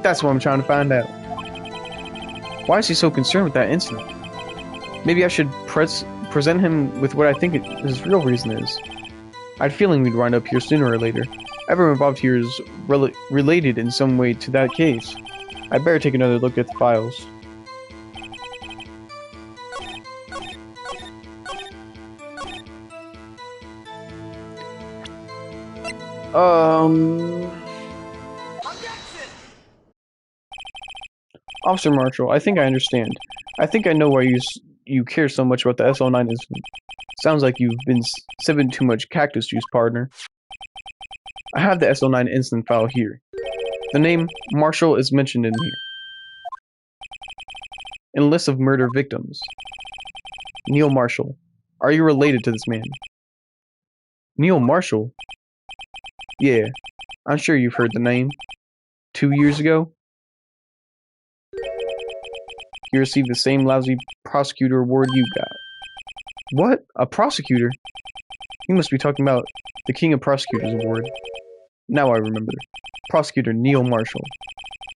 S1: That's what I'm trying to find out. Why is he so concerned with that incident? Maybe I should present him with what I think his real reason is. I had a feeling we'd wind up here sooner or later. Everyone involved here is related in some way to that case. I'd better take another look at the files. Officer Marshall, I think I understand. I think I know why you care so much about the SL9 incident. Sounds like you've been sipping too much cactus juice, partner. I have the SL9 incident file here. The name Marshall is mentioned in here. In a list of murder victims. Neil Marshall. Are you related to this man? Neil Marshall? Yeah, I'm sure you've heard the name. 2 years ago? He received the same lousy prosecutor award you got. What? A prosecutor? You must be talking about the King of Prosecutors award. Now I remember. Prosecutor Neil Marshall.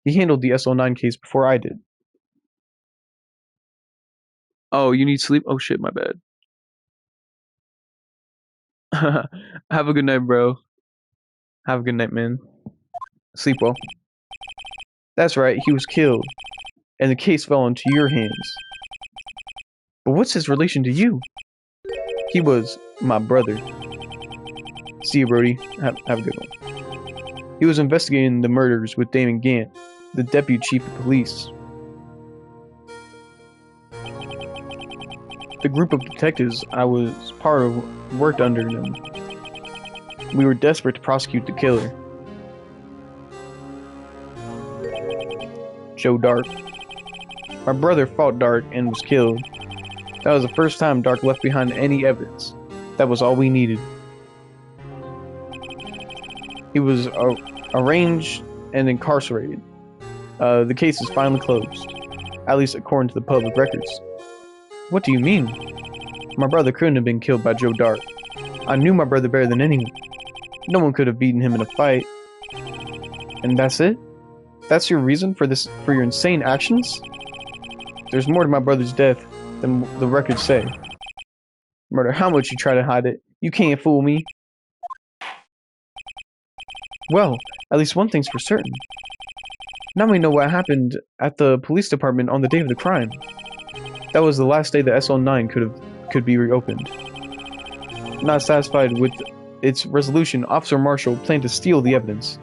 S1: He handled the SL9 case before I did. Oh, you need sleep? Oh shit, my bad. Have a good night, bro. Have a good night, man. Sleep well. That's right, he was killed, and the case fell into your hands. But what's his relation to you? He was my brother. See you, Brody. Have a good one. He was investigating the murders with Damon Gant, the deputy chief of police. The group of detectives I was part of worked under them. We were desperate to prosecute the killer. Joe Dark. My brother fought Dark and was killed. That was the first time Dark left behind any evidence. That was all we needed. He was arraigned and incarcerated. The case is finally closed, at least according to the public records. What do you mean? My brother couldn't have been killed by Joe Dark. I knew my brother better than anyone. No one could have beaten him in a fight. And that's it? That's your reason for your insane actions? There's more to my brother's death than the records say. No matter how much you try to hide it, you can't fool me. Well, at least one thing's for certain. Now we know what happened at the police department on the day of the crime. That was the last day the SL9 could be reopened. Not satisfied with its resolution, Officer Marshall planned to steal the evidence.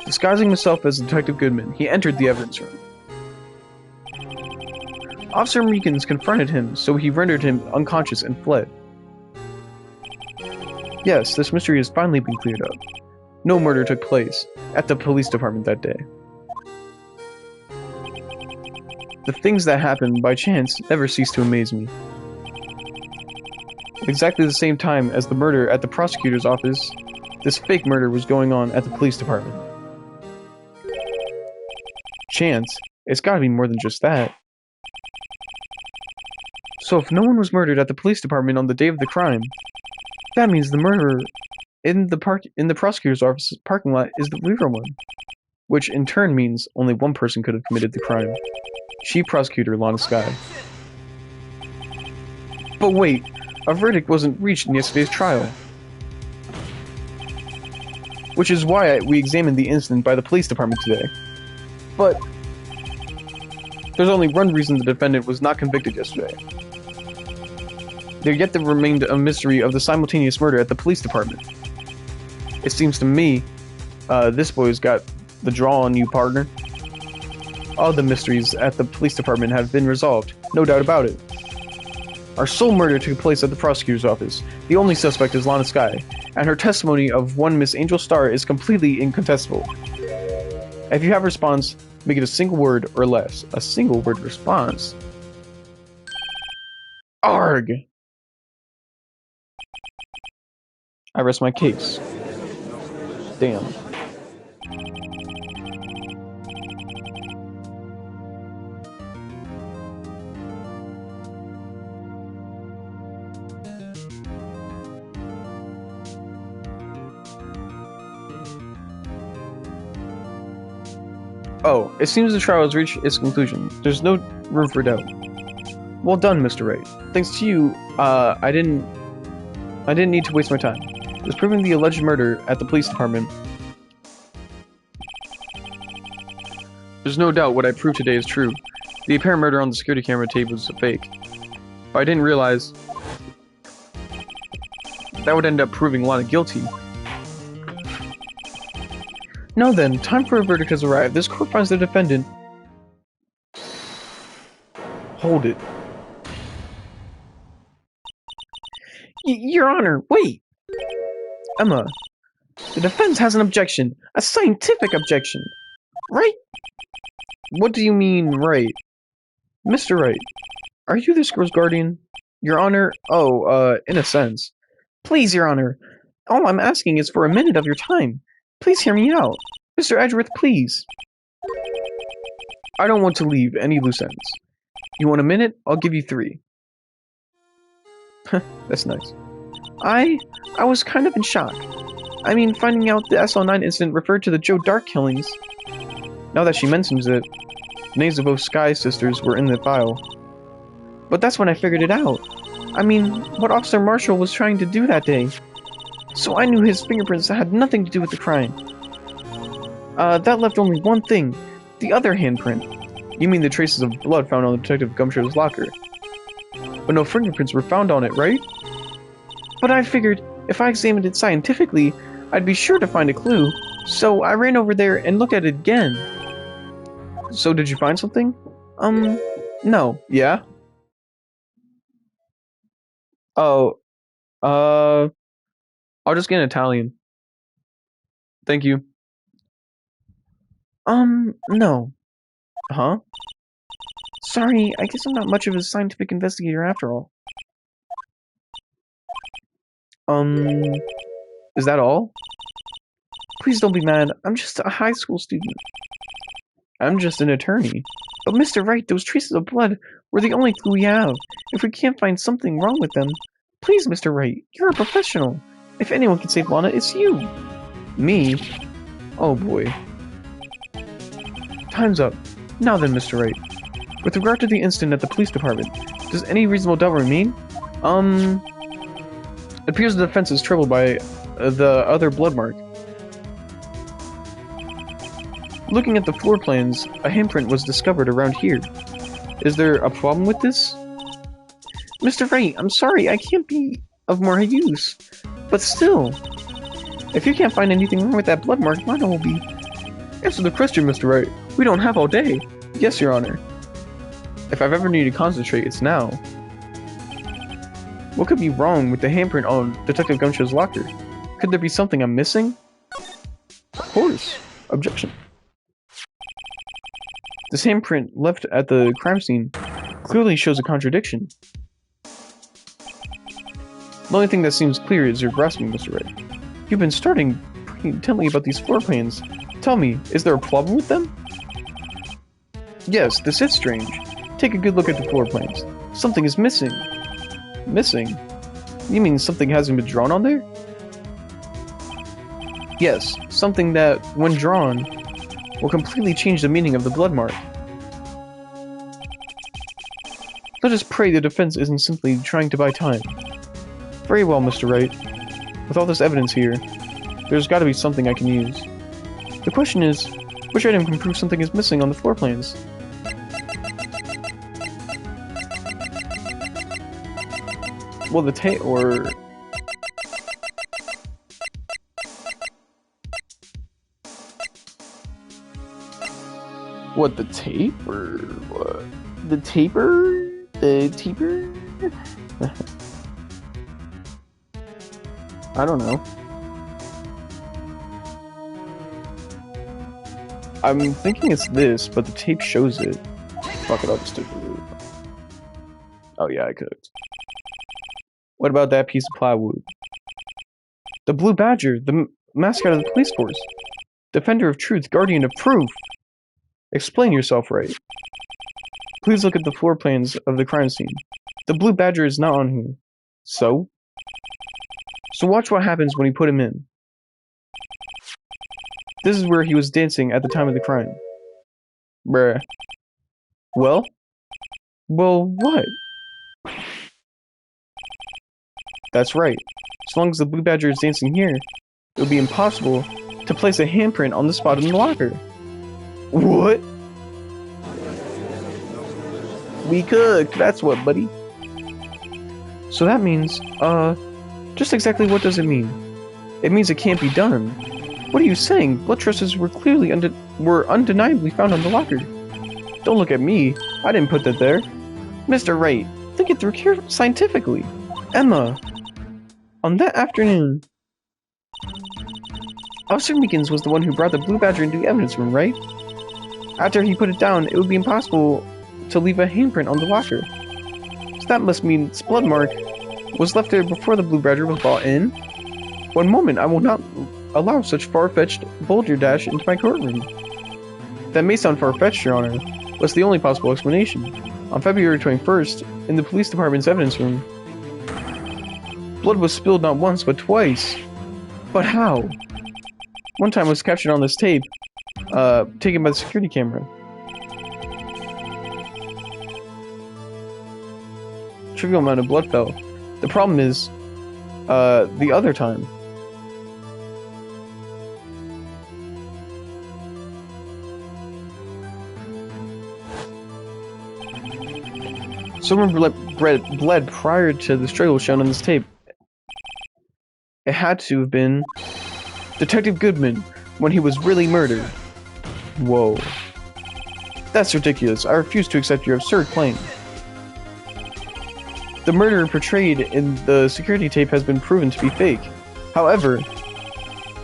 S1: Disguising himself as Detective Goodman, he entered the evidence room. Officer Meekins confronted him, so he rendered him unconscious and fled. Yes, this mystery has finally been cleared up. No murder took place at the police department that day. The things that happened by chance never cease to amaze me. At exactly the same time as the murder at the prosecutor's office, this fake murder was going on at the police department. Chance? It's gotta be more than just that. So if no one was murdered at the police department on the day of the crime, that means the murderer in the prosecutor's office parking lot is the real one. Which in turn means only one person could have committed the crime. Chief Prosecutor Lana Skye. But wait, a verdict wasn't reached in yesterday's trial. Which is why we examined the incident by the police department today. But there's only one reason the defendant was not convicted yesterday. There yet remained a mystery of the simultaneous murder at the police department. It seems to me, this boy's got the draw on you, partner. All the mysteries at the police department have been resolved, no doubt about it. Our sole murder took place at the prosecutor's office. The only suspect is Lana Skye, and her testimony of one Miss Angel Star is completely incontestable. If you have a response, make it a single word or less. A single word response. Arg! I rest my case. Damn. Oh, it seems the trial has reached its conclusion. There's no room for doubt. Well done, Mr. Wright. Thanks to you, I didn't need to waste my time. Just proving the alleged murder at the police department. There's no doubt what I proved today is true. The apparent murder on the security camera tape was a fake. But I didn't realize that would end up proving Lana guilty. Now then, time for a verdict has arrived. This court finds the defendant... Hold it. Your Honor, wait! Emma, the defense has an objection. A scientific objection. Right? What do you mean, right? Mr. Wright, are you this girl's guardian? Your Honor? Oh, in a sense. Please, Your Honor. All I'm asking is for a minute of your time. Please hear me out. Mr. Edgeworth, please. I don't want to leave any loose ends. You want a minute? I'll give you 3. That's nice. I was kind of in shock. I mean, finding out the SL9 incident referred to the Joe Dark killings. Now that she mentions it, the names of both Skye sisters were in the file. But that's when I figured it out. I mean, what Officer Marshall was trying to do that day. So I knew his fingerprints had nothing to do with the crime. That left only one thing. The other handprint. You mean the traces of blood found on Detective Gumshoe's locker. But no fingerprints were found on it, right? But I figured if I examined it scientifically, I'd be sure to find a clue. So I ran over there and looked at it again. So did you find something? No. Yeah? Oh, I'll just get an Italian. Thank you. No. Huh? Sorry, I guess I'm not much of a scientific investigator after all. Is that all? Please don't be mad. I'm just a high school student. I'm just an attorney. But Mr. Wright, those traces of blood were the only clue we have. If we can't find something wrong with them, please, Mr. Wright, you're a professional. If anyone can save Lana, it's you. Me? Oh boy. Time's up. Now then, Mr. Wright. With regard to the incident at the police department, does any reasonable doubt remain? It appears the defense is troubled by the other blood mark. Looking at the floor plans, a handprint was discovered around here. Is there a problem with this? Mr. Wright, I'm sorry, I can't be of more use. But still, if you can't find anything wrong with that blood mark, Lana will be... Answer the question, Mr. Wright. We don't have all day. Yes, Your Honor. If I've ever needed to concentrate, it's now. What could be wrong with the handprint on Detective Gumshoe's locker? Could there be something I'm missing? Of course. Objection. This handprint left at the crime scene clearly shows a contradiction. The only thing that seems clear is your grasping, Mr. Wright. You've been studying pretty intently about these floor plans. Tell me, is there a problem with them? Yes, this is strange. Take a good look at the floor plans. Something is missing. Missing? You mean something hasn't been drawn on there? Yes, something that, when drawn, will completely change the meaning of the blood mark. Let us pray the defense isn't simply trying to buy time. Very well, Mr. Wright. With all this evidence here, there's got to be something I can use. The question is, which item can prove something is missing on the floor plans? Well, the tape, or... What, the tape, or what? The taper? The taper? I don't know. I'm thinking it's this, but the tape shows it. Fuck it, I'll just do it. Oh yeah, I could. What about that piece of plywood? The Blue Badger, the mascot of the police force. Defender of truth, guardian of proof. Explain yourself, Wright. Please look at the floor plans of the crime scene. The Blue Badger is not on here. So? So watch what happens when we put him in. This is where he was dancing at the time of the crime. Bruh. Well? Well, what? That's right. As long as the Blue Badger is dancing here, it would be impossible to place a handprint on the spot in the locker. What? We could. That's what, buddy. So that means, just exactly what does it mean? It means it can't be done. What are you saying? Blood traces were clearly undeniably found on the locker. Don't look at me. I didn't put that there. Mr. Wright, think it through scientifically. Emma. On that afternoon, Officer Meekins was the one who brought the Blue Badger into the evidence room, right? After he put it down, it would be impossible to leave a handprint on the locker. So that must mean its blood mark was left there before the Blue Badger was brought in. One moment, I will not allow such far-fetched balderdash into my courtroom. That may sound far-fetched, Your Honor, but it's the only possible explanation. On February 21st, in the police department's evidence room, blood was spilled not once, but twice. But how? One time was captured on this tape, taken by the security camera. trivial amount of blood fell. The problem is, the other time. Someone bled prior to the struggle shown on this tape. It had to have been Detective Goodman when he was really murdered. Whoa. That's ridiculous. I refuse to accept your absurd claim. The murderer portrayed in the security tape has been proven to be fake. However,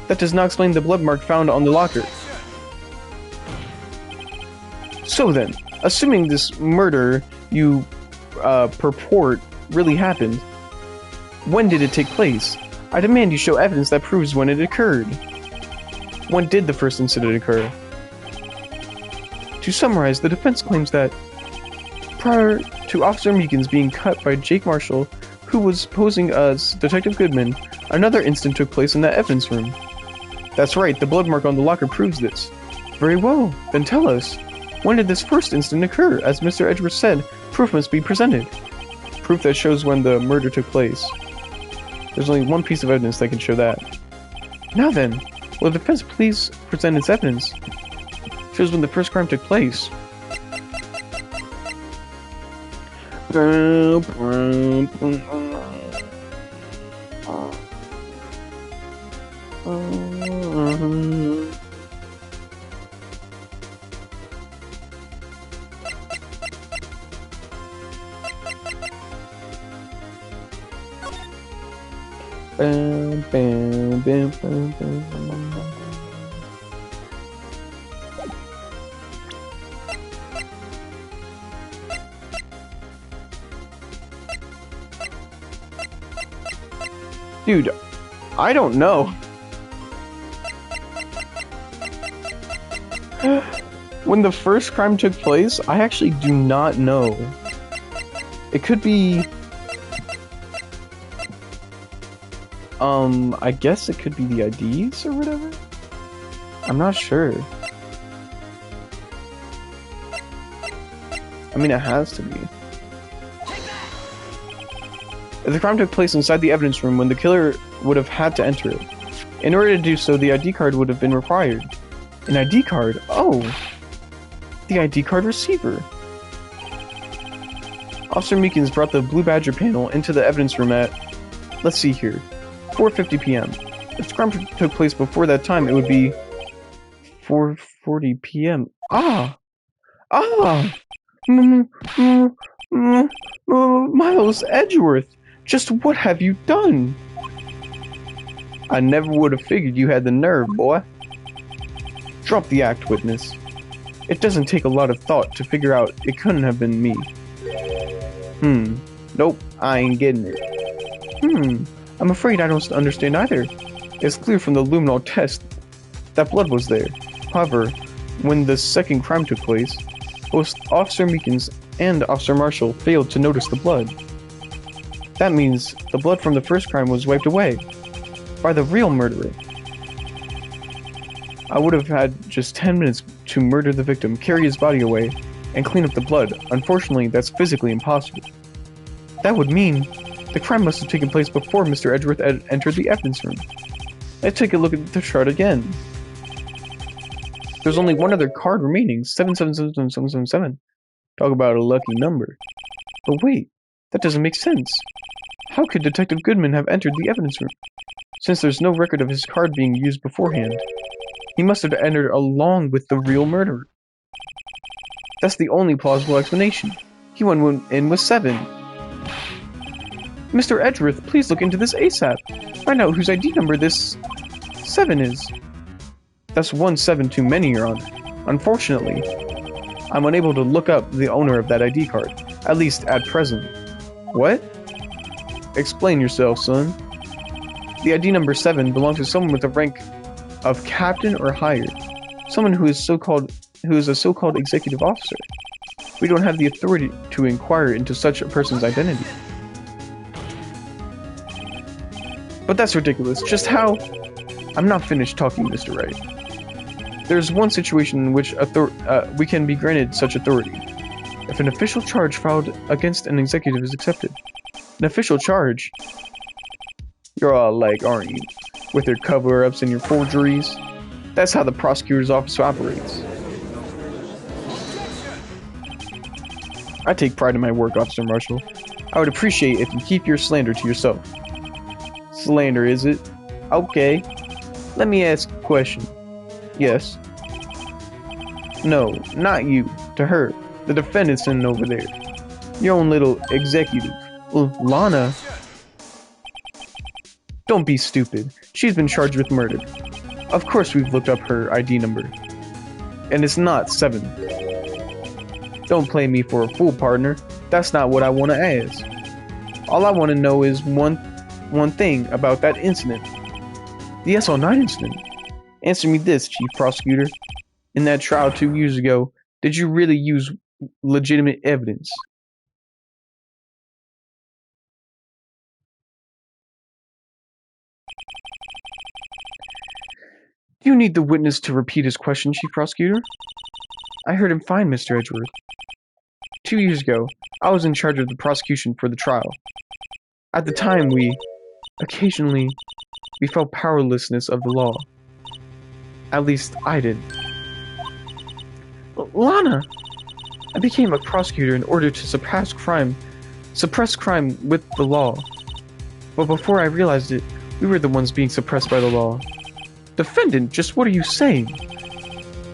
S1: that does not explain the blood mark found on the locker. So then, assuming this murder you purport really happened, when did it take place? I demand you show evidence that proves when it occurred. When did the first incident occur? To summarize, the defense claims that prior to Officer Meekins being cut by Jake Marshall, who was posing as Detective Goodman, another incident took place in that evidence room. That's right, the blood mark on the locker proves this. Very well, then tell us. When did this first incident occur? As Mr. Edgeworth said, proof must be presented. Proof that shows when the murder took place. There's only one piece of evidence that can show that. Now then, will the defense please present its evidence? Shows when the first crime took place. Dude, I don't know. When the first crime took place, I actually do not know. It could be... I guess it could be the IDs or whatever? I'm not sure. I mean, it has to be. If the crime took place inside the evidence room when the killer would have had to enter it. In order to do so, the ID card would have been required. An ID card? Oh! The ID card receiver. Officer Meekins brought the Blue Badger panel into the evidence room at, let's see here, 4:50 p.m. If the crime took place before that time, it would be 4:40 p.m. Ah! Ah! Miles Edgeworth! Just what have you done? I never would have figured you had the nerve, boy. Drop the act, witness. It doesn't take a lot of thought to figure out it couldn't have been me. Nope, I ain't getting it. I'm afraid I don't understand either. It's clear from the luminol test that blood was there. However, when the second crime took place, both Officer Meekins and Officer Marshall failed to notice the blood. That means the blood from the first crime was wiped away by the real murderer. I would have had just 10 minutes to murder the victim, carry his body away, and clean up the blood. Unfortunately, that's physically impossible. That would mean the crime must have taken place before Mr. Edgeworth entered the evidence room. Let's take a look at the chart again. There's only one other card remaining, 777777. Talk about a lucky number. But wait, that doesn't make sense. How could Detective Goodman have entered the evidence room? Since there's no record of his card being used beforehand, he must have entered along with the real murderer. That's the only plausible explanation. He went in with 7. Mr. Edgeworth, please look into this ASAP. Find out whose ID number this 7 is. That's 1 7 too many, Your Honor. Unfortunately, I'm unable to look up the owner of that ID card, at least at present. What? Explain yourself, son. The ID number 7 belongs to someone with the rank of captain or higher. Someone who is a so-called executive officer. We don't have the authority to inquire into such a person's identity. But that's ridiculous. Just how... I'm not finished talking, Mr. Wright. There's one situation in which we can be granted such authority. if an official charge filed against an executive is accepted. An official charge? You're all like, aren't you? With your cover-ups and your forgeries? That's how the prosecutor's office operates. I take pride in my work, Officer Marshall. I would appreciate if you keep your slander to yourself. Slander, is it? Okay. Let me ask a question. Yes. No, not you. To her. The defendant sitting over there. Your own little executive. Lana? Don't be stupid. She's been charged with murder. Of course we've looked up her ID number. And it's not 7. Don't play me for a fool, partner. That's not what I want to ask. All I want to know is one thing about that incident. The SO9 incident. Answer me this, Chief Prosecutor. In that trial 2 years ago, did you really use legitimate evidence? Do you need the witness to repeat his question, Chief Prosecutor? I heard him fine, Mr. Edgeworth. 2 years ago, I was in charge of the prosecution for the trial. At the time, we felt powerlessness of the law. At least, I did. Lana! I became a prosecutor in order to suppress crime with the law. But before I realized it, we were the ones being suppressed by the law. Defendant, just what are you saying?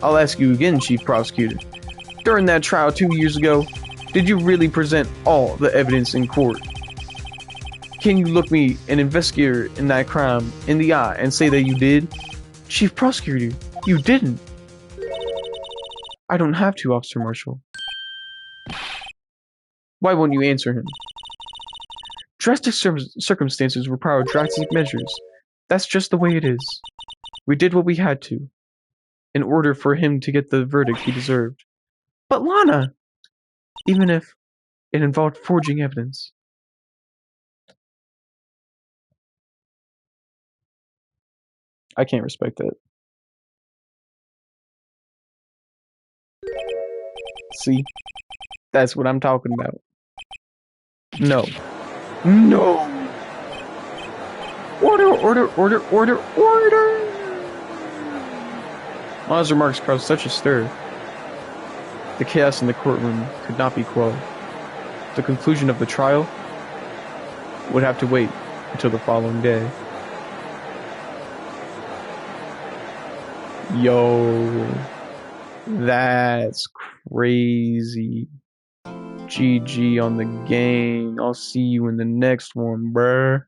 S1: I'll ask you again, Chief Prosecutor. During that trial 2 years ago, did you really present all the evidence in court? Can you look me, an investigator in that crime, in the eye and say that you did? Chief Prosecutor, you didn't. I don't have to, Officer Marshall. Why won't you answer him? Drastic circumstances require drastic measures. That's just the way it is. We did what we had to, in order for him to get the verdict he deserved. But Lana! Even if it involved forging evidence. I can't respect that. See? That's what I'm talking about. No. No! Order! Lana's remarks caused such a stir. The chaos in the courtroom could not be quelled. The conclusion of the trial would have to wait until the following day. Yo, that's crazy. GG on the game. I'll see you in the next one, bruh.